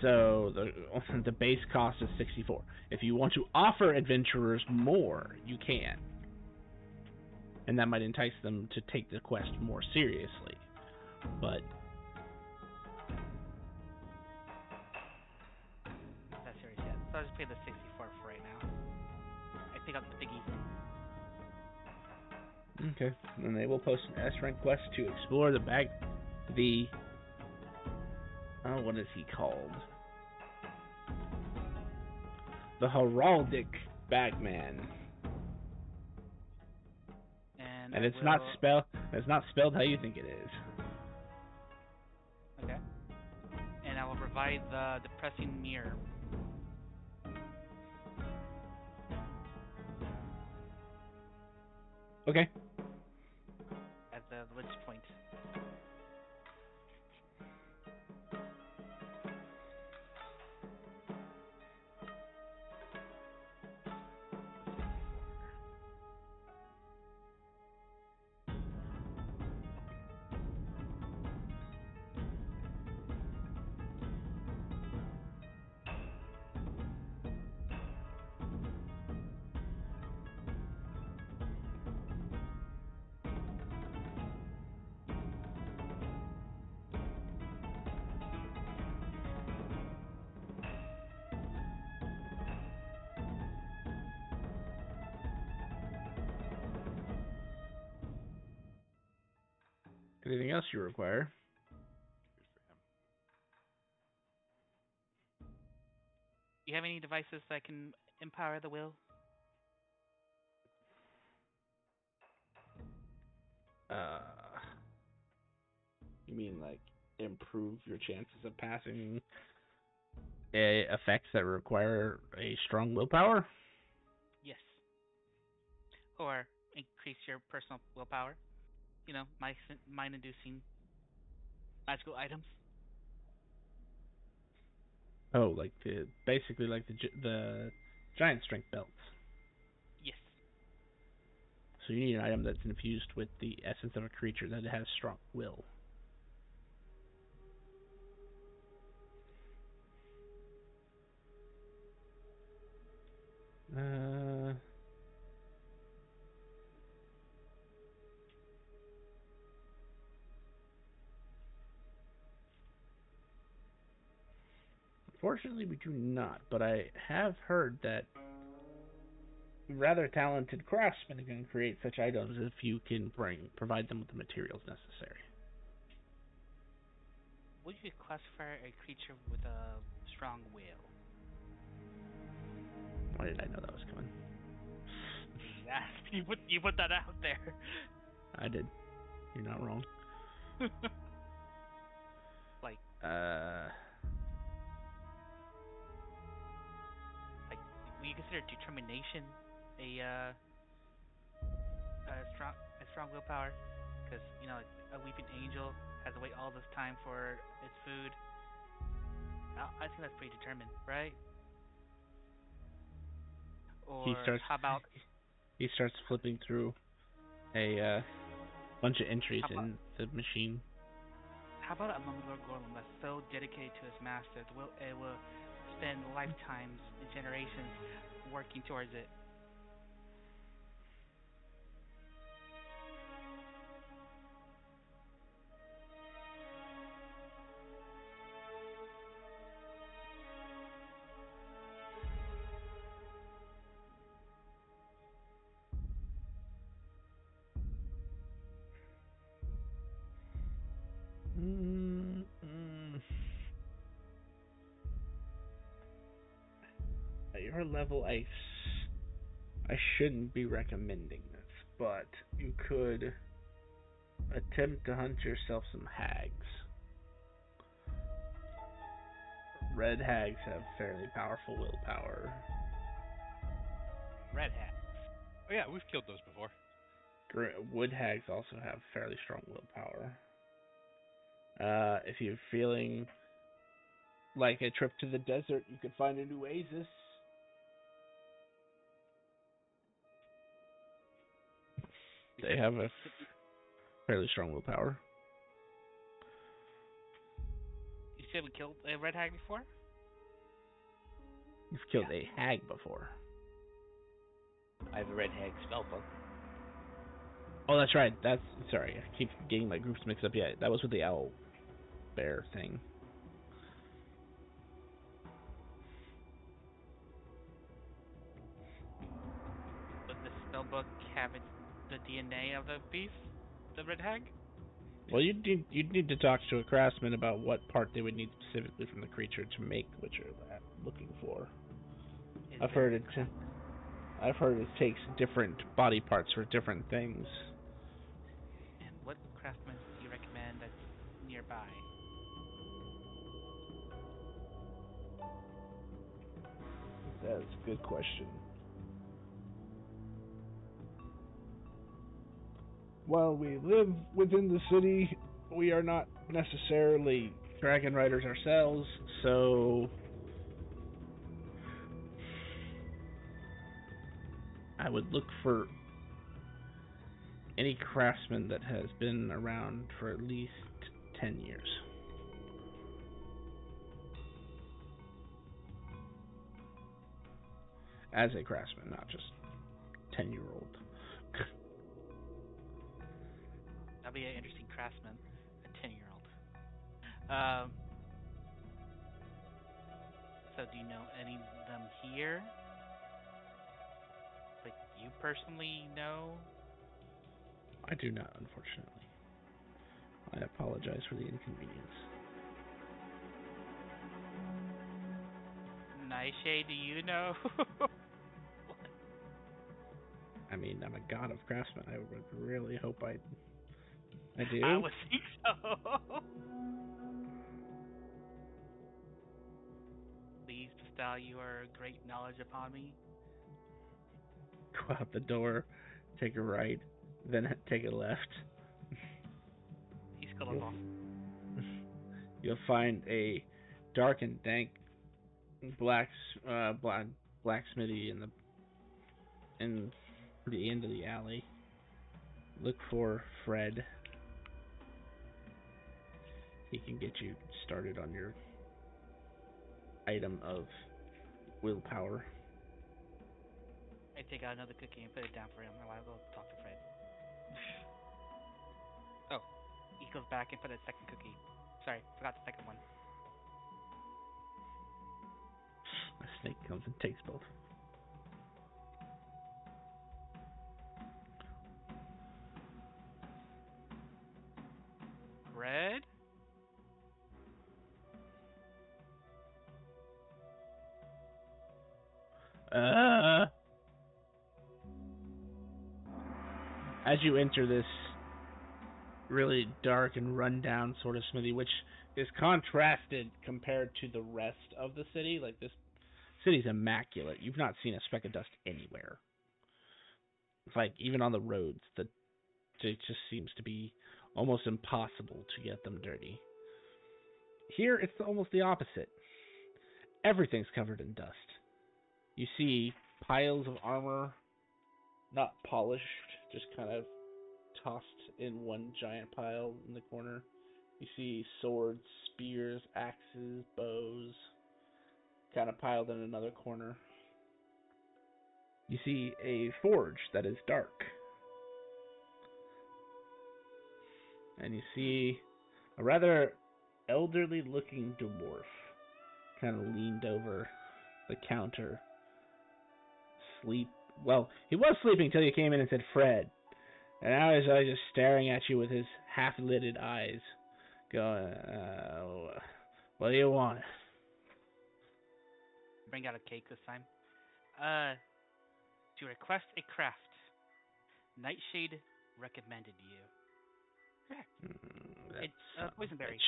so the base cost is 64. If you want to offer adventurers more, you can, and that might entice them to take the quest more seriously. But Not serious yet. So I'll just pay the 64 for right now. I think I'll get the biggie. okay, and they will post an S rank quest to explore what is he called? The Heraldic Bagman. And it's not spelled how you think it is. Okay. And I will provide the depressing mirror. Okay. As the lich point. Anything else you require? Do you have any devices that can empower the will? You mean like improve your chances of passing effects that require a strong willpower? Yes. Or increase your personal willpower. Mind-inducing magical items. Oh, like basically like the giant strength belts. Yes. So you need an item that's infused with the essence of a creature that has strong will. Unfortunately, we do not, but I have heard that rather talented craftsmen can create such items if you can provide them with the materials necessary. Would you classify a creature with a strong will? Why did I know that was coming? You put that out there. I did. You're not wrong. Like will you consider determination a strong willpower? Because like a weeping angel has to wait all this time for its food. I think that's pretty determined, right? Or how about he starts flipping through a bunch of entries in the machine. How about a Mumblor Golem that's so dedicated to his master it will spend lifetimes and generations working towards it? At your level, I shouldn't be recommending this, but you could attempt to hunt yourself some hags. Red hags have fairly powerful willpower. Red hat. Oh yeah, we've killed those before. Wood hags also have fairly strong willpower. If you're feeling like a trip to the desert, you could find an oasis. They have a fairly strong willpower. You said we killed a red hag before? You've killed a hag before. I have a red hag spellbook. Oh, that's right. Sorry. I keep getting my groups mixed up. Yeah, that was with the owl bear thing. Does the spellbook have the DNA of the beast, the red hag? Well, you'd need to talk to a craftsman about what part they would need specifically from the creature to make what you're looking for. I've heard it takes different body parts for different things. And what craftsman do you recommend that's nearby? That's a good question. While we live within the city, we are not necessarily dragon riders ourselves, so I would look for any craftsman that has been around for at least 10 years. As a craftsman, not just 10-year-old. That'd be an interesting craftsman, a 10-year-old. So do you know any of them here? Like, you personally know? I do not, unfortunately. I apologize for the inconvenience. Nightshade, do you know? I mean, I'm a god of craftsmen. I would really hope I do. I would think so. Please bestow your great knowledge upon me. Go out the door, take a right, then take a left. He's gonna off. You'll find a dark and dank blacksmithy in the end of the alley. Look for Fred. He can get you started on your item of willpower. I take out another cookie and put it down for him while I go talk to Fred. Oh, he goes back and put a second cookie. Sorry, forgot the second one. A snake comes and takes both. Fred? As you enter this really dark and rundown sort of smithy, which is contrasted compared to the rest of the city. Like, this city's immaculate. You've not seen a speck of dust anywhere. It's like, even on the roads, it just seems to be almost impossible to get them dirty. Here, it's almost the opposite. Everything's covered in dust. You see piles of armor, not polished, just kind of tossed in one giant pile in the corner. You see swords, spears, axes, bows, kind of piled in another corner. You see a forge that is dark. And you see a rather elderly looking dwarf kind of leaned over the counter. Well, he was sleeping until you came in and said Fred. And now he's just staring at you with his half-lidded eyes, going, what do you want? Bring out a cake this time. To request a craft. Nightshade recommended you. It's boysenberry.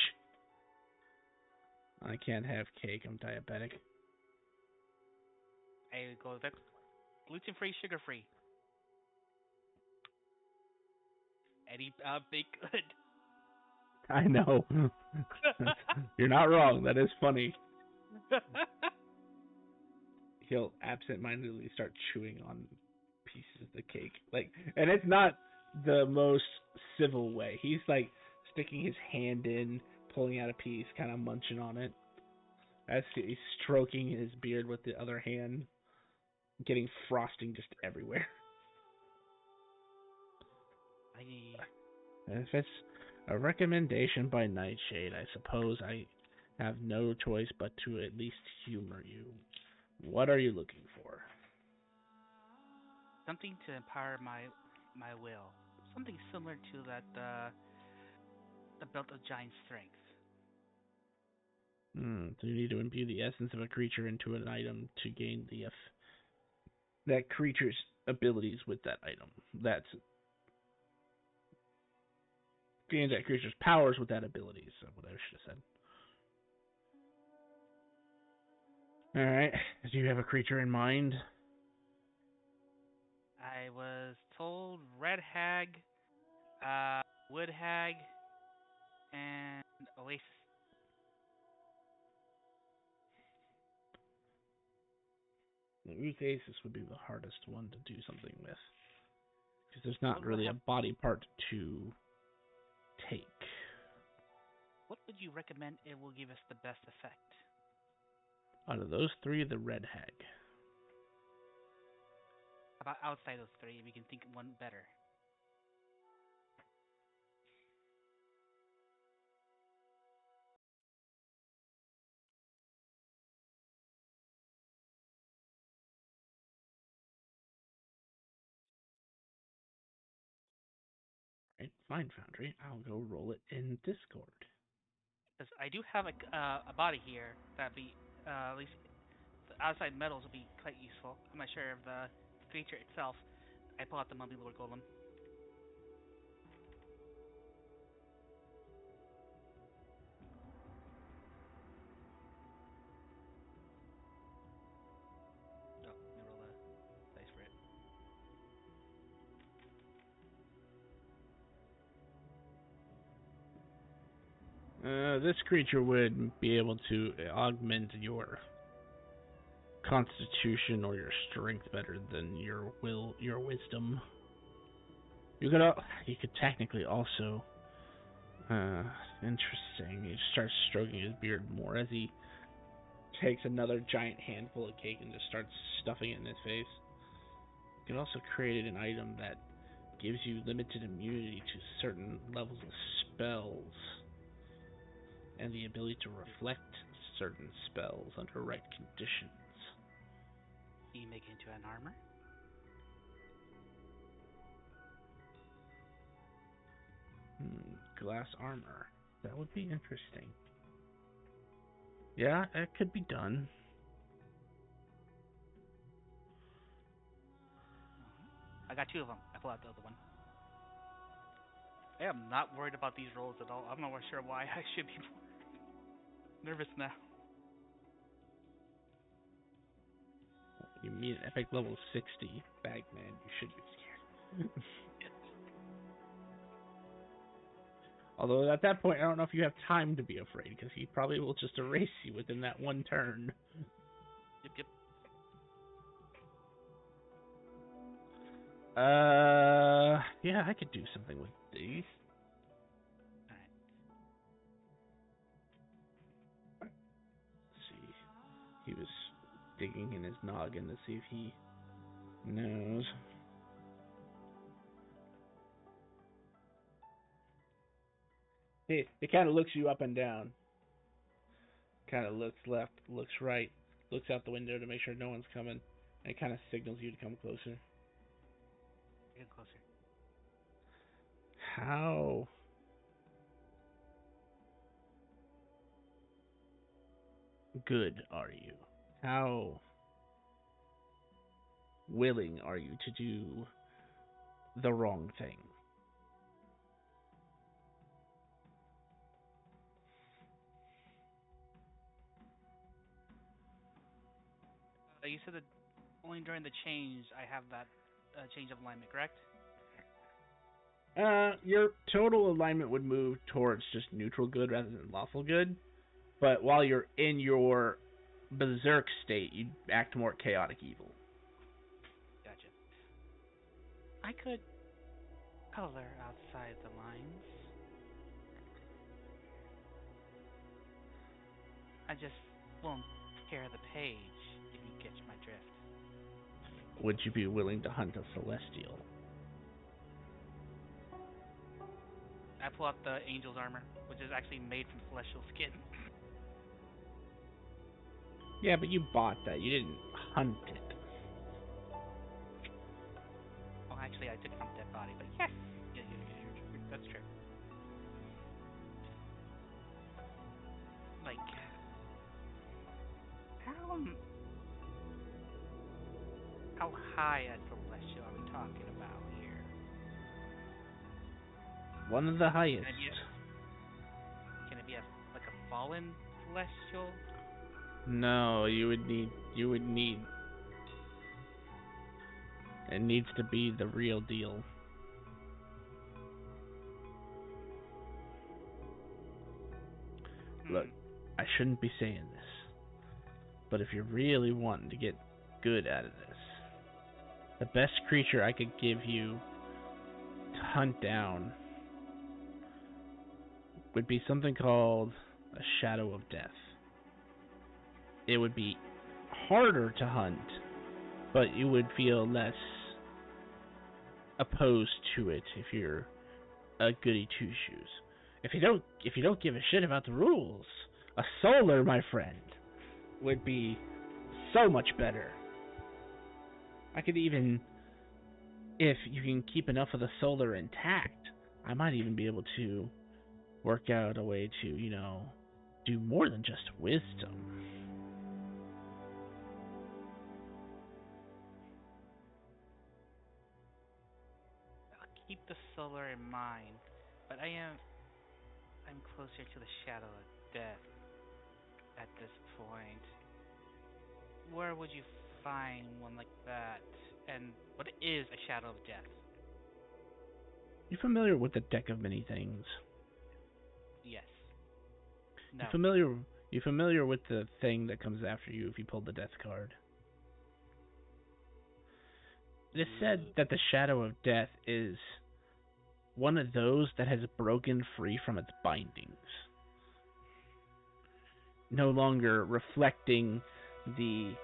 I can't have cake. I'm diabetic. I go that gluten-free, sugar-free. any baked good. I know. You're not wrong. That is funny. He'll absentmindedly start chewing on pieces of the cake, and it's not the most civil way. He's like sticking his hand in, pulling out a piece, kind of munching on it, as he's stroking his beard with the other hand, getting frosting just everywhere. If it's a recommendation by Nightshade, I suppose I have no choice but to at least humor you. What are you looking for? Something to empower my will. Something similar to that the belt of giant strength. So you need to imbue the essence of a creature into an item to gain that creature's abilities with that item. That's gains that creature's powers with that ability. So what I should have said. All right. Do you have a creature in mind? I was told red hag, wood hag, and oasis. The Oasis would be the hardest one to do something with, because there's not What really a body part to take. What would you recommend it will give us the best effect? Out of those three, the red hag. About outside those three, we can think of one better. Right, fine, Foundry. I'll go roll it in Discord. Because I do have a body here that be at least the outside metals will be quite useful. I'm not sure of the creature itself. I pull out the Mummy Lord Golem. Oh, let me roll the dice for it. This creature would be able to augment your constitution or your strength better than your wisdom. You could technically also, interesting. He starts stroking his beard more as he takes another giant handful of cake and just starts stuffing it in his face. You can also create an item that gives you limited immunity to certain levels of spells and the ability to reflect certain spells under right conditions. Do you make it into an armor? Glass armor. That would be interesting. Yeah, it could be done. I got two of them. I pull out the other one. I am not worried about these rolls at all. I'm not sure why I should be nervous now. You meet an epic level 60 Bagman, you should be scared. Although at that point, I don't know if you have time to be afraid, because he probably will just erase you within that one turn. Yep. Yeah, I could do something with these. Alright. Let's see. He was digging in his noggin to see if he knows. It kind of looks you up and down. Kind of looks left, looks right, looks out the window to make sure no one's coming, and it kind of signals you to come closer. Get closer. How good are you? How willing are you to do the wrong thing? You said that only during the change I have that change of alignment, correct? Your total alignment would move towards just neutral good rather than lawful good. But while you're in your berserk state, you act more chaotic evil. Gotcha. I could color outside the lines. I just won't tear the page, if you catch my drift. Would you be willing to hunt a celestial? I pull out the angel's armor, which is actually made from celestial skin. Yeah, but you bought that. You didn't hunt it. Oh, actually, I took it from a dead body, but yes! Yeah, that's true. Like, how high a celestial are we talking about here? One of the highest. Can it be like a fallen celestial? No, you would need. It needs to be the real deal. Look, I shouldn't be saying this, but if you're really wanting to get good out of this, the best creature I could give you to hunt down would be something called a Shadow of Death. It would be harder to hunt, but you would feel less opposed to it if you're a goody two shoes. If you don't give a shit about the rules, a solar, my friend, would be so much better. I could even, if you can keep enough of the solar intact, I might even be able to work out a way to, do more than just wisdom. I'll keep the solar in mind, but I'm closer to the shadow of death at this point. Where would you find one like that? And what is a shadow of death? You familiar with the deck of many things? Yes. No. You familiar with the thing that comes after you if you pull the death card? It is said that the Shadow of Death is one of those that has broken free from its bindings, no longer reflecting the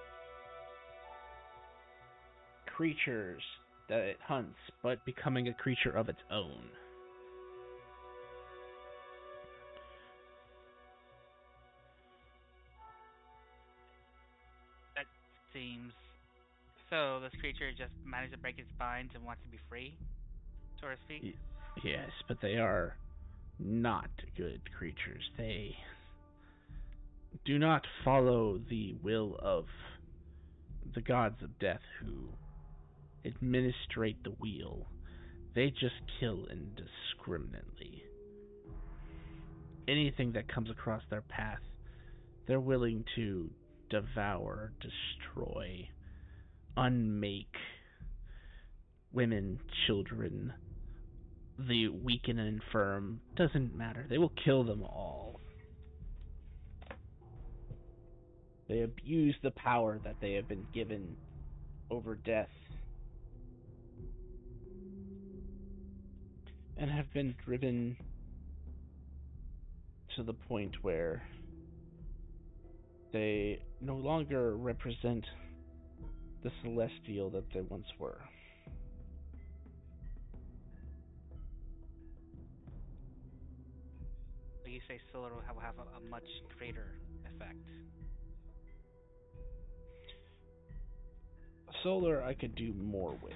creatures that it hunts, but becoming a creature of its own. That seems. So this creature just managed to break its binds and wants to be free, so to speak? Yes, but they are not good creatures. They do not follow the will of the gods of death who administrate the wheel. They just kill indiscriminately. Anything that comes across their path, they're willing to devour, destroy, unmake women, children, the weak and infirm. Doesn't matter. They will kill them all. They abuse the power that they have been given over death and have been driven to the point where they no longer represent the celestial that they once were. Like you say, solar will have a much greater effect. Solar I could do more with.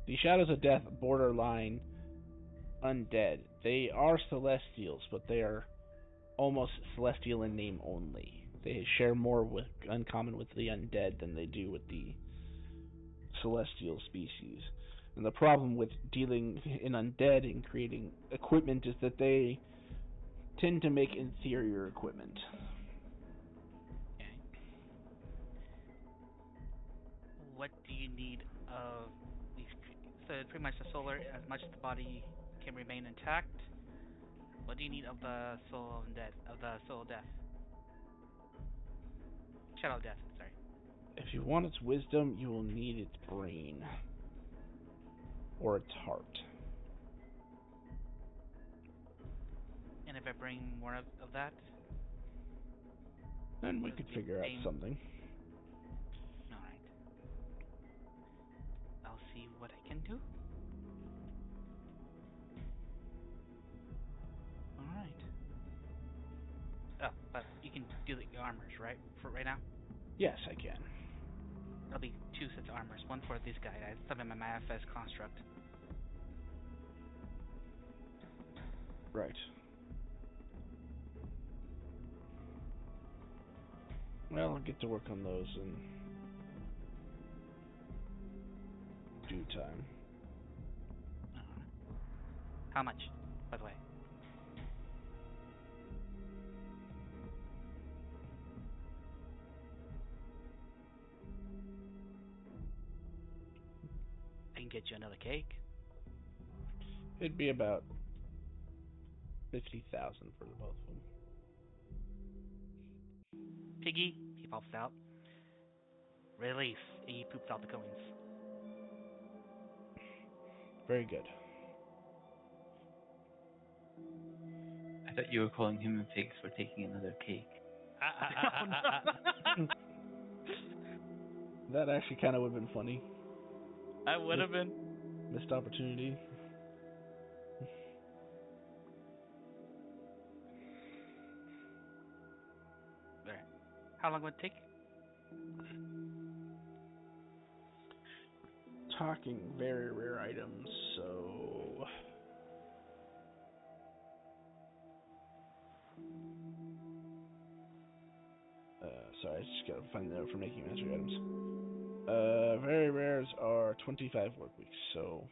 The Shadows of Death borderline undead. They are celestials, but they are almost celestial in name only. They share more with uncommon with the undead than they do with the celestial species. And the problem with dealing in undead and creating equipment is that they tend to make inferior equipment. Okay. What do you need of these? So pretty much the soul, as much as the body can remain intact. What do you need of the soul of death? Of the soul of death, shadow of death. Sorry. If you want its wisdom, you will need its brain or its heart. And if I bring more of that, Then we it'll could be figure out same. something. All right. I'll see what I can do. All right. Oh, but you can do the armors, right? For right now, Yes, I can. there'll be 2 sets of armors. One for this guy. I have in my manifest construct. Right. Well, I'll get to work on those in due time. How much, by the way? I can get you another cake. It'd be about 50,000 for the both of them. Piggy, he pops out. Release. He poops out the coins. Very good. I thought you were calling him and pigs for taking another cake. That actually kind of would have been funny. I would have been. Missed opportunity. There. How long would it take? Talking very rare items, so... sorry, I just gotta find the note for making mastery items. Very rares are 25 work weeks, so...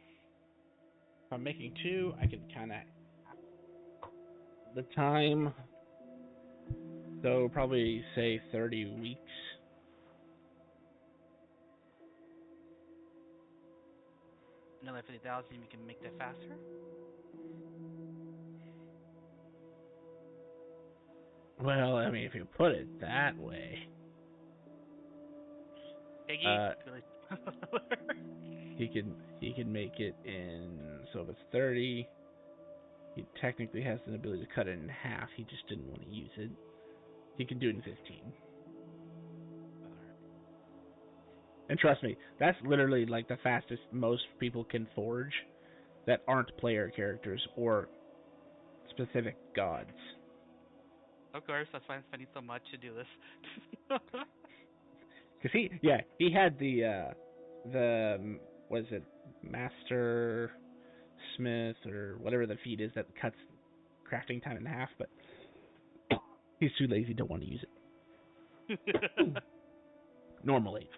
If I'm making 2, I can kind of... The time... So, probably, say, 30 weeks. Another 50,000. We can make that faster. Well, I mean, if you put it that way... Piggy. He can make it in, so if it's 30, he technically has an ability to cut it in half. He just didn't want to use it. He can do it in 15. And trust me, that's literally like the fastest most people can forge that aren't player characters or specific gods. Of course, that's why I'm spending so much to do this. Because he had the what is it, Master Smith or whatever the feat is that cuts crafting time in half, but he's too lazy, don't want to use it. Normally.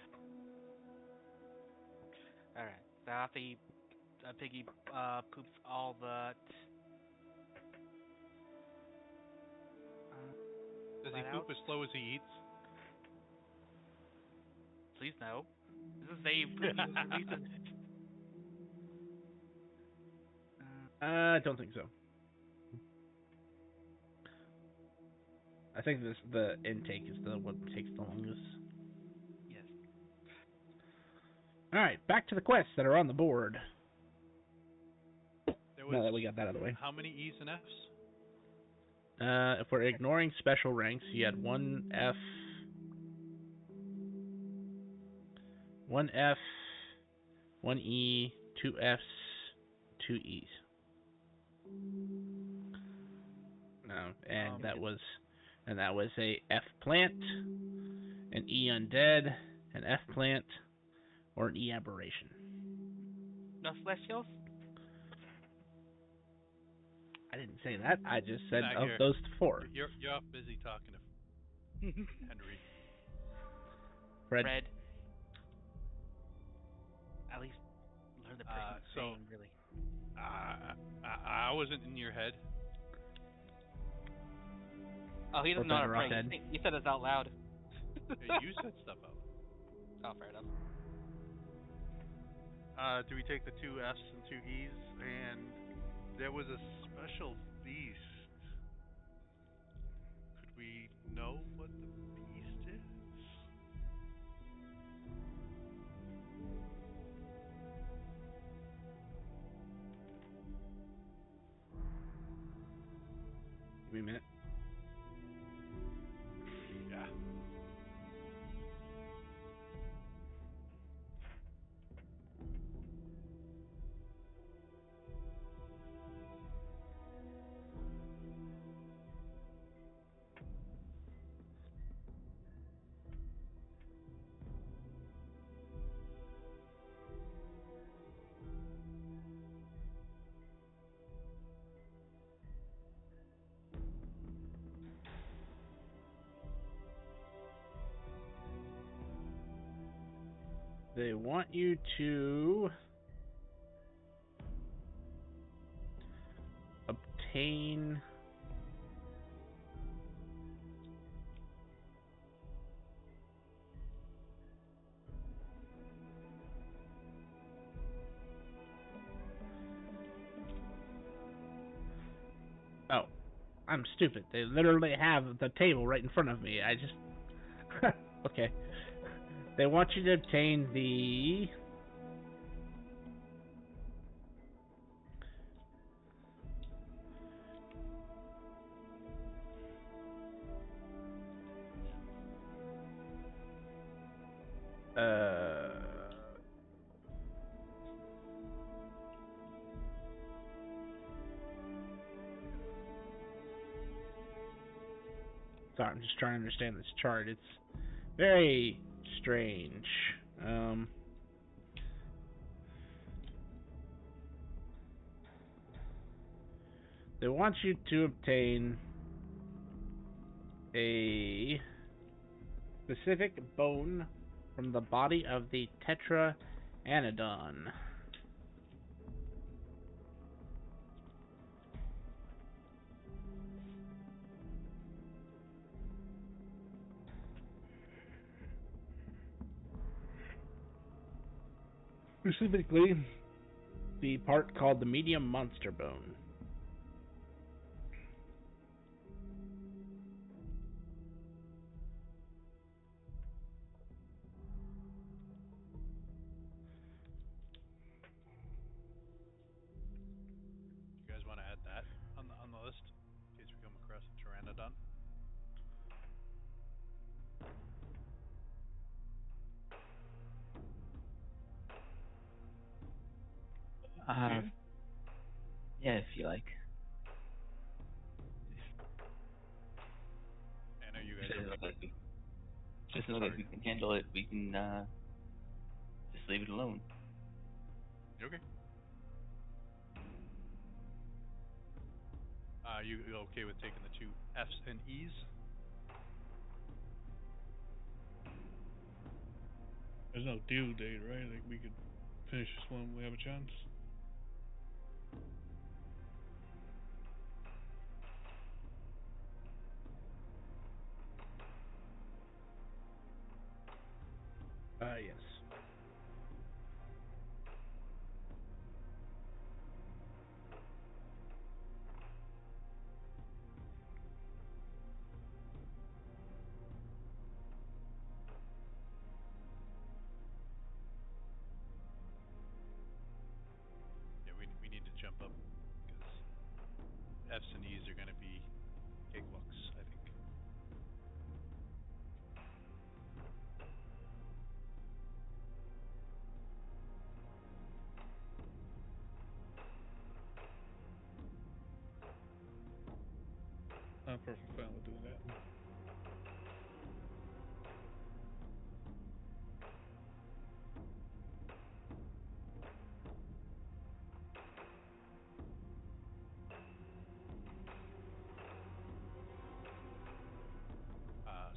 All right. So after Piggy poops all but. Does he poop as slow as he eats? Please no. This is a releases. I don't think so. I think the intake is the what takes the longest. Yes. All right, back to the quests that are on the board. There was, Now that we got that out of the way. how many E's and F's? If we're ignoring special ranks, you had 1 F, 1 F, 1 E, 2 Fs, 2 E's. No, and that was a F plant, an E undead, an F plant, or an E aberration. No celestials? I didn't say that. I just said Not of here. those 4. You're off busy talking to Henry. Fred. Red. At least learn the person's name, really. I wasn't in your head. Oh, he doesn't know how to pray. You said this out loud. You said stuff out. Oh, fair enough. Do we take the two F's and two E's? And there was a special beast. Could we know what the beast is? Give me a minute. Yeah. They want you to obtain Oh, I'm stupid. They literally have the table right in front of me. I just okay. They want you to obtain the sorry, I'm just trying to understand this chart. It's very strange. They want you to obtain a specific bone from the body of the Tetraanodon. Specifically, the part called the medium monster bone. You guys want to add that on the list in case we come across a pteranodon? Uh, yeah, if you like. I know you guys Doesn't are look big. like we, doesn't look like we can handle it. We can just leave it alone. Okay. You okay with taking the two F's and E's? There's no due date, right? Like we could finish this one when we have a chance. Yes. Yeah, we need to jump up because F's and E's are going to be cakewalks, I think. I'm perfectly fine with doing that.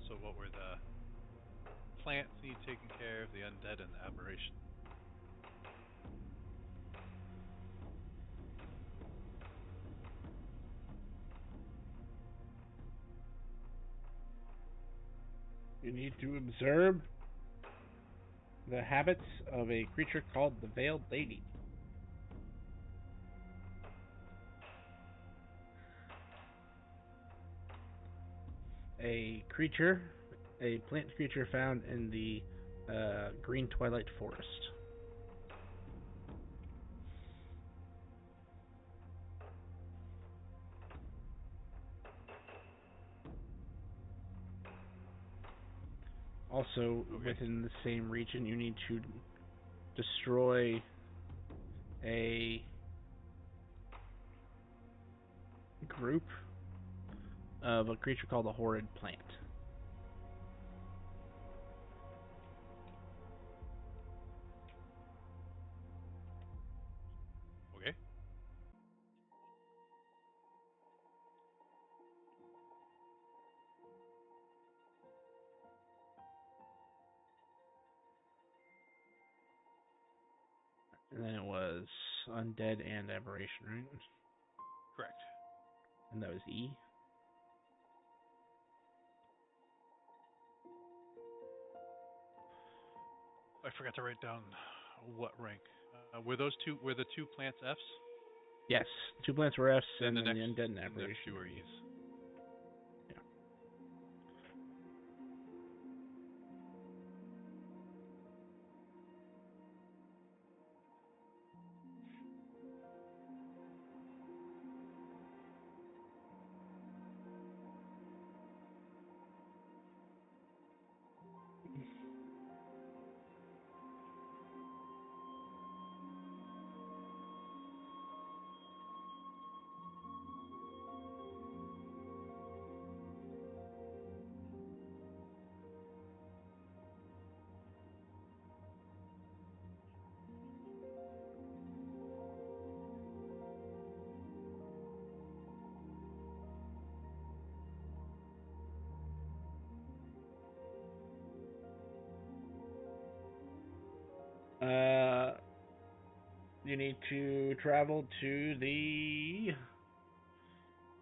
So what were the plants need taken care of, the undead and the aberration? You need to observe The habits of a creature called the Veiled Lady. A creature, a plant creature found in the Green Twilight Forest. Also, Okay. within the same region, you need to destroy a group of a creature called the Horrid Plant. Okay. And then it was Undead and Aberration, right? Correct. And that was E. I forgot to write down what rank. Were the two plants Fs? Yes, two plants were Fs, and the then next, the Undead and the next Aberration. two are E's. You need to travel to the.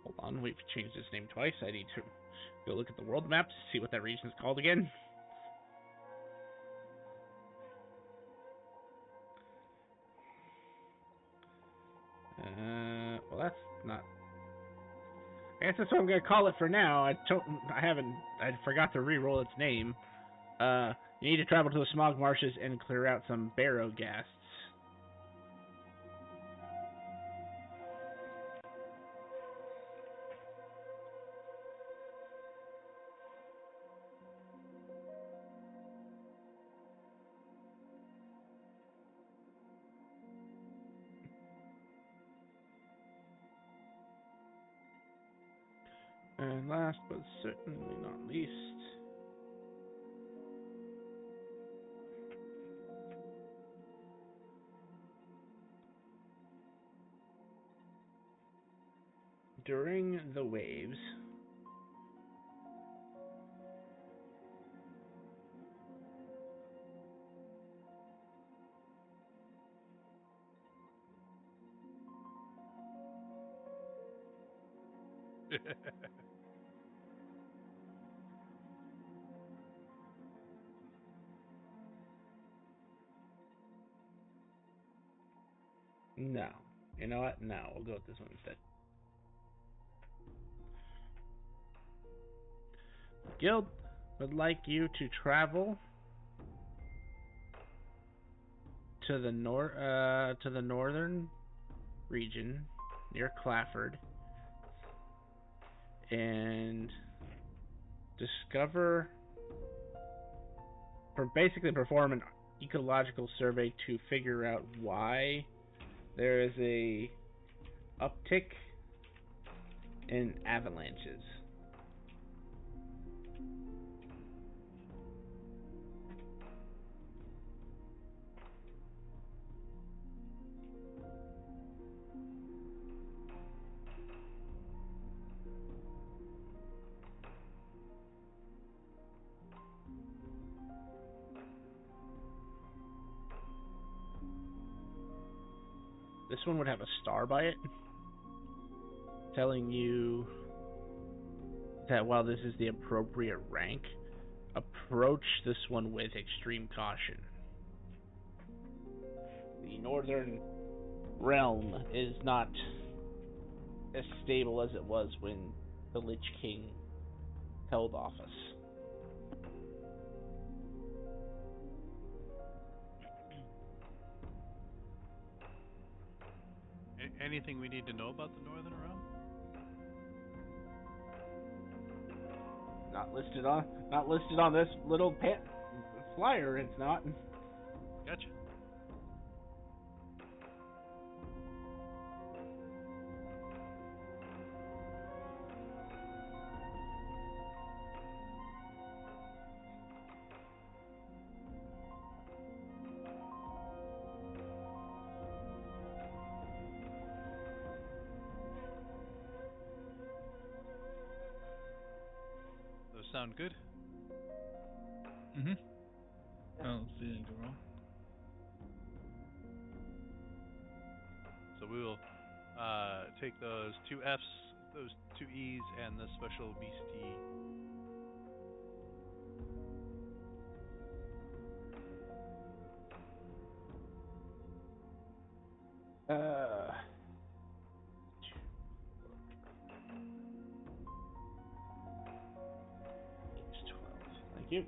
Hold on, we've changed its name twice. I need to go look at the world map to see what that region is called again. Well, that's not. I guess that's what I'm gonna call it for now. I forgot to re-roll its name. You need to travel to the smog marshes and clear out some barrow ghasts. And last but certainly not least, during the waves, no. You know what? No, we'll go with this one instead. The guild would like you to travel to the northern region near Clafford and basically perform an ecological survey to figure out why there is a uptick in avalanches. This one would have a star by it, telling you that while this is the appropriate rank, approach this one with extreme caution. the northern realm is not as stable as it was when the Lich King held office. Anything we need to know about the Northern Realm? Not listed on this little flyer. It's not. Gotcha. Those sound good? Mhm. I don't see anything wrong. So we will take those 2 Fs, those 2 Es, and the special beastie. Uh, 12. Thank you.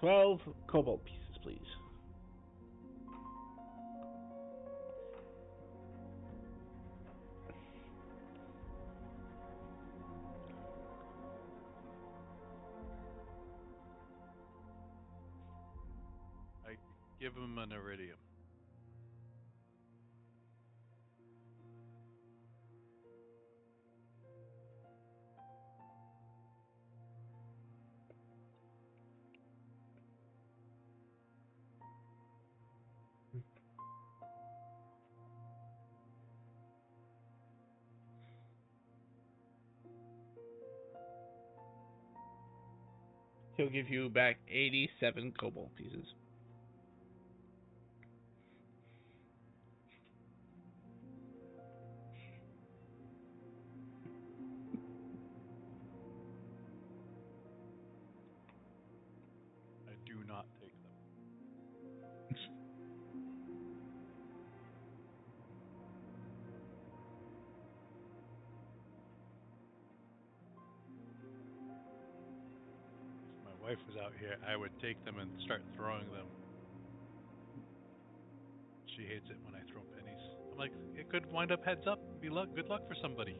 12 cobalt pieces, please. I give him an iridium. He'll give you back 87 cobalt pieces. I do not take them. If my wife was out here, I would take them and start throwing them. She hates it when I throw pennies. I'm like, it could wind up heads up. Good luck for somebody.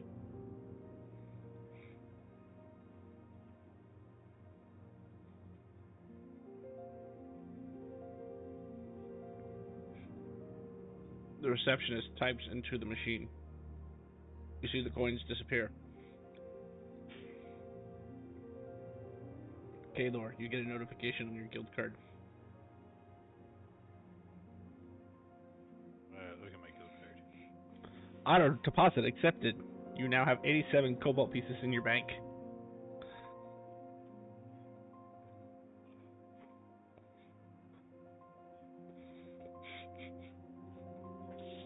The receptionist types into the machine. You see the coins disappear. Kaylor, you get a notification on your guild card. Look at my guild card. Auto deposit accepted. You now have 87 cobalt pieces in your bank.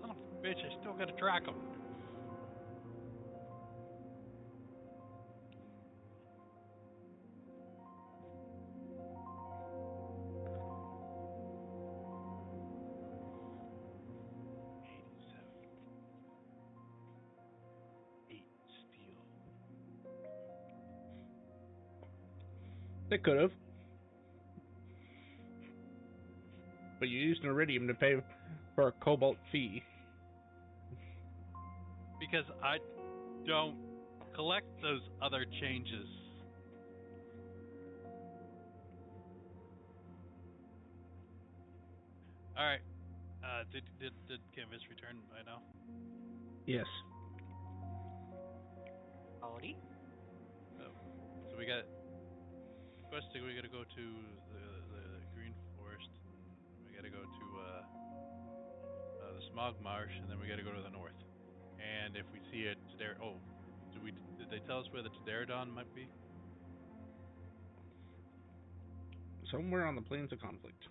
Son of a bitch, I still gotta track them. They could have. But you used an iridium to pay for a cobalt fee. Because I don't collect those other changes. Alright. Did Canvas return by now? Yes. Howdy. Oh. So we got questing, we gotta go to the Green Forest, and we gotta go to the Smog Marsh, and then we gotta go to the north. And if we see it today, did they tell us where the Pterodon might be? Somewhere on the plains of conflict.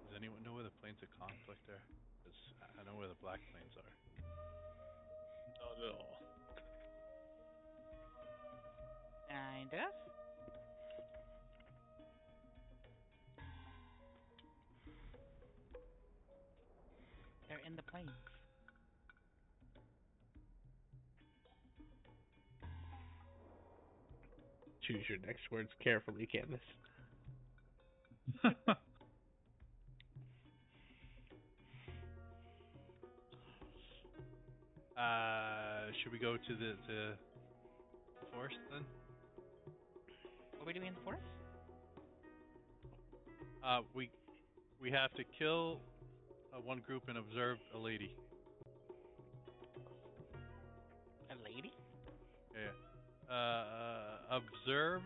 Does anyone know where the Plains of Conflict are? Because I know where the Black Plains are. Not at all. Kind of. They're in the plains. Choose your next words carefully, Canvas. Should we go to the forest then? What are we doing in the forest? We have to kill one group and observe a lady. A lady? Yeah. Observe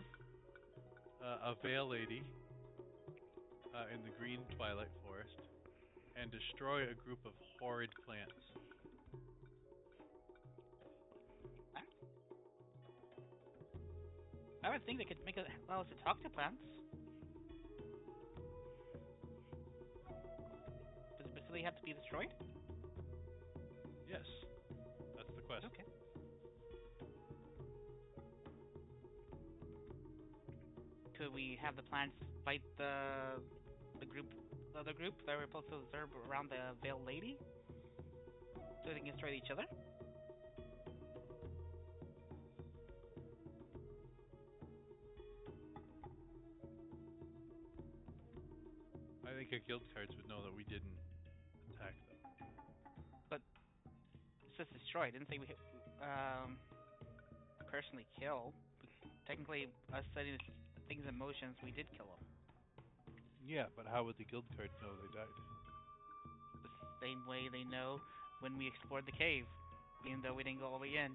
a veil lady in the green twilight forest, and destroy a group of horrid plants. I would think they could make allow us to talk to plants. Does it basically have to be destroyed? Yes, that's the quest. Okay. Could we have the plants fight the other group that we're supposed to observe around the veiled lady, so they can destroy each other? I think our guild cards would know that we didn't attack them. But it says destroy. It didn't say we personally kill. Technically, us setting things in motions, we did kill them. Yeah, but how would the guild card know they died? The same way they know when we explored the cave, even though we didn't go all the way in.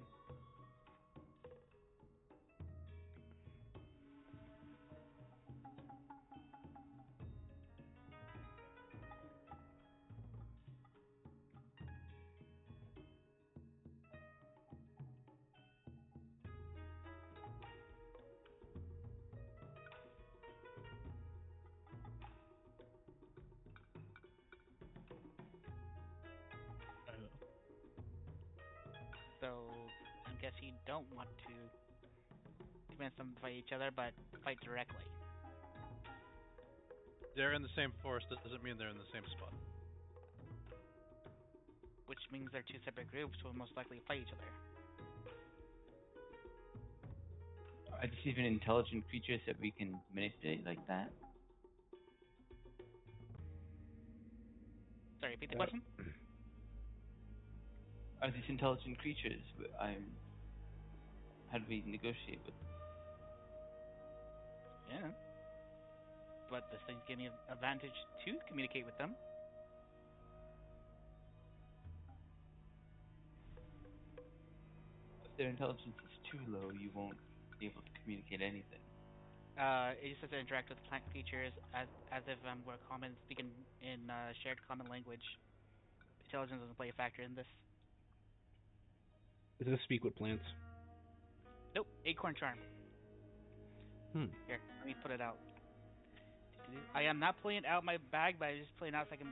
So I guess you don't want to convince them to fight each other, but fight directly. They're in the same forest. That doesn't mean they're in the same spot. Which means they're two separate groups who will most likely fight each other. Are these even intelligent creatures that we can manipulate like that? Sorry, repeat the question? Are these intelligent creatures? How do we negotiate with them? Yeah. But this thing's giving me an advantage to communicate with them. If their intelligence is too low, you won't be able to communicate anything. It just says to interact with plant creatures as if we're speaking in shared common language. Intelligence doesn't play a factor in this. Is this speak with plants? Nope, acorn charm. Hmm. Here, let me put it out. I am not pulling it out my bag, but I'm just pulling it out so I can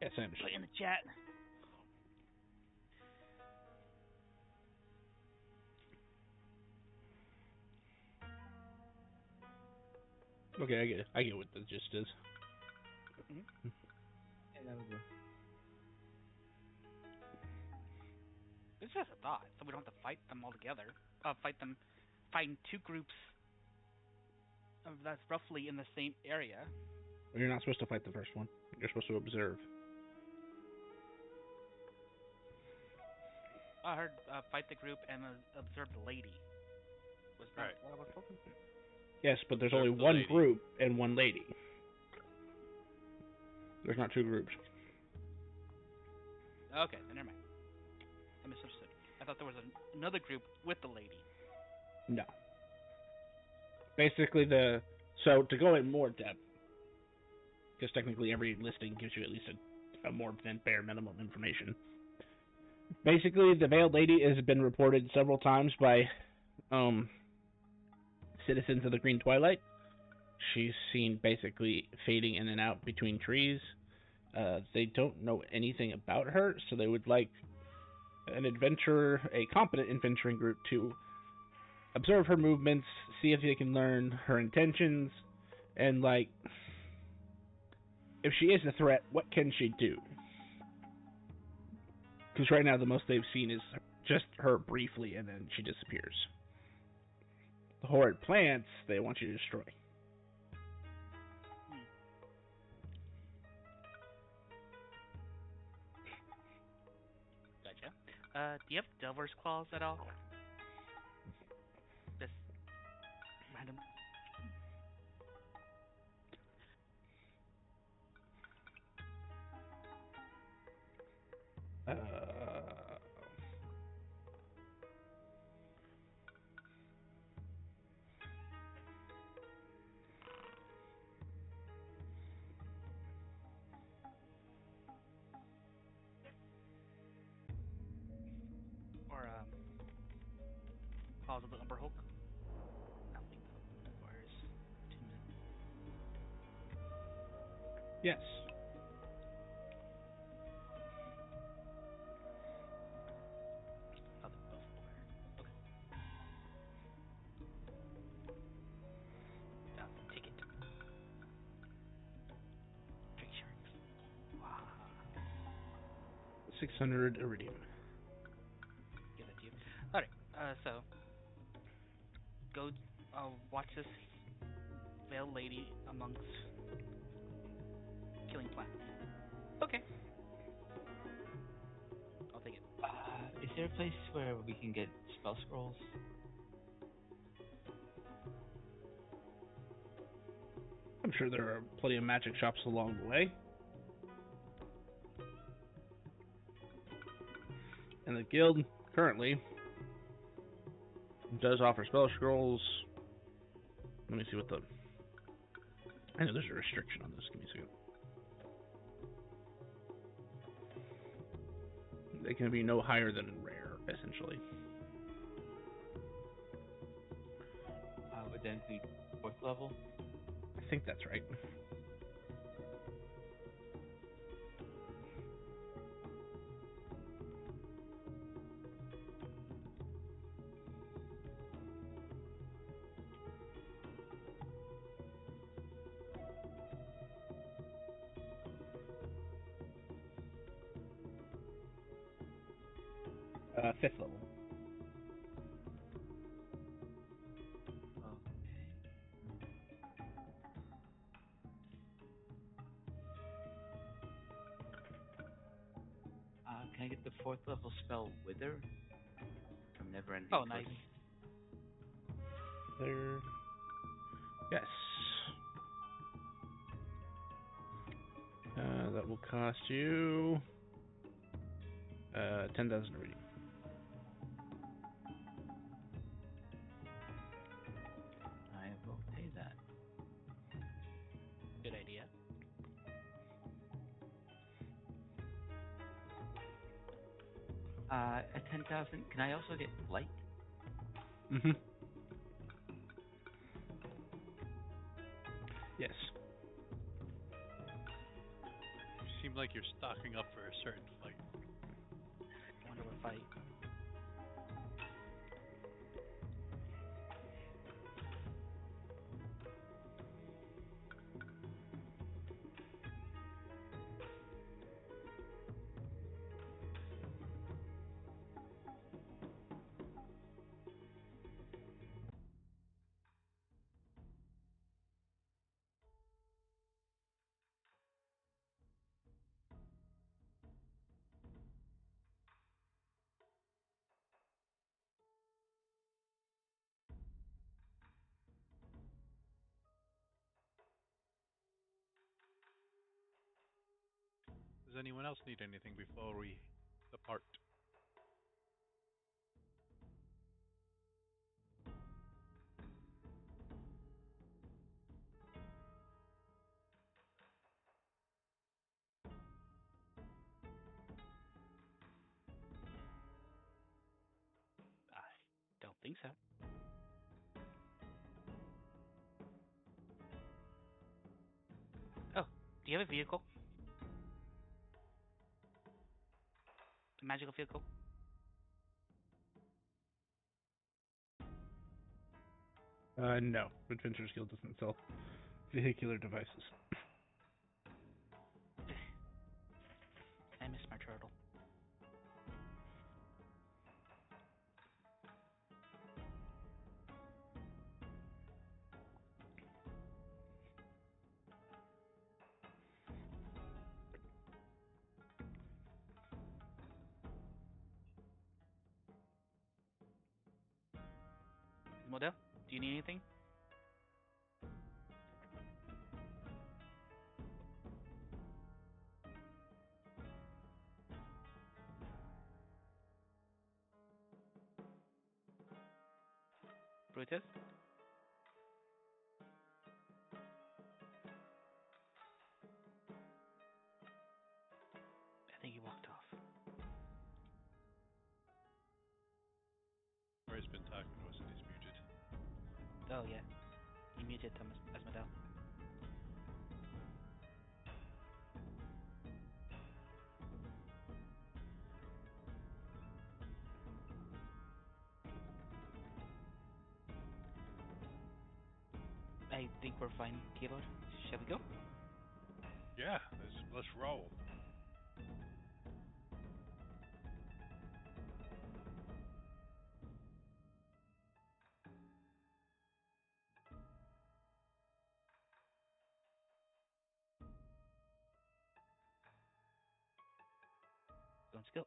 Yes, I put understand. it in the chat. Okay, I get what the gist is. Mm-hmm. Yeah, that would work. This is just a thought, so we don't have to fight them all together. Fighting two groups that's roughly in the same area. Well, you're not supposed to fight the first one. You're supposed to observe. I heard fight the group and observe the lady. Was that Right. what I was told? Yes, but there's Observe only the one lady. group and one lady. There's not two groups. Okay, then never mind. I misunderstood. I thought there was another group with the lady. No. Basically, so to go in more depth, because technically every listing gives you at least a more than bare minimum information. Basically, the Veiled Lady has been reported several times by citizens of the Green Twilight. She's seen basically fading in and out between trees. They don't know anything about her, so they would like a competent adventuring group to observe her movements, see if you can learn her intentions, and like if she is a threat, what can she do? Because right now the most they've seen is just her briefly, and then she disappears. The horrid plants they want you to destroy. Hmm. Gotcha. Do you have Delver's Claws at all? Just random. Uh, Or Claws of the Umber Hulk? I don't think that requires attunement. yes. Oh, they're both over. Okay. Ticket. Drake Sharks. Wow. 600 iridium. Give that to you. Alright. So go. Watch this veiled lady amongst killing plants. Okay. I'll take it. Is there a place where we can get spell scrolls? I'm sure there are plenty of magic shops along the way. And the guild currently does offer spell scrolls. Let me see what the. I know there's a restriction on this. Give me a second. They can be no higher than rare, essentially. Would that include fourth level? I think that's right. 5th level. Okay. Can I get the fourth level spell Wither from Neverending Oh, Cliff? nice. There. Yes. That will cost you 10,000 iridium. I will pay that. Good idea. At 10,000, can I also get light? Mm-hmm. Yes. You seem like you're stocking up for a certain fight. Wonder what fight. Does anyone else need anything before we depart? I don't think so. Oh, do you have a vehicle? A magical vehicle? No, Adventurers Guild doesn't sell vehicular devices. I miss my turtle. Model, do you need anything? Brutus? I think he walked off. Or he's been talking to us and he's muted. Oh yeah, he muted Thomas Asmodel. I think we're fine, Gaylord. Shall we go? Yeah, let's roll. Let's go.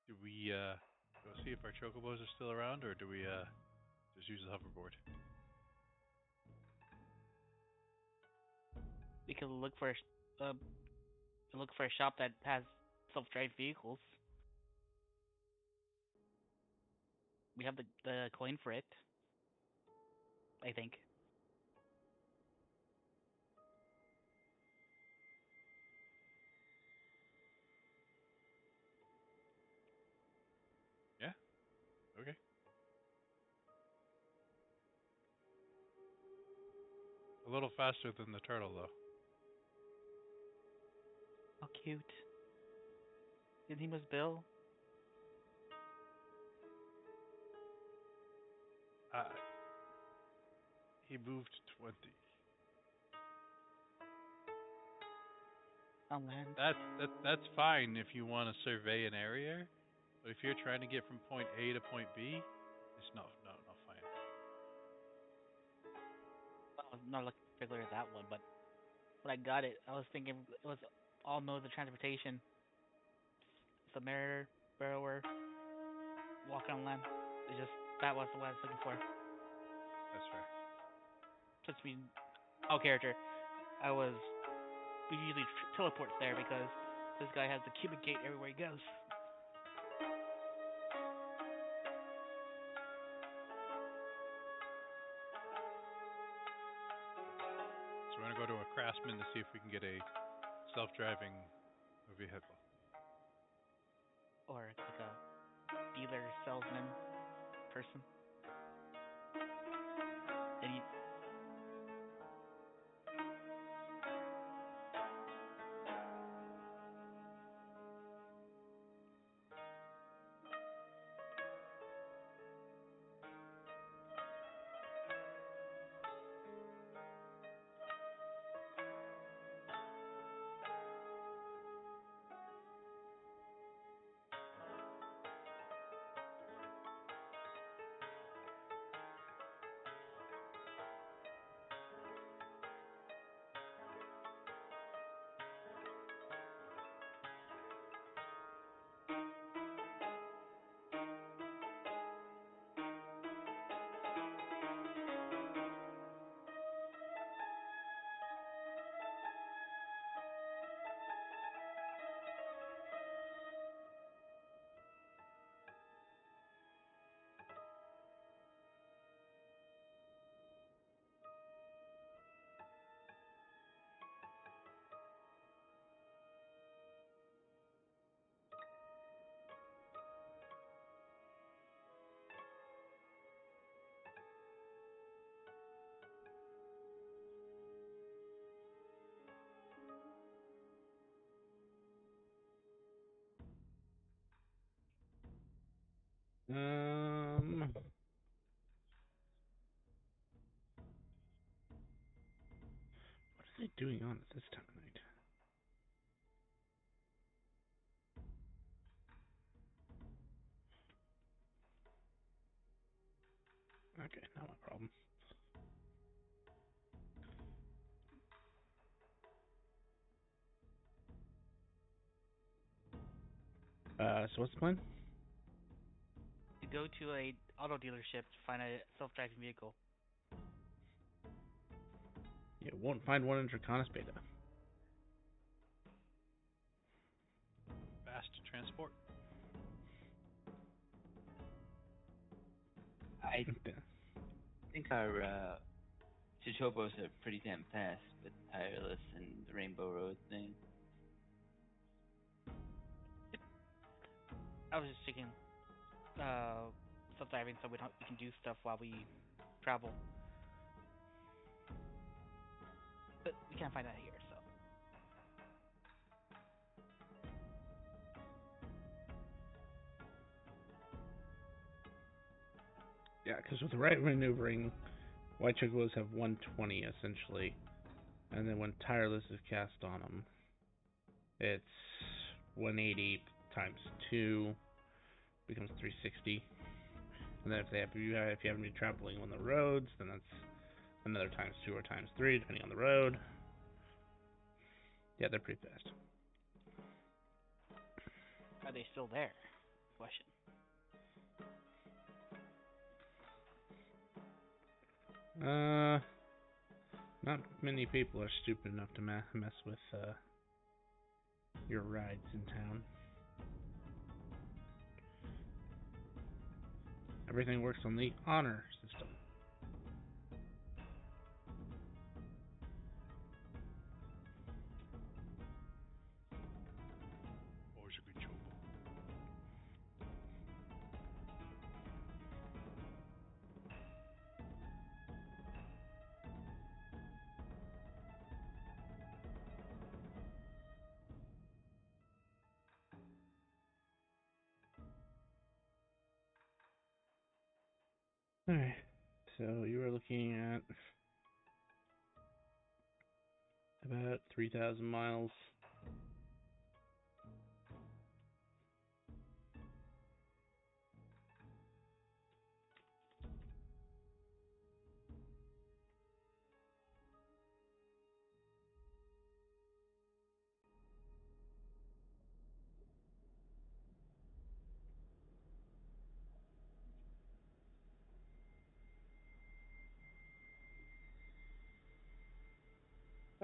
Do we go see if our chocobos are still around, or do we just use the hoverboard? We could look for a shop that has self-drive vehicles. We have the coin for it. I think. Yeah. Okay. A little faster than the turtle, though. How cute. His name was Bill. Uh, he moved 20. On land. That's fine if you want to survey an area, but if you're trying to get from point A to point B, it's no fine. Well, I was not looking particularly at that one, but when I got it, I was thinking it was all modes of transportation. Submariner, burrower, walk on land. It's just that was what I was looking for. That's fair. Just me, all character. We usually teleports there because this guy has the cubic gate everywhere he goes. So we're gonna go to a craftsman to see if we can get a self-driving vehicle. Or like a dealer, salesman person. And he, doing on at this time of night? Okay, not my problem. So what's the plan? To go to a auto dealership to find a self-driving vehicle. You won't find one in Draconis Beta. Fast transport. I think our Chichobos are pretty damn fast, but tireless and the Rainbow Road thing. I was just thinking, self-driving, so we can do stuff while we travel. But we can't find that here, so. Yeah, because with the right maneuvering, white chocobos have 120 essentially, and then when tireless is cast on them, it's 180 times 2 becomes 360. And then if you happen to be traveling on the roads, then that's another times 2 or times 3 depending on the road. Yeah, they're pretty fast. Are they still there? Question. Not many people are stupid enough to mess with your rides in town. Everything works on the honor system. Always a good chobo. Alright, so you are looking at about 3,000 miles.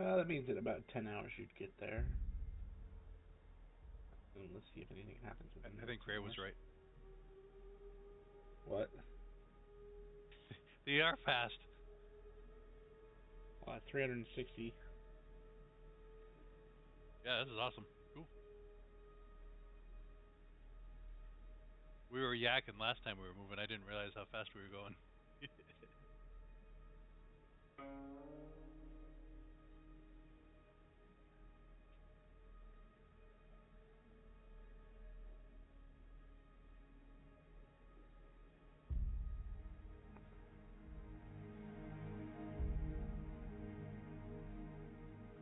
That means in about 10 hours you'd get there. And let's see if anything happens with I think Ray was right. What? They are fast. Well, 360. Yeah, this is awesome. Cool. We were yakking last time we were moving. I didn't realize how fast we were going.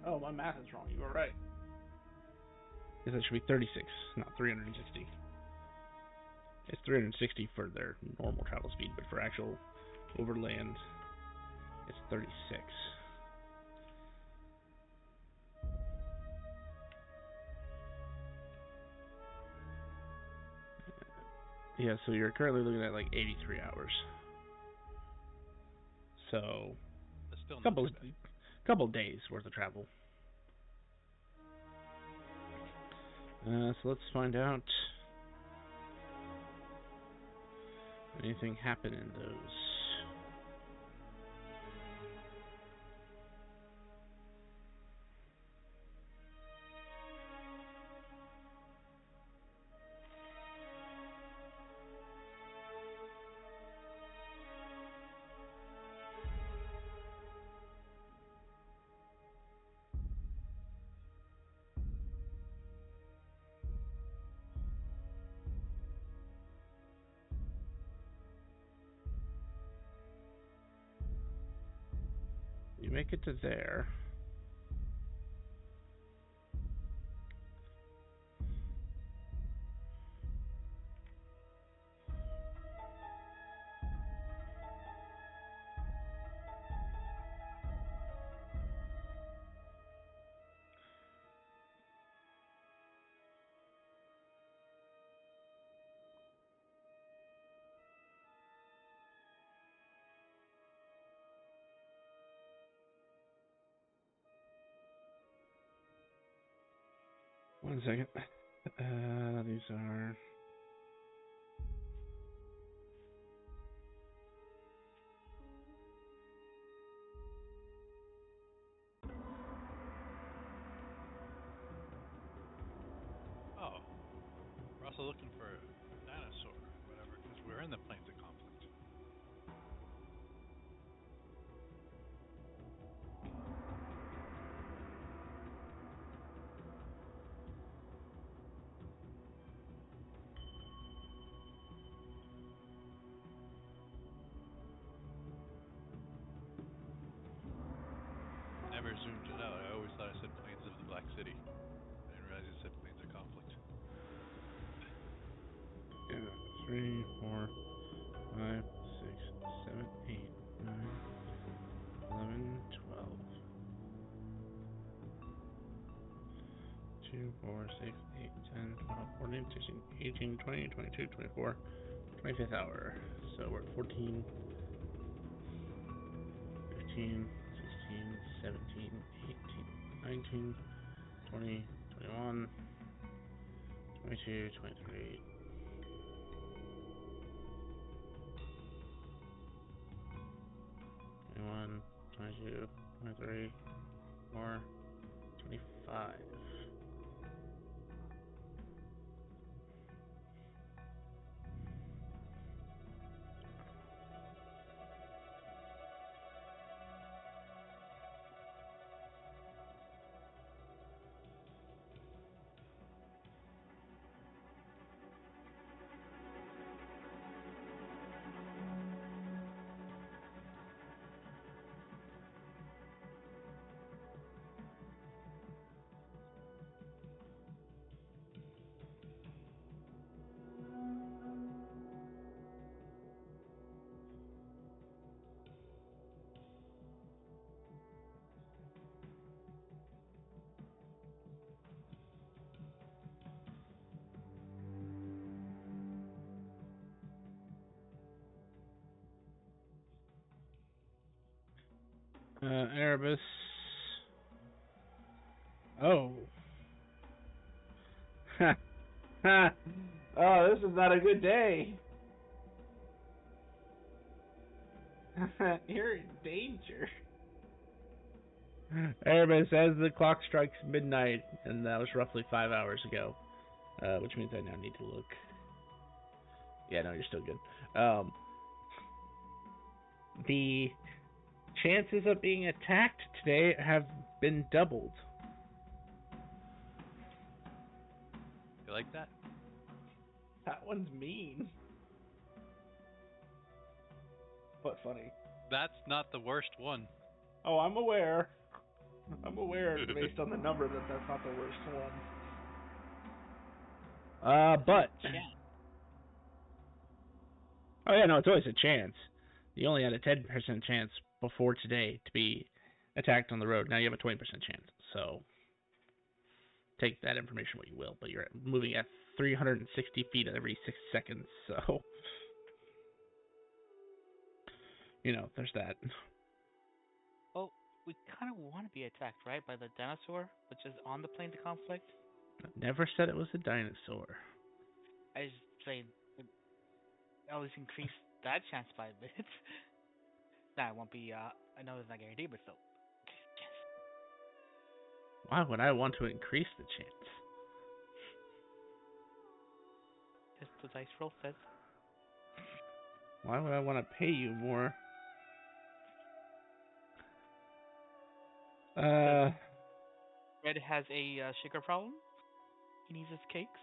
Oh, my math is wrong. You were right. Yes, it should be 36, not 360. It's 360 for their normal travel speed, but for actual overland, it's 36. Yeah, so you're currently looking at like 83 hours. So, That's still a not too bad. couple days worth of travel. So let's find out anything happen in those. You make it to there. 1 second. These are. Oh, we're also looking for a dinosaur or whatever, because we're in the plains of conflict. Never zoomed it out. I always thought I said plains of the Black City. I didn't realize it said plains of conflict. Yeah, 3, 4, 5, 6, 7, 8, 9, 11, 12. 2, 4, 6, 8, 10, 12, 14, 16, 18, 20, 22, 24, 25th hour. So we're at 14, 15, 16, 17, 18, 19, 20, 21, 22, 23. 21, 22, 23, 4, 25. Erebus. Oh. Ha. Ha. Oh, this is not a good day. You're in danger. Erebus, as the clock strikes midnight, and that was roughly 5 hours ago, which means I now need to look. Yeah, no, you're still good. The chances of being attacked today have been doubled. You like that? That one's mean. But funny. That's not the worst one. Oh, I'm aware. I'm aware based on the number that that's not the worst one. But... Oh yeah, no, it's always a chance. You only had a 10% chance before today to be attacked on the road. Now you have a 20% chance. So take that information what you will, but you're moving at 360 feet every 6 seconds, so you know, there's that. Well, we kind of want to be attacked, right, by the dinosaur, which is on the plains of conflict. I never said it was a dinosaur. I just say always increase that chance by a bit. Nah, it won't be. I know it's not guaranteed, but still. Why would I want to increase the chance? Just the dice roll says. Why would I want to pay you more? Red has a sugar problem. He needs his cakes.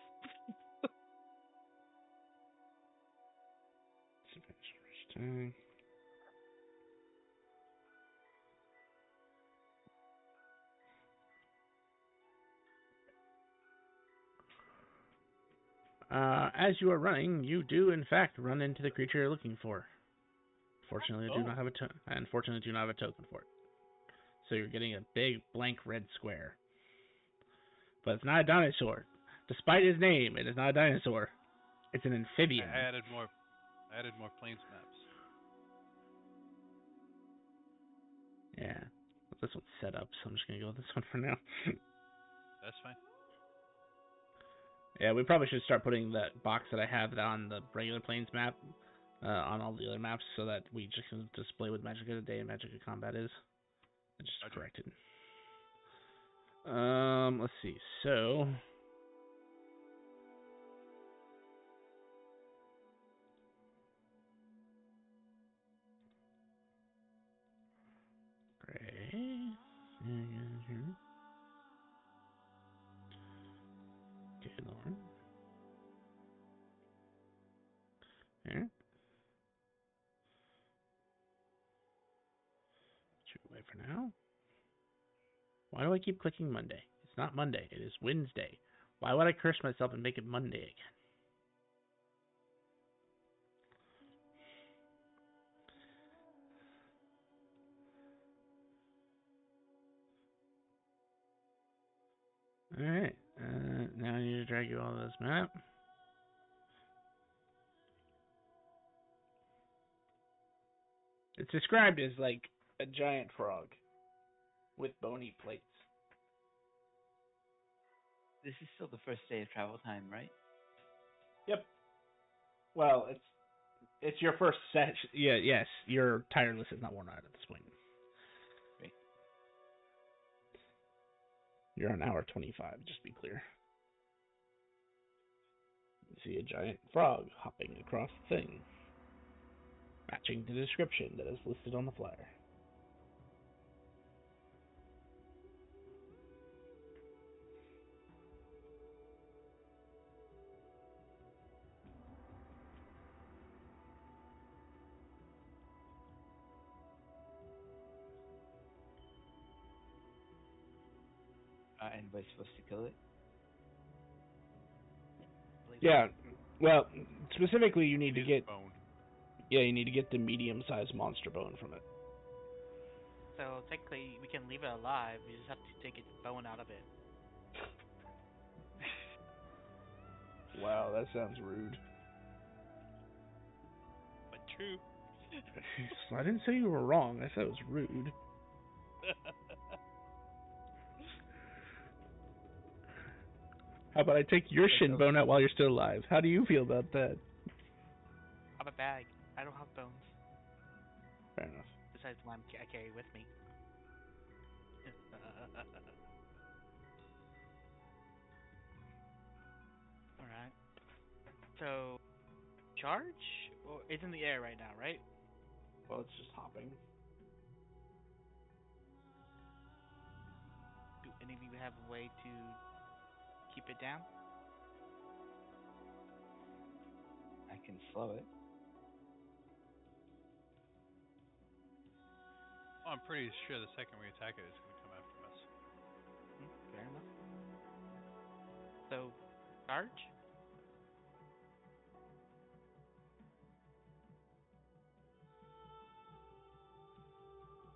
Interesting. As you are running, you do in fact run into the creature you're looking for. Fortunately, do not have unfortunately do not have a token for it. So you're getting a big blank red square. But it's not a dinosaur. Despite his name, it is not a dinosaur. It's an amphibian. I added more plains maps. Yeah. This one's set up, so I'm just gonna go with this one for now. That's fine. Yeah, we probably should start putting that box that I have on the regular planes map on all the other maps so that we just can display what Magic of the Day and Magic of Combat is. I just corrected. Let's see. So, gray. Gaylord. Here. Shoot away for now. Why do I keep clicking Monday? It's not Monday. It is Wednesday. Why would I curse myself and make it Monday again? Alright. Now I need to drag you all to this map. It's described as like a giant frog with bony plates. This is still the first day of travel time, right? Yep. Well, it's your first session. Yeah, yes. Your tireless is not worn out at this point. Great. You're on hour 25, just to be clear. You see a giant frog hopping across the thing, matching the description that is listed on the flyer. Anybody's supposed to kill it? Yeah. Well, specifically, you need to get bone. Yeah, you need to get the medium-sized monster bone from it. So technically, we can leave it alive. We just have to take its bone out of it. Wow, that sounds rude. But true. I didn't say you were wrong. I said it was rude. How about I take your shin bone out while you're still alive? How do you feel about that? I'm a bag. I don't have bones. Fair enough. Besides the one I carry with me. Alright. So, charge? Or it's in the air right now, right? Well, it's just hopping. Do any of you have a way to keep it down? I can slow it. Well, I'm pretty sure the second we attack it, it's going to come after us. Fair enough. So, charge?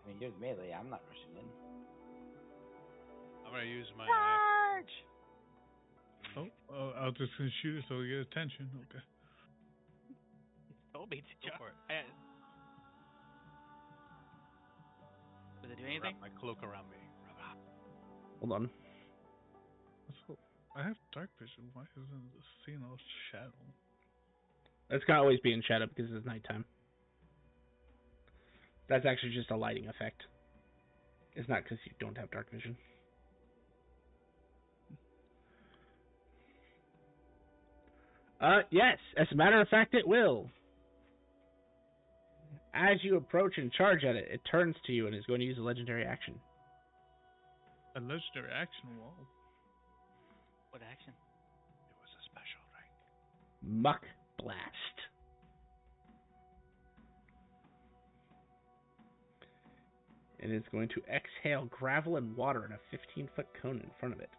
I mean, you're the melee. I'm not rushing in. I'm going to use my Charge! Oh, I'll just gonna shoot it so we get attention. Okay. Told me to Go charge. for it. Does it do anything? Wrap my cloak around me. Hold on. So, I have dark vision. Why isn't this seeing all shadow? That's gonna always be in shadow because it's nighttime. That's actually just a lighting effect. It's not because you don't have dark vision. Yes. As a matter of fact, it will. As you approach and charge at it, it turns to you and is going to use a legendary action. A legendary action wall. What action? It was a special rank. Muck Blast. And it's going to exhale gravel and water in a 15-foot cone in front of it.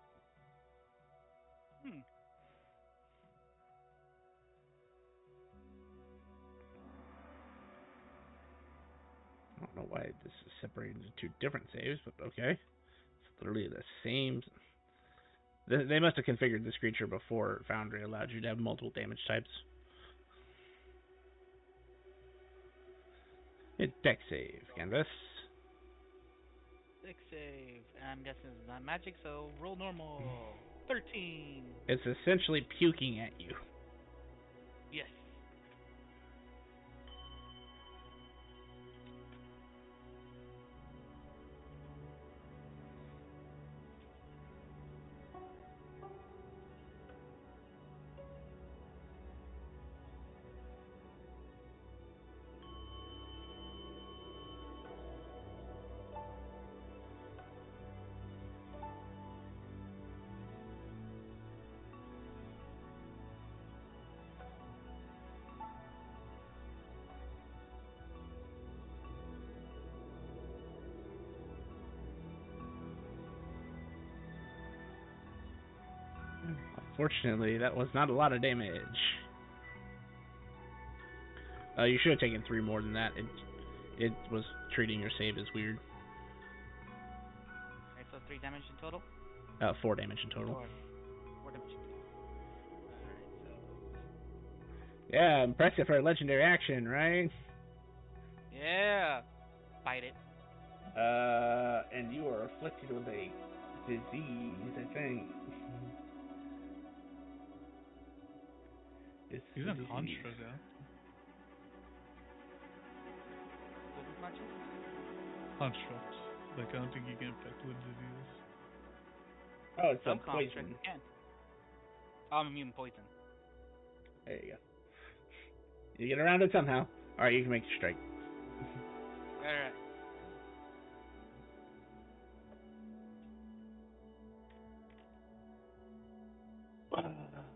I don't know why this is separated into two different saves, but okay. It's literally the same. They must have configured this creature before Foundry allowed you to have multiple damage types. Hit deck save, Canvas. Deck save. I'm guessing it's not magic, so roll normal. 13. It's essentially puking at you. Yes. Unfortunately, that was not a lot of damage. You should have taken 3 more than that. It was treating your save as weird. Alright, so 3 damage in total? 4 damage in total. 4 damage in total. Alright, so. Yeah, impressive for a legendary action, right? Yeah! Bite it. And you are afflicted with a disease, I think. He's on construct now. What's unconscious? Construct. Like, I don't think you get infected with diseases. Oh, it's Some a poison. constructs can. I'm immune to poison. There you go. You get around it somehow. Alright, you can make your strike. Alright.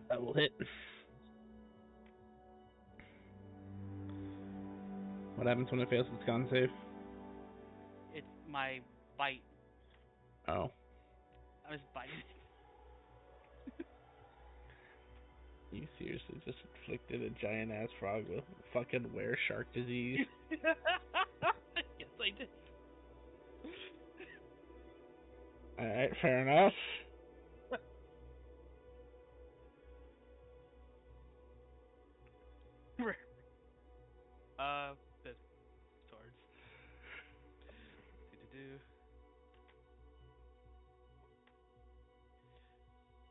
That will hit. What happens when it fails its con save? It's my bite. Oh. I was biting it. You seriously just inflicted a giant ass frog with fucking were shark disease? Yes, I did. Alright, fair enough. The swords. Do.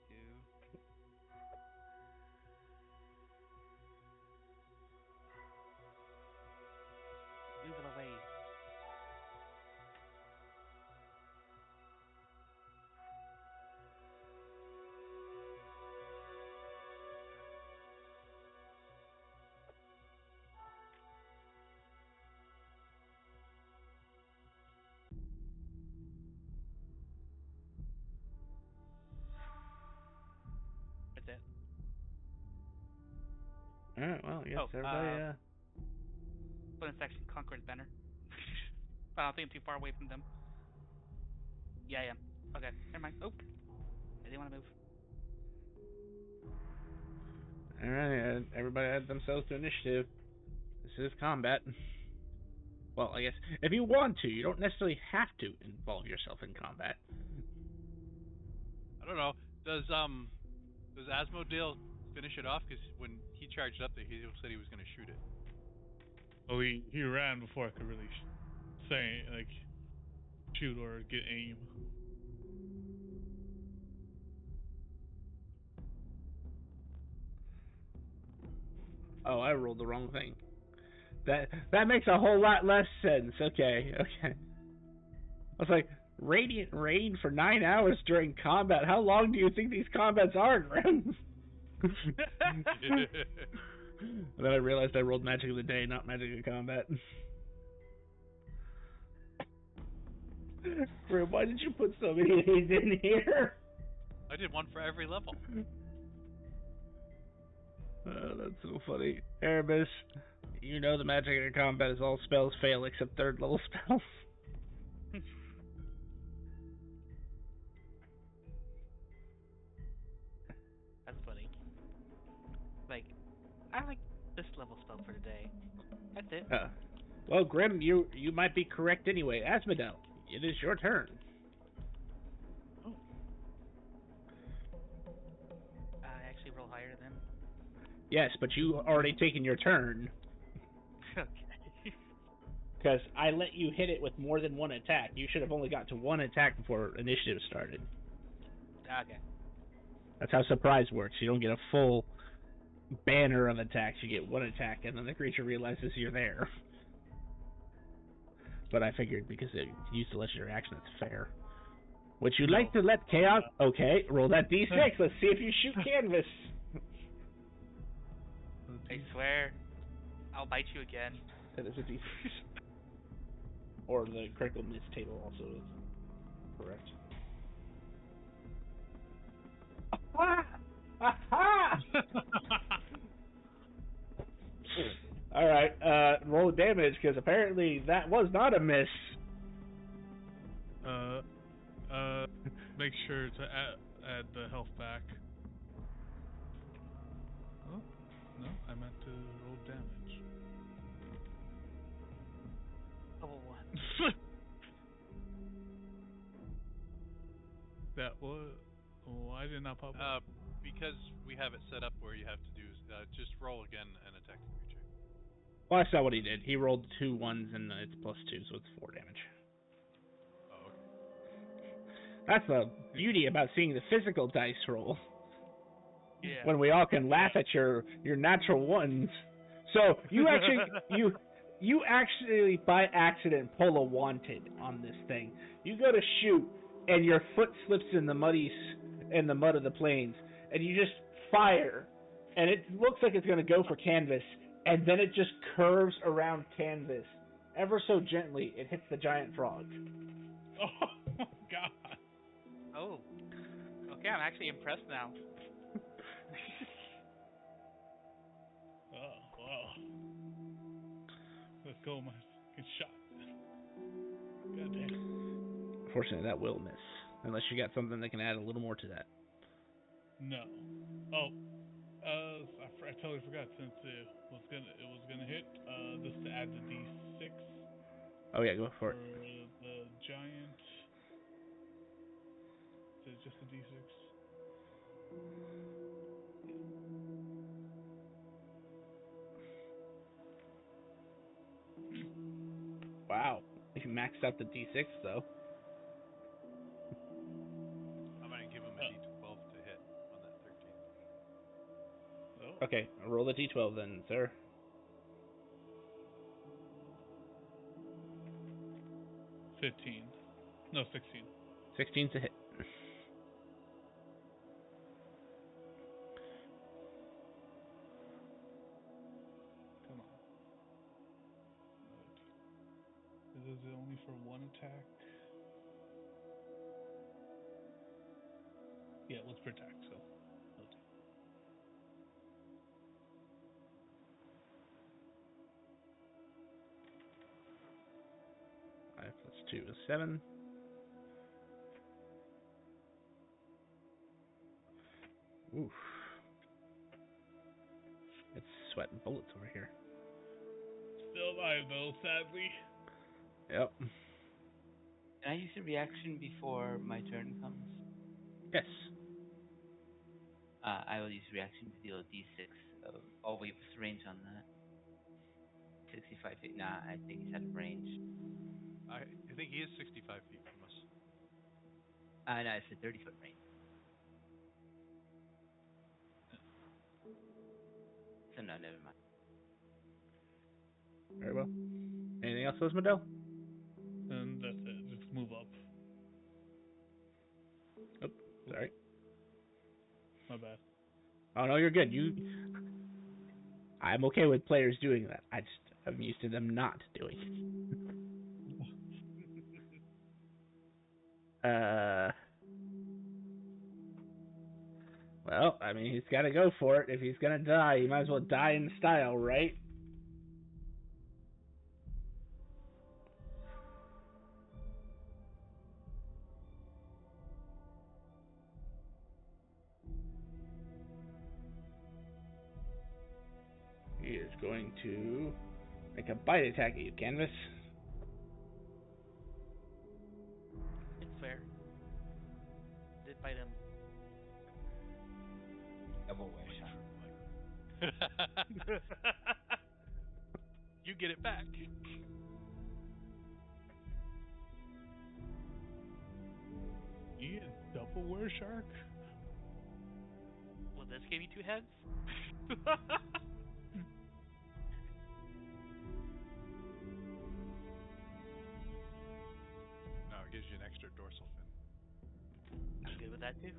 2. Move it away. That's it. Alright, well, I guess Oh, everybody, bonus action, Conqueror's Banner. I don't think I'm too far away from them. Yeah, I am. Okay, never mind. Oh, I didn't want to move. Alright, everybody add themselves to initiative. This is combat. Well, I guess, if you want to, you don't necessarily have to involve yourself in combat. I don't know. Does Asmodale finish it off? Because when he charged up there, he said he was going to shoot it. Oh, he ran before I could really say, like, shoot or get aim. Oh, I rolled the wrong thing. That makes a whole lot less sense. Okay. I was like, Radiant Rain for 9 hours during combat. How long do you think these combats are, Grim? And then I realized I rolled Magic of the Day, not Magic of Combat. Grim, why did you put so many of these in here? I did one for every level. Oh, that's so funny. Erebus, you know the Magic of Combat is all spells fail except 3rd level spells. That's funny. Like, I like this level spell for today. That's it. Well, Grim, you might be correct anyway. Asmodel, it is your turn. Oh. I actually roll higher than. Yes, but you already taken your turn. Okay. Because I let you hit it with more than one attack. You should have only got to one attack before initiative started. Okay. That's how surprise works. You don't get a full banner of attacks. You get one attack, and then the creature realizes you're there. But I figured because it used a legendary action, that's fair. Would you like to let chaos? Okay, roll that d6. Let's see if you shoot canvas. I swear, I'll bite you again. That is a d6. Or the critical miss table also is correct. Aha! Aha! All right, roll damage because apparently that was not a miss. Make sure to add the health back. Oh, no, I meant to roll damage. Oh. That was. Why did not pop up? Because we have it set up where you have to do just roll again and attack the creature. Well, I saw what he did. He rolled 2 ones and it's +2, so it's 4 damage. Oh, okay. That's the beauty about seeing the physical dice roll. Yeah. When we all can laugh at your natural ones. So you actually by accident pull a wanted on this thing. You go to shoot and your foot slips in the mud of the plains, and you just fire, and it looks like it's going to go for canvas, and then it just curves around canvas ever so gently. It hits the giant frog. Oh God. Oh. Okay, I'm actually impressed now. Oh wow. Let's go, my good shot. God damn. Unfortunately, that will miss, unless you got something that can add a little more to that. No. Oh. I totally forgot since it was gonna hit. Just to add the d6. Oh yeah, go for it. The giant. Is it just a d6? Wow, you maxed out the d6 though. I'm going to give him a d12 to hit on that 13. Oh. Okay, roll the d12 then, sir. 15. No, 16. 16's a hit. Come on. Right. Is it only for one attack? Yeah, let's protect, so. Okay. 5 + 2 is 7. Oof. It's sweating bullets over here. Still alive though, sadly. Yep. Can I use a reaction before my turn comes? Yes. I will use reaction to deal a d6. Oh wait, what's the range on that? 65 feet. Nah, I think he's out of range. I think he is 65 feet from us. No, it's a 30-foot range. So no, never mind. Very well. Anything else, Liz And that's it. Just move up. Oh, sorry. My bad. Oh no, you're good. I'm okay with players doing that. I'm used to them not doing it. Well, I mean, he's got to go for it. If he's gonna die, he might as well die in style, right? He is going to make a bite attack at you, Canvas. It's fair. Did bite him. Double wear shot. You get it back. He is double wear shark? this give you 2 heads? No, it gives you an extra dorsal fin. I'm good with that too.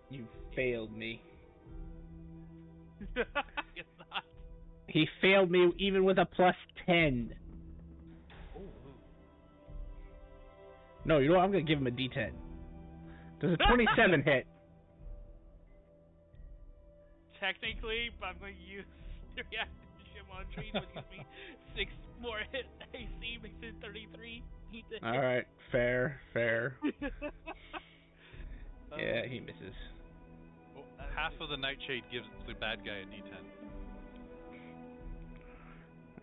You failed me. It's not. He failed me even with a +10. Ooh. No, you know what? I'm gonna give him a D10. Does a 27 hit? Technically, but I'm going to use the reaction on treat, which gives me 6 more hit AC, makes it 33. All right, fair. Yeah, he misses. Well, half of the nightshade gives the bad guy a D10.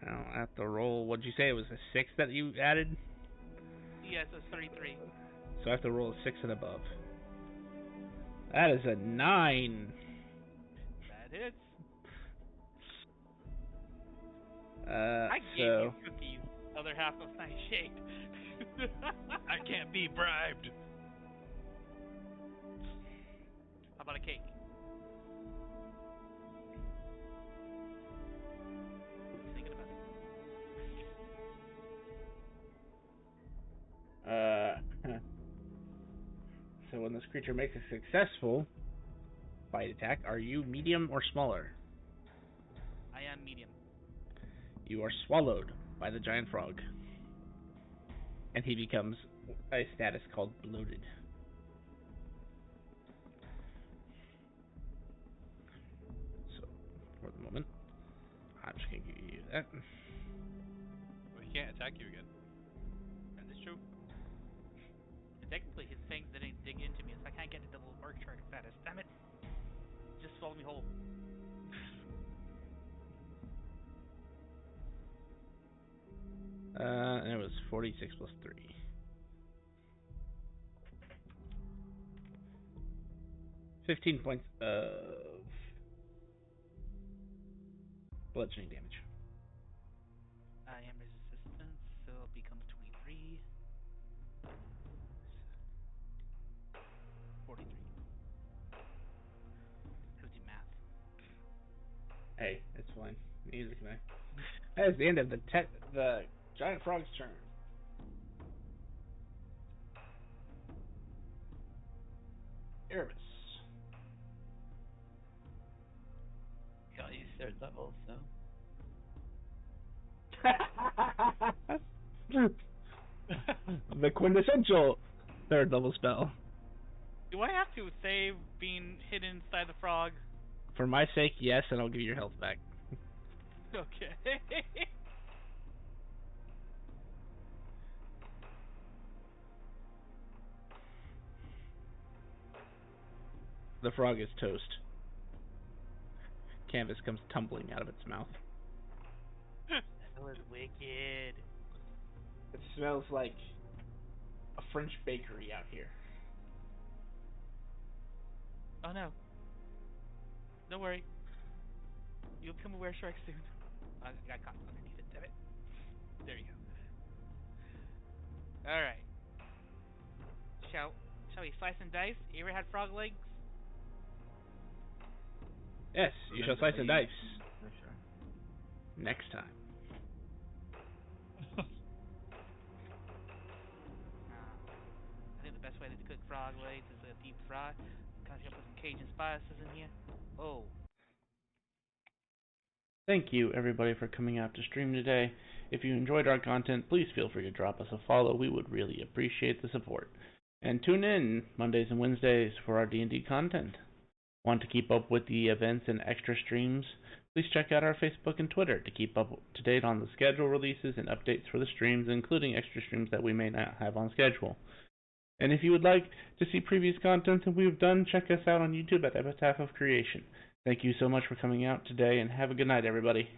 Now, I have to roll. What'd you say? It was a 6 that you added? Yes, it's 33. So I have to roll a 6 and above. That is a 9. That hits. I gave So you cookies, other half of Nightshade. I can't be bribed. How about a cake? Just thinking about it. So when this creature makes a successful bite attack, are you medium or smaller? I am medium. You are swallowed by the giant frog. And he becomes a status called bloated. So, for the moment, I'm just going to give you that. Well, he can't attack you again. That is true. And technically, his fangs didn't dig into me, so I can't get the double orc shark status. Damn it! Just swallow me whole. And it was 46 plus 3. 15 points of bludgeoning damage. I am resistant, so it becomes 23. 43. How do math? Hey, it's fine. Neither can I. That is the end of the giant frog's turn. Erebus. Got you 3rd level, so. The quintessential 3rd level spell. Do I have to save being hidden inside the frog? For my sake, yes, and I'll give you your health back. Okay. The frog is toast. Canvas comes tumbling out of its mouth. That was wicked. It smells like a French bakery out here. Oh no. Don't worry. You'll become aware shark soon. I got caught underneath it, damn it. There you go. Alright. Shall we slice and dice? You ever had frog legs? Yes, you shall slice and dice. For sure. Next time. I think the best way to cook frog legs is a deep fry. Kind of put some Cajun spices in here. Oh. Thank you, everybody, for coming out to stream today. If you enjoyed our content, please feel free to drop us a follow. We would really appreciate the support. And tune in Mondays and Wednesdays for our D&D content. Want to keep up with the events and extra streams? Please check out our Facebook and Twitter to keep up to date on the schedule releases and updates for the streams, including extra streams that we may not have on schedule. And if you would like to see previous content that we've done, check us out on YouTube at Epitaph of Creation. Thank you so much for coming out today, and have a good night, everybody.